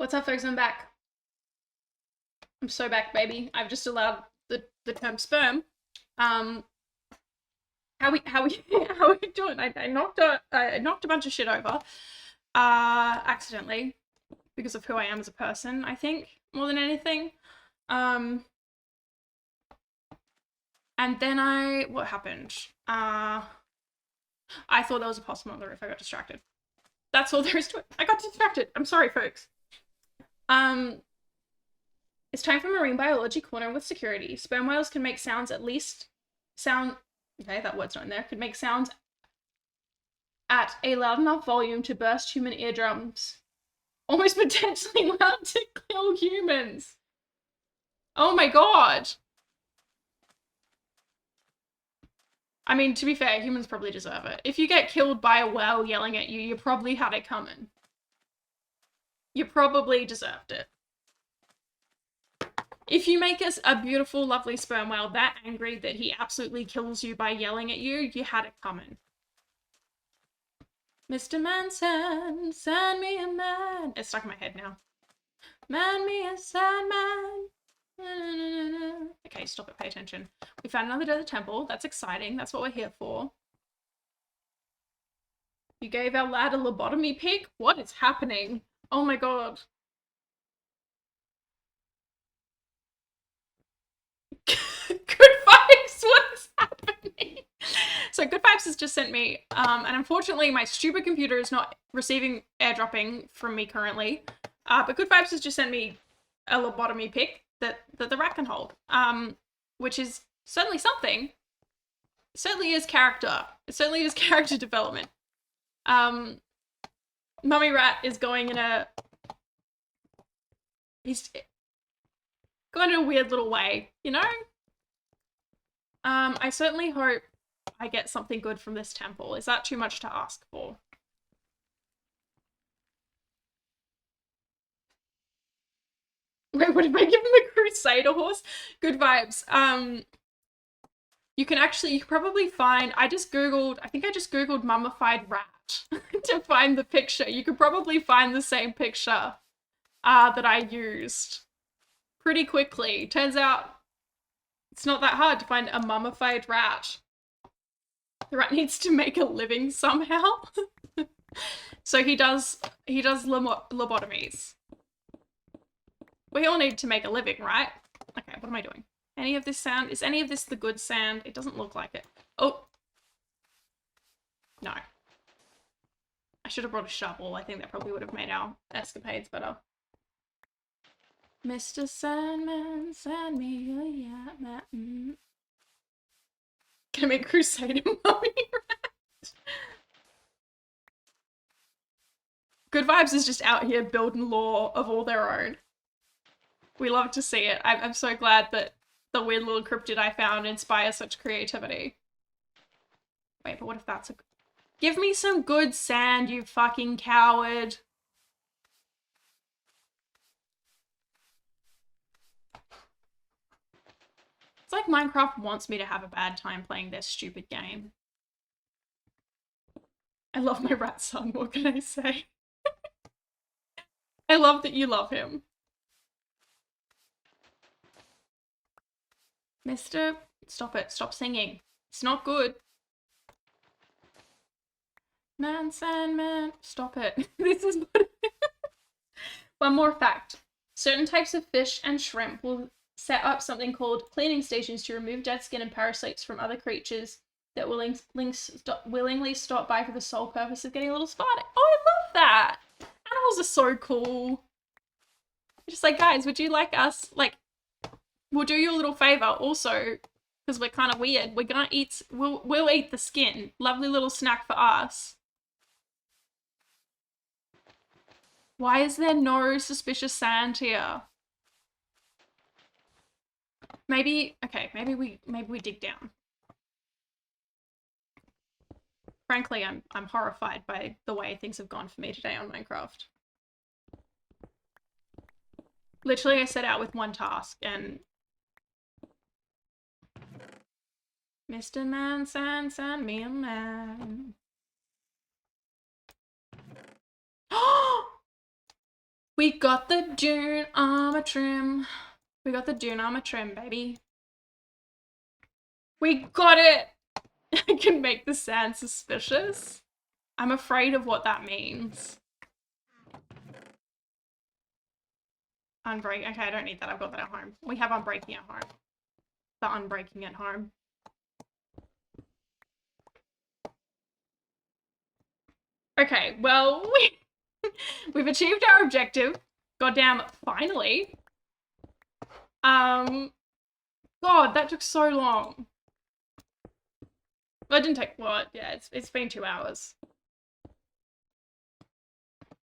What's up, folks? I'm back. I'm so back, baby. I've just allowed the term sperm. How we how we how we doing? I knocked a bunch of shit over, accidentally, because of who I am as a person. I think more than anything. And then what happened? I thought there was a possum on the roof. I got distracted. That's all there is to it. I got distracted. I'm sorry, folks. It's time for Marine Biology Corner with security. Sperm whales can make sounds okay, that word's not in there. Could make sounds at a loud enough volume to burst human eardrums. Almost potentially loud to kill humans. Oh my god. I mean, to be fair, humans probably deserve it. If you get killed by a whale yelling at you, you probably had it coming. You probably deserved it. If you make us a beautiful, lovely sperm whale that angry that he absolutely kills you by yelling at you, you had it coming. Mr. Manson, send me a man. It's stuck in my head now. Man me a Sandman. Okay, stop it, pay attention. We found another desert temple. That's exciting. That's what we're here for. You gave our lad a lobotomy pig? What is happening? Oh my god. Good Vibes, what is happening? So Good Vibes has just sent me, and unfortunately my stupid computer is not receiving airdropping from me currently, but Good Vibes has just sent me a lobotomy pic that the rat can hold, which is certainly something. It certainly is character. It certainly is character development. Mummy Rat is going in a... He's going in a weird little way, you know? I certainly hope I get something good from this temple. Is that too much to ask for? Wait, what if I give him a Crusader horse? Good Vibes. You can probably find, I think I just googled mummified rat to find the picture. You could probably find the same picture that I used pretty quickly. Turns out it's not that hard to find a mummified rat. The rat needs to make a living somehow. So he does lobotomies. We all need to make a living, right? Okay, what am I doing? Any of this sound? Is any of this the good sand? It doesn't look like it. Oh. No. I should have brought a shovel. I think that probably would have made our escapades better. Mr. Sandman, send me a man. Gonna make Crusader Mummy Rat. Good Vibes is just out here building lore of all their own. We love to see it. I'm so glad that the weird little cryptid I found inspires such creativity. Wait, but what if that's a... Give me some good sand, you fucking coward. It's like Minecraft wants me to have a bad time playing this stupid game. I love my rat son, what can I say? I love that you love him. Mister, stop it. Stop singing. It's not good. Man, Sandman, stop it. This is not... One more fact. Certain types of fish and shrimp will set up something called cleaning stations to remove dead skin and parasites from other creatures that willingly stop by for the sole purpose of getting a little spot. Oh, I love that! Animals are so cool. Just like, guys, would you like us, like, we'll do you a little favor also, because we're kind of weird. We're gonna eat, we'll eat the skin. Lovely little snack for us. Why is there no suspicious sand here? Maybe, okay, maybe we dig down. Frankly, I'm horrified by the way things have gone for me today on Minecraft. Literally, I set out with one task and... Mr. Man, send me a man. We got the Dune armor trim. We got the Dune armor trim, baby. We got it! I can make the sand suspicious. I'm afraid of what that means. Unbreak. Okay, I don't need that. I've got that at home. We have unbreaking at home. The unbreaking at home. Okay, well, we've achieved our objective. Goddamn, finally. God, that took so long. Well, it didn't take, what? Yeah, it's been 2 hours.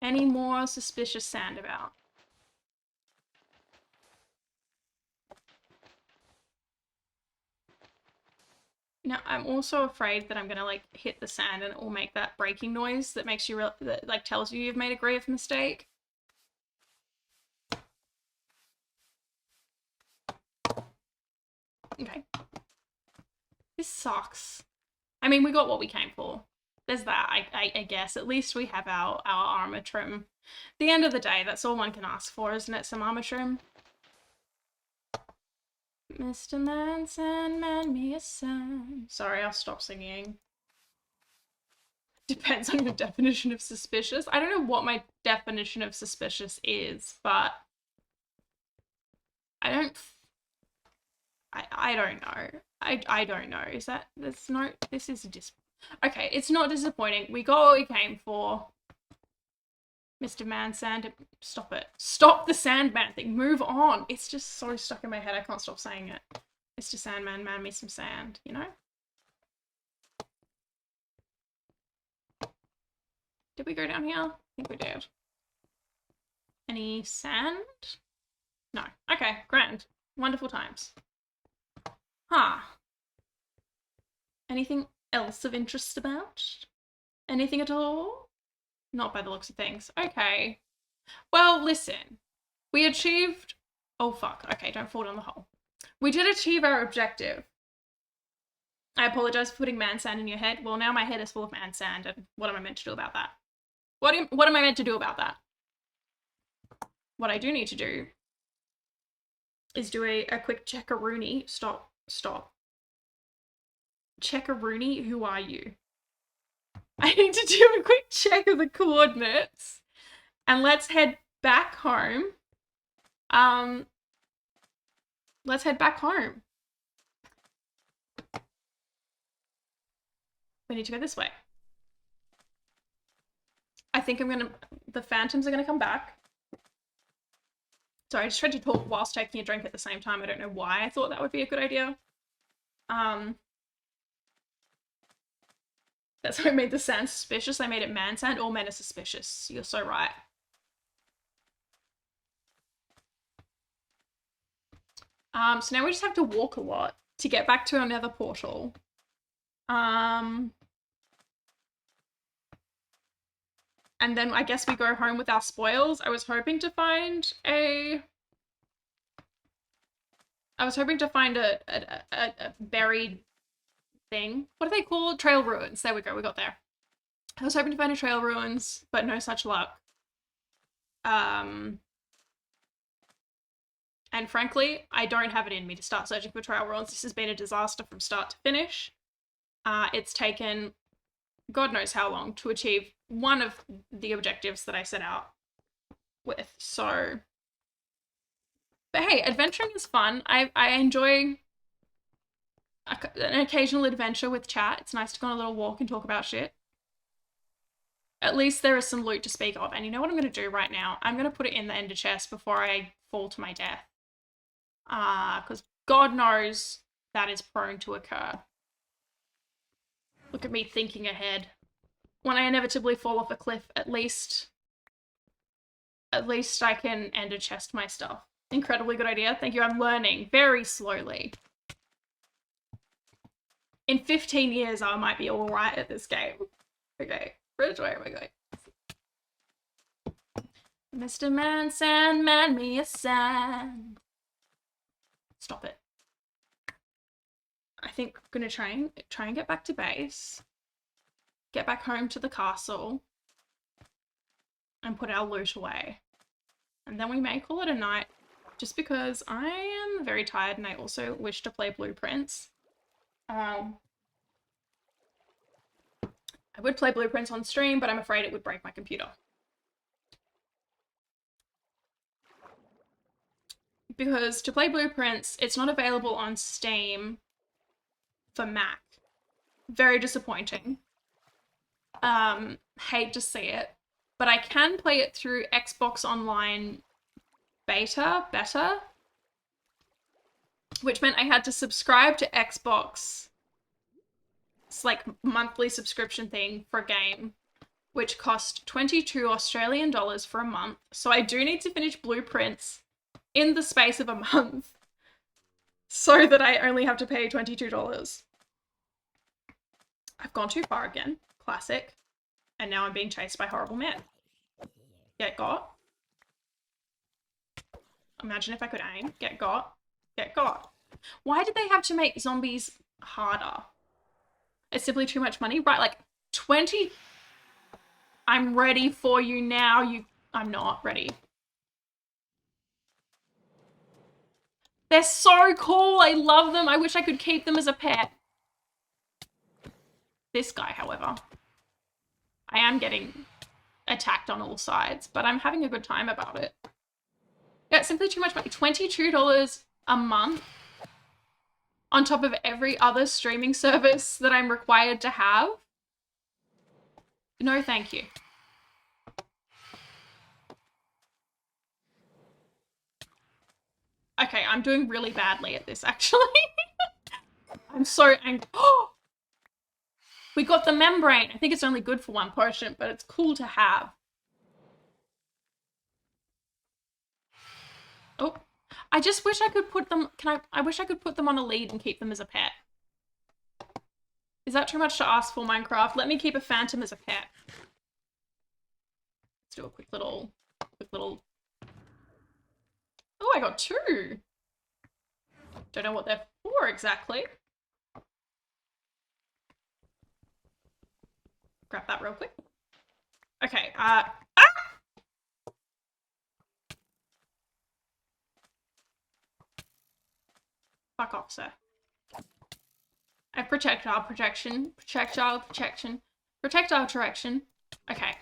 Any more suspicious sand about? Now, I'm also afraid that I'm gonna, like, hit the sand and it will make that breaking noise that makes you, that, like, tells you you've made a grave mistake. Okay. This sucks. I mean, we got what we came for. There's that, I guess. At least we have our armor trim. At the end of the day, that's all one can ask for, isn't it? Some armor trim. Mr. Man, Sandman, me a son. Sorry, I'll stop singing. Depends on your definition of suspicious. I don't know what my definition of suspicious is, but I don't know. I don't know. Is that, there's no, this is okay, it's not disappointing. We got what we came for. Mr. Man Sand, stop it. Stop the Sandman thing. Move on. It's just so stuck in my head. I can't stop saying it. Mr. Sandman, man me some sand, you know? Did we go down here? I think we did. Any sand? No. Okay, grand. Wonderful times. Huh. Anything else of interest about? Anything at all? Not by the looks of things. Okay. Well, listen. We achieved... Oh, fuck. Okay, don't fall down the hole. We did achieve our objective. I apologize for putting man sand in your head. Well, now my head is full of man sand, and what am I meant to do about that? What am I meant to do about that? What I do need to do is do a quick checkaroonie. Stop. Checkaroonie, who are you? I need to do a quick check of the coordinates. And let's head back home. Let's head back home. We need to go this way. I think the phantoms are gonna come back. Sorry, I just tried to talk whilst taking a drink at the same time. I don't know why I thought that would be a good idea. That's how I made the sand suspicious. I made it man sand. All men are suspicious. You're so right. So now we just have to walk a lot to get back to our nether portal. And then I guess we go home with our spoils. I was hoping to find a buried thing. What are they called? Trail ruins. There we go. We got there. I was hoping to find a trail ruins, but no such luck. And frankly, I don't have it in me to start searching for trail ruins. This has been a disaster from start to finish. It's taken God knows how long to achieve one of the objectives that I set out with. So, but hey, adventuring is fun. I enjoy an occasional adventure with chat. It's nice to go on a little walk and talk about shit. At least there is some loot to speak of. And you know what I'm going to do right now? I'm going to put it in the ender chest before I fall to my death. Because God knows that is prone to occur. Look at me thinking ahead. When I inevitably fall off a cliff, at least I can ender chest my stuff. Incredibly good idea. Thank you. I'm learning very slowly. In 15 years, I might be all right at this game. Okay, which way am I going? Mr. Man, Sandman, me a sand. Stop it. I think I'm gonna try and get back to base. Get back home to the castle. And put our loot away. And then we may call it a night, just because I am very tired and I also wish to play Blueprints. I would play Blueprints on stream, but I'm afraid it would break my computer. Because to play Blueprints, it's not available on Steam for Mac. Very disappointing. Hate to see it. But I can play it through Xbox Online beta, which meant I had to subscribe to Xbox. It's like monthly subscription thing for a game, which cost 22 Australian dollars for a month. So I do need to finish Blueprints in the space of a month so that I only have to pay $22. I've gone too far again. Classic. And now I'm being chased by horrible men. Get got. Imagine if I could aim. Get got. Get got. Why did they have to make zombies harder? It's simply too much money? Right, like 20... I'm ready for you now. I'm not ready. They're so cool. I love them. I wish I could keep them as a pet. This guy, however, I am getting attacked on all sides, but I'm having a good time about it. Yeah, it's simply too much money. $22 a month on top of every other streaming service that I'm required to have. No, thank you. Okay, I'm doing really badly at this, actually. I'm so angry. Oh! We got the membrane. I think it's only good for one potion, but it's cool to have. Oh, I just wish I could put them, I wish I could put them on a lead and keep them as a pet. Is that too much to ask for, Minecraft? Let me keep a phantom as a pet. Let's do a quick little. Oh, I got 2. Don't know what they're for exactly. Grab that real quick. Okay, ah! Fuck off, sir. I have projectile protection. Projectile direction. Okay.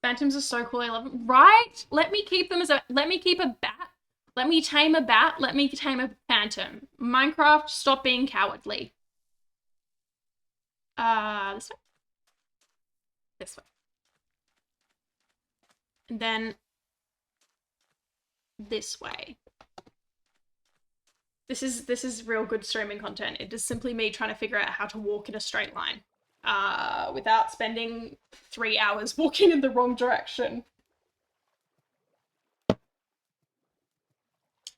Phantoms are so cool. I love them. Right? Let me keep them as a... Let me keep a bat. Let me tame a bat. Let me tame a phantom. Minecraft, stop being cowardly. This way? This way. And then... this way. This is real good streaming content. It is simply me trying to figure out how to walk in a straight line. Without spending 3 hours walking in the wrong direction.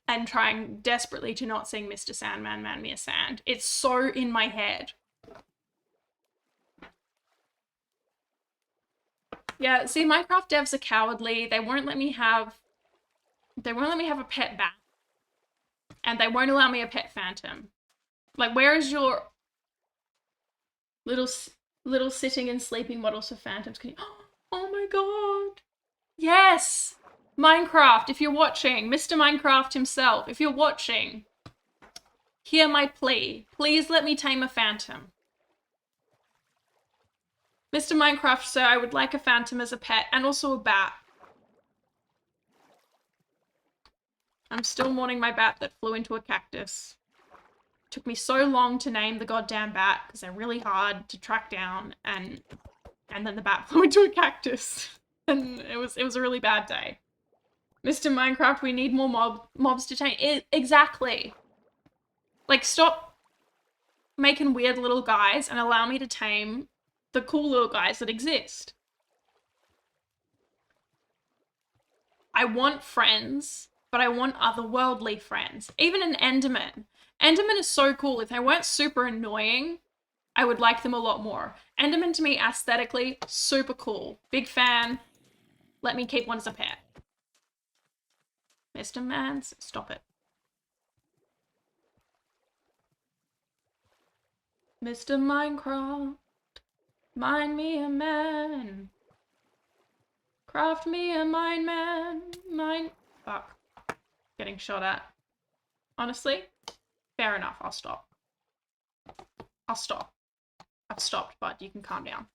And trying desperately to not sing Mr. Sandman, Man Me a Sand. It's so in my head. Yeah, see, Minecraft devs are cowardly. They won't let me have a pet bat. And they won't allow me a pet phantom. Like, where is your little sitting and sleeping models for phantoms? Can you... Oh my god. Yes! Minecraft, if you're watching, Mr. Minecraft himself, if you're watching, hear my plea. Please let me tame a phantom. Mr. Minecraft, sir, I would like a phantom as a pet, and also a bat. I'm still mourning my bat that flew into a cactus. It took me so long to name the goddamn bat, because they're really hard to track down, and then the bat flew into a cactus. And it was a really bad day. Mr. Minecraft, we need more mobs to tame. Exactly. Like, stop making weird little guys and allow me to tame the cool little guys that exist. I want friends, but I want otherworldly friends. Even an Enderman. Enderman is so cool. If they weren't super annoying, I would like them a lot more. Enderman to me, aesthetically, super cool. Big fan. Let me keep one as a pet. Mr. Mans, stop it. Mr. Minecraft, mind me a man. Craft me a mine man. Mine. Fuck. Getting shot at. Honestly, fair enough. I'll stop. I'll stop. I've stopped, but you can calm down.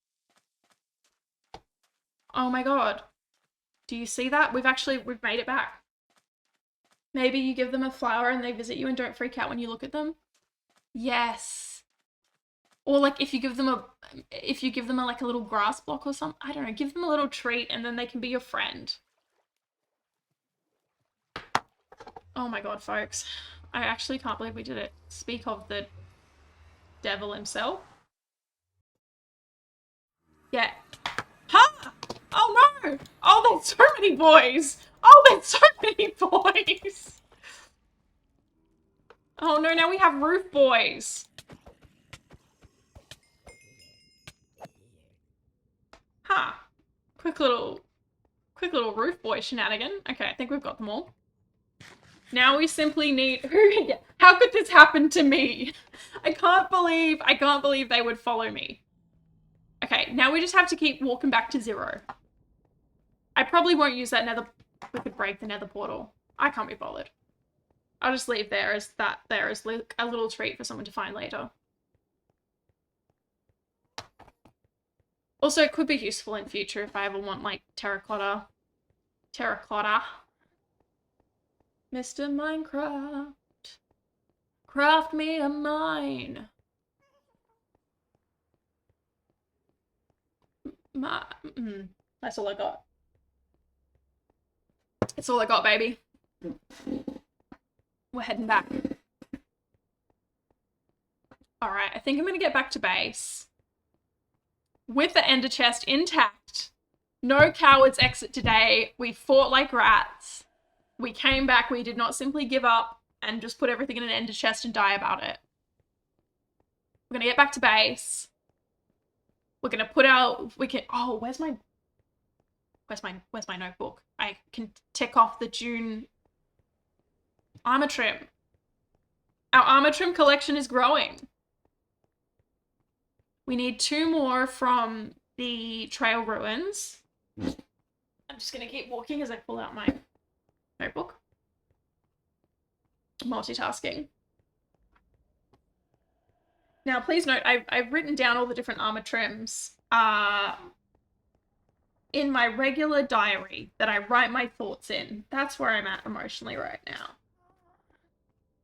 Oh my god. Do you see that? We've made it back. Maybe you give them a flower and they visit you and don't freak out when you look at them. Yes. Or like if you give them a like a little grass block or something, I don't know, give them a little treat and then they can be your friend. Oh my god, folks. I actually can't believe we did it. Speak of the devil himself. Yeah. Ha! Oh no! Oh, there's so many boys! Oh, there's so many boys! Oh no, now we have roof boys. Huh. Quick little roof boy shenanigan. Okay, I think we've got them all. Now we simply need... How could this happen to me? I can't believe they would follow me. Okay, now we just have to keep walking back to 0. I probably won't use that nether... We could break the nether portal. I can't be bothered. I'll just leave there as a little treat for someone to find later. Also, it could be useful in future if I ever want, like, terracotta. Mr. Minecraft. Craft me a mine. That's all I got. That's all I got, baby. We're heading back. Alright, I think I'm gonna get back to base. With the ender chest intact. No cowards exit today. We fought like rats. We came back. We did not simply give up and just put everything in an ender chest and die about it. We're gonna get back to base. We're gonna put our... Oh, where's my notebook? I can tick off the June armor trim. Our armor trim collection is growing. We need 2 more from the trail ruins. I'm just gonna keep walking as I pull out my notebook. Multitasking. Now, please note, I've written down all the different armor trims in my regular diary that I write my thoughts in. That's where I'm at emotionally right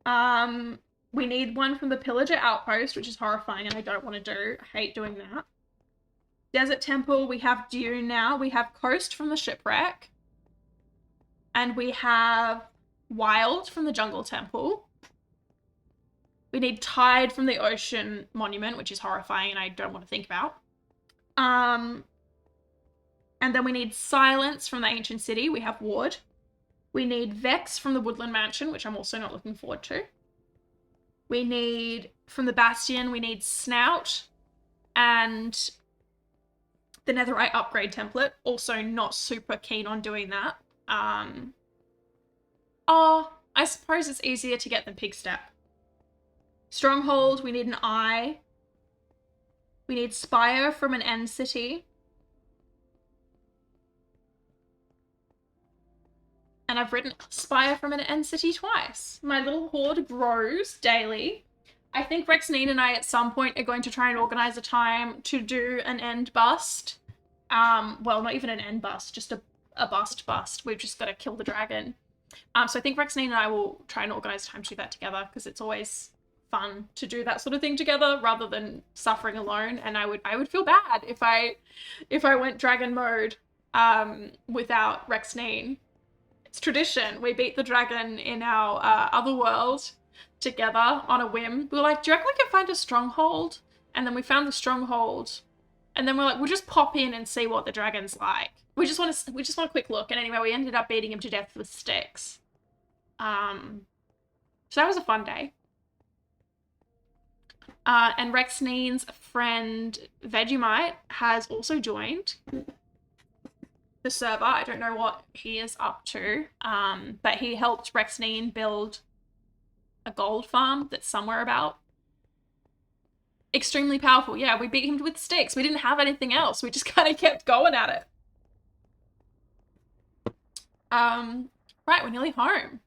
now. We need one from the Pillager Outpost, which is horrifying and I don't want to do. I hate doing that. Desert Temple, we have Dune now. We have Coast from the Shipwreck. And we have Wild from the Jungle Temple. We need Tide from the Ocean Monument, which is horrifying and I don't want to think about. And then we need Silence from the Ancient City. We have Wood. We need Vex from the Woodland Mansion, which I'm also not looking forward to. We need, from the Bastion, we need Snout and the Netherite upgrade template. Also not super keen on doing that. Oh, I suppose it's easier to get than Pigstep. Stronghold, we need an Eye. We need Spire from an End City. And I've written Spire from an End City twice. My little horde grows daily. I think Rexnine and I at some point are going to try and organize a time to do an end bust. Well, not even an end bust, just a bust. We've just got to kill the dragon. So I think Rexnine and I will try and organize a time to do that together because it's always fun to do that sort of thing together rather than suffering alone. And I would feel bad if I went dragon mode without Rexnine. It's tradition. We beat the dragon in our other world together on a whim. We were like, do you reckon we can find a stronghold? And then we found the stronghold. And then we're like, we'll just pop in and see what the dragon's like. We just want a quick look. And anyway, we ended up beating him to death with sticks. So that was a fun day. And Rexnine's friend Vegemite has also joined the server. I don't know what he is up to, but he helped Rexnine build a gold farm that's somewhere about. Extremely powerful. Yeah, we beat him with sticks. We didn't have anything else. We just kind of kept going at it. Right, we're nearly home.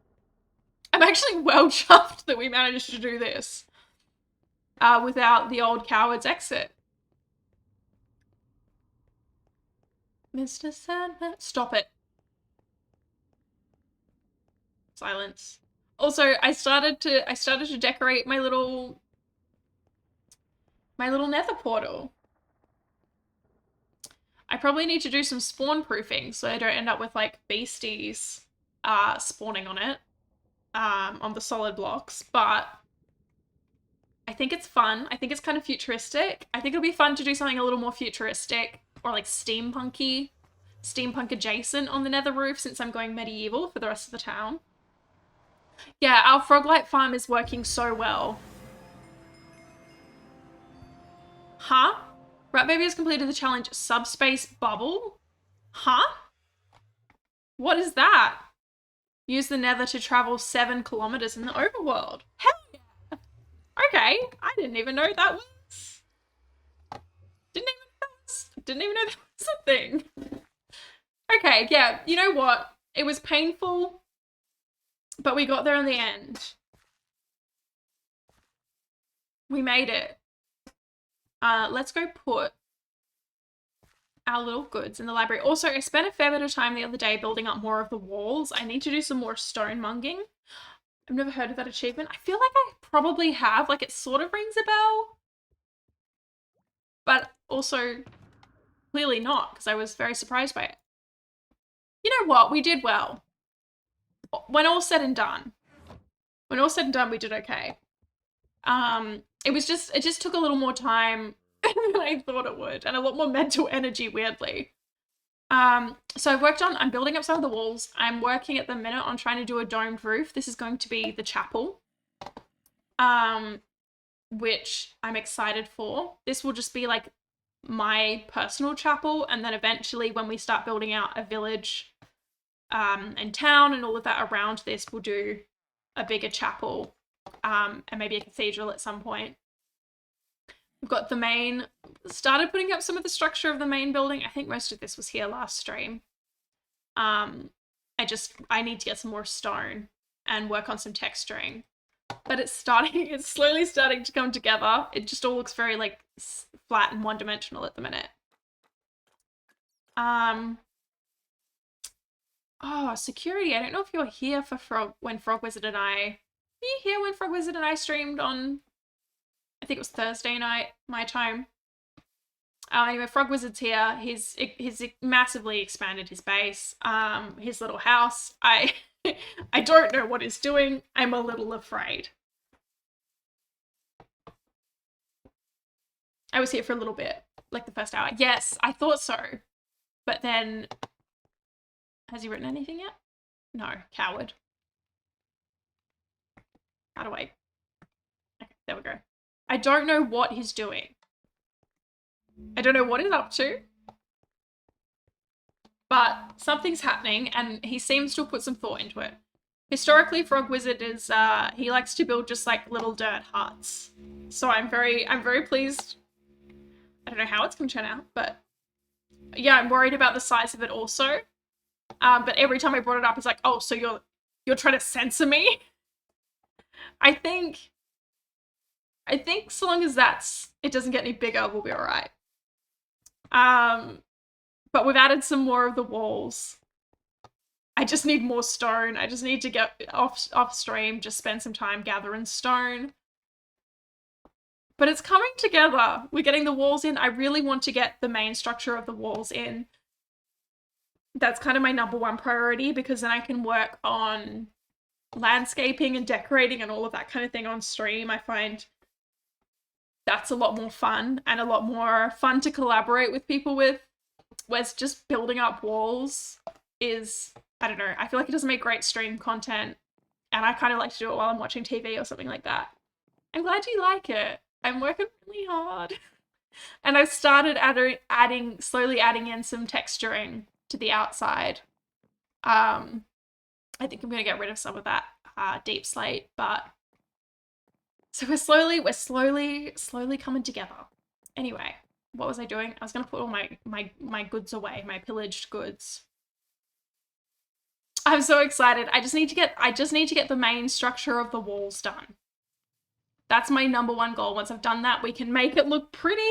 I'm actually well chuffed that we managed to do this without the old coward's exit. Mr. Sandman, stop it. Silence. Also, I started to decorate my little nether portal. I probably need to do some spawn proofing so I don't end up with like beasties spawning on it, on the solid blocks, but I think it's fun. I think it's kind of futuristic. I think it'll be fun to do something a little more futuristic or like steampunk adjacent on the nether roof since I'm going medieval for the rest of the town. Yeah, our Froglight farm is working so well. Huh? Rat Baby has completed the challenge Subspace Bubble? Huh? What is that? Use the nether to travel 7 kilometers in the overworld. Hell yeah! Okay, I didn't even know that was... Didn't even know that was a thing. Okay, yeah, you know what? It was painful, but we got there in the end. We made it. Let's go put our little goods in the library. Also, I spent a fair bit of time the other day building up more of the walls. I need to do some more stone munging. I've never heard of that achievement. I feel like I probably have. Like, it sort of rings a bell. But also, clearly not, because I was very surprised by it. You know what? We did well. When all said and done. When all said and done, we did okay. It just took a little more time than I thought it would, and a lot more mental energy, weirdly. So I'm building up some of the walls. I'm working at the minute on trying to do a domed roof. This is going to be the chapel, which I'm excited for. This will just be like my personal chapel, and then eventually when we start building out a village and town and all of that around this, we'll do a bigger chapel and maybe a cathedral at some point. We've got the main, started putting up some of the structure of the main building. I think most of this was here last stream. I need to get some more stone and work on some texturing. But it's slowly starting to come together. It just all looks very like flat and one-dimensional at the minute. Oh, security. I don't know if you're here for when Frog Wizard and I... Were you here when Frog Wizard and I streamed on... I think it was Thursday night, my time. Anyway, Frog Wizard's here. He's massively expanded his base. His little house. I don't know what he's doing. I'm a little afraid. I was here for a little bit, like the first hour. Yes, I thought so. But then... Has he written anything yet? No, coward. How do I... Okay, there we go. I don't know what he's doing. I don't know what he's up to. But something's happening, and he seems to have put some thought into it. Historically, Frog Wizard is, he likes to build just like little dirt huts. So I'm very pleased. I don't know how it's gonna turn out, but yeah, I'm worried about the size of it also. But every time I brought it up, it's like, oh, so you're trying to censor me? I think so long as it doesn't get any bigger, we'll be all right. But we've added some more of the walls. I just need more stone. I just need to get off stream, just spend some time gathering stone. But it's coming together. We're getting the walls in. I really want to get the main structure of the walls in. That's kind of my #1 priority, because then I can work on landscaping and decorating and all of that kind of thing on stream. I find that's a lot more fun and a lot more fun to collaborate with people with. Whereas just building up walls is, I don't know, I feel like it doesn't make great stream content, and I kind of like to do it while I'm watching TV or something like that. I'm glad you like it. I'm working really hard. And I've started slowly adding in some texturing to the outside. I think I'm going to get rid of some of that deep slate, but so we're slowly coming together. Anyway, what was I doing? I was going to put all my goods away, my pillaged goods. I'm so excited. I just need to get the main structure of the walls done. That's my number one goal. Once I've done that, we can make it look pretty.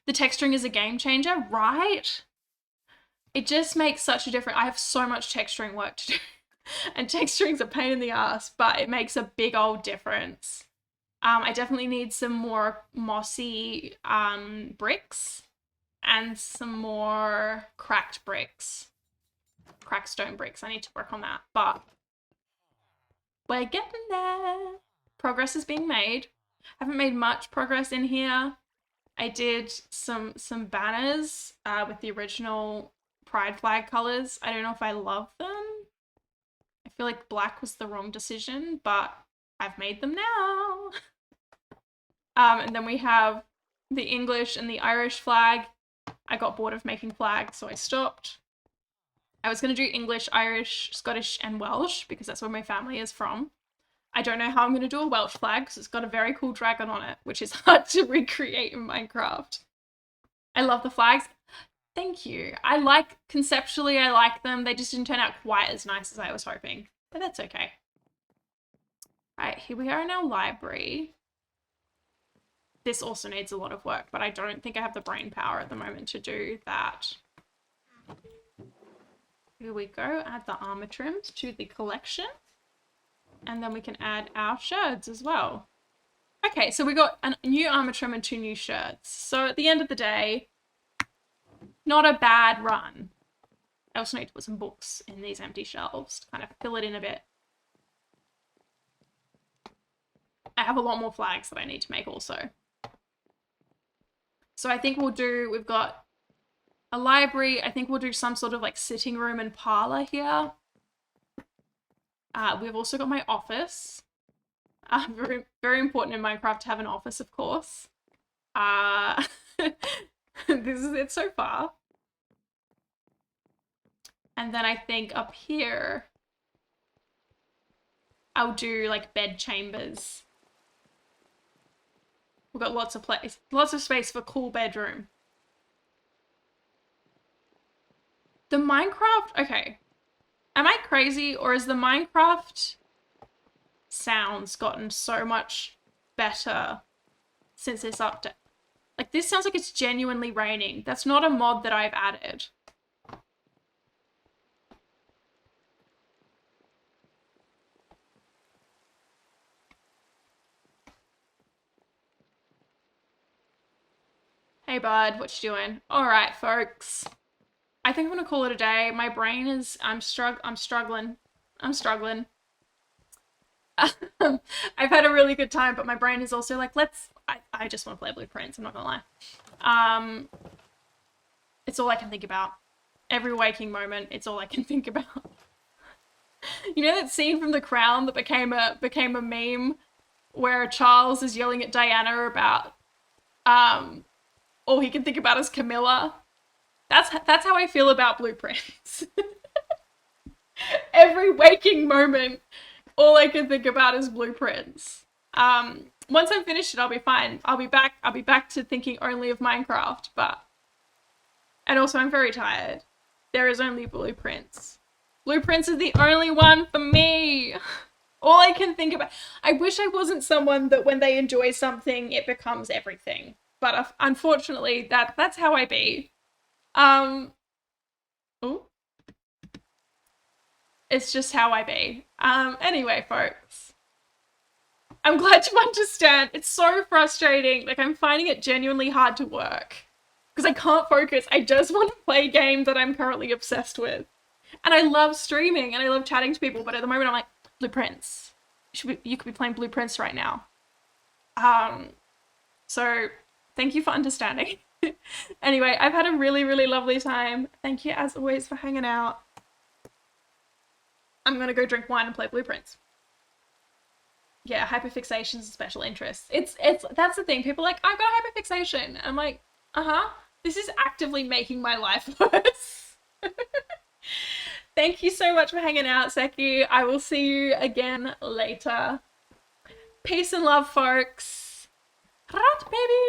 The texturing is a game changer, right? It just makes such a difference. I have so much texturing work to do. And texturing's a pain in the ass, but it makes a big old difference. I definitely need some more mossy bricks and some more cracked bricks. Cracked stone bricks. I need to work on that, but we're getting there. Progress is being made. I haven't made much progress in here. I did some banners with the original pride flag colors. I don't know if I love them. I feel like black was the wrong decision, but I've made them now. And then we have the English and the Irish flag. I got bored of making flags, so I stopped. I was going to do English, Irish, Scottish, and Welsh because that's where my family is from. I don't know how I'm going to do a Welsh flag because it's got a very cool dragon on it, which is hard to recreate in Minecraft. I love the flags. Thank you. Conceptually, I like them. They just didn't turn out quite as nice as I was hoping, but that's okay. Right, here we are in our library. This also needs a lot of work, but I don't think I have the brain power at the moment to do that. Here we go, add the armor trims to the collection. And then we can add our shirts as well. Okay, so we got a new armor trim and 2 new shirts. So at the end of the day, not a bad run. I also need to put some books in these empty shelves to kind of fill it in a bit. I have a lot more flags that I need to make also. So I think we've got a library. I think we'll do some sort of like sitting room and parlor here. We've also got my office. Very, very important in Minecraft to have an office, of course. This is it so far. And then I think up here, I'll do like bed chambers. We've got lots of space for cool bedroom. The Minecraft, okay. Am I crazy, or has the Minecraft sounds gotten so much better since this update? Like, this sounds like it's genuinely raining. That's not a mod that I've added. Hey, bud, what you doing? All right, folks. I think I'm gonna call it a day. My brain is, I'm struggling. I've had a really good time, but my brain is also like, I just want to play Blueprints, I'm not gonna lie. It's all I can think about. Every waking moment, it's all I can think about. You know that scene from The Crown that became a meme where Charles is yelling at Diana about, all he can think about is Camilla? That's how I feel about Blueprints. Every waking moment, all I can think about is Blueprints. Once I've finished it, I'll be fine. I'll be back to thinking only of Minecraft, and also I'm very tired. There is only Blueprints. Blueprints is the only one for me. All I can think about. I wish I wasn't someone that when they enjoy something, it becomes everything. But unfortunately, that's how I be. Ooh. It's just how I be. Anyway, folks. I'm glad you understand. It's so frustrating. Like, I'm finding it genuinely hard to work. Because I can't focus. I just want to play games that I'm currently obsessed with. And I love streaming and I love chatting to people, but at the moment I'm like, Blueprints. You could be playing Blueprints right now. So thank you for understanding. Anyway, I've had a really, really lovely time. Thank you as always for hanging out. I'm gonna go drink wine and play Blueprints. Yeah, hyperfixation is a special interest. It's that's the thing. People are like, I've got hyperfixation. I'm like, this is actively making my life worse. Thank you so much for hanging out, Seki. I will see you again later. Peace and love, folks. Rat baby.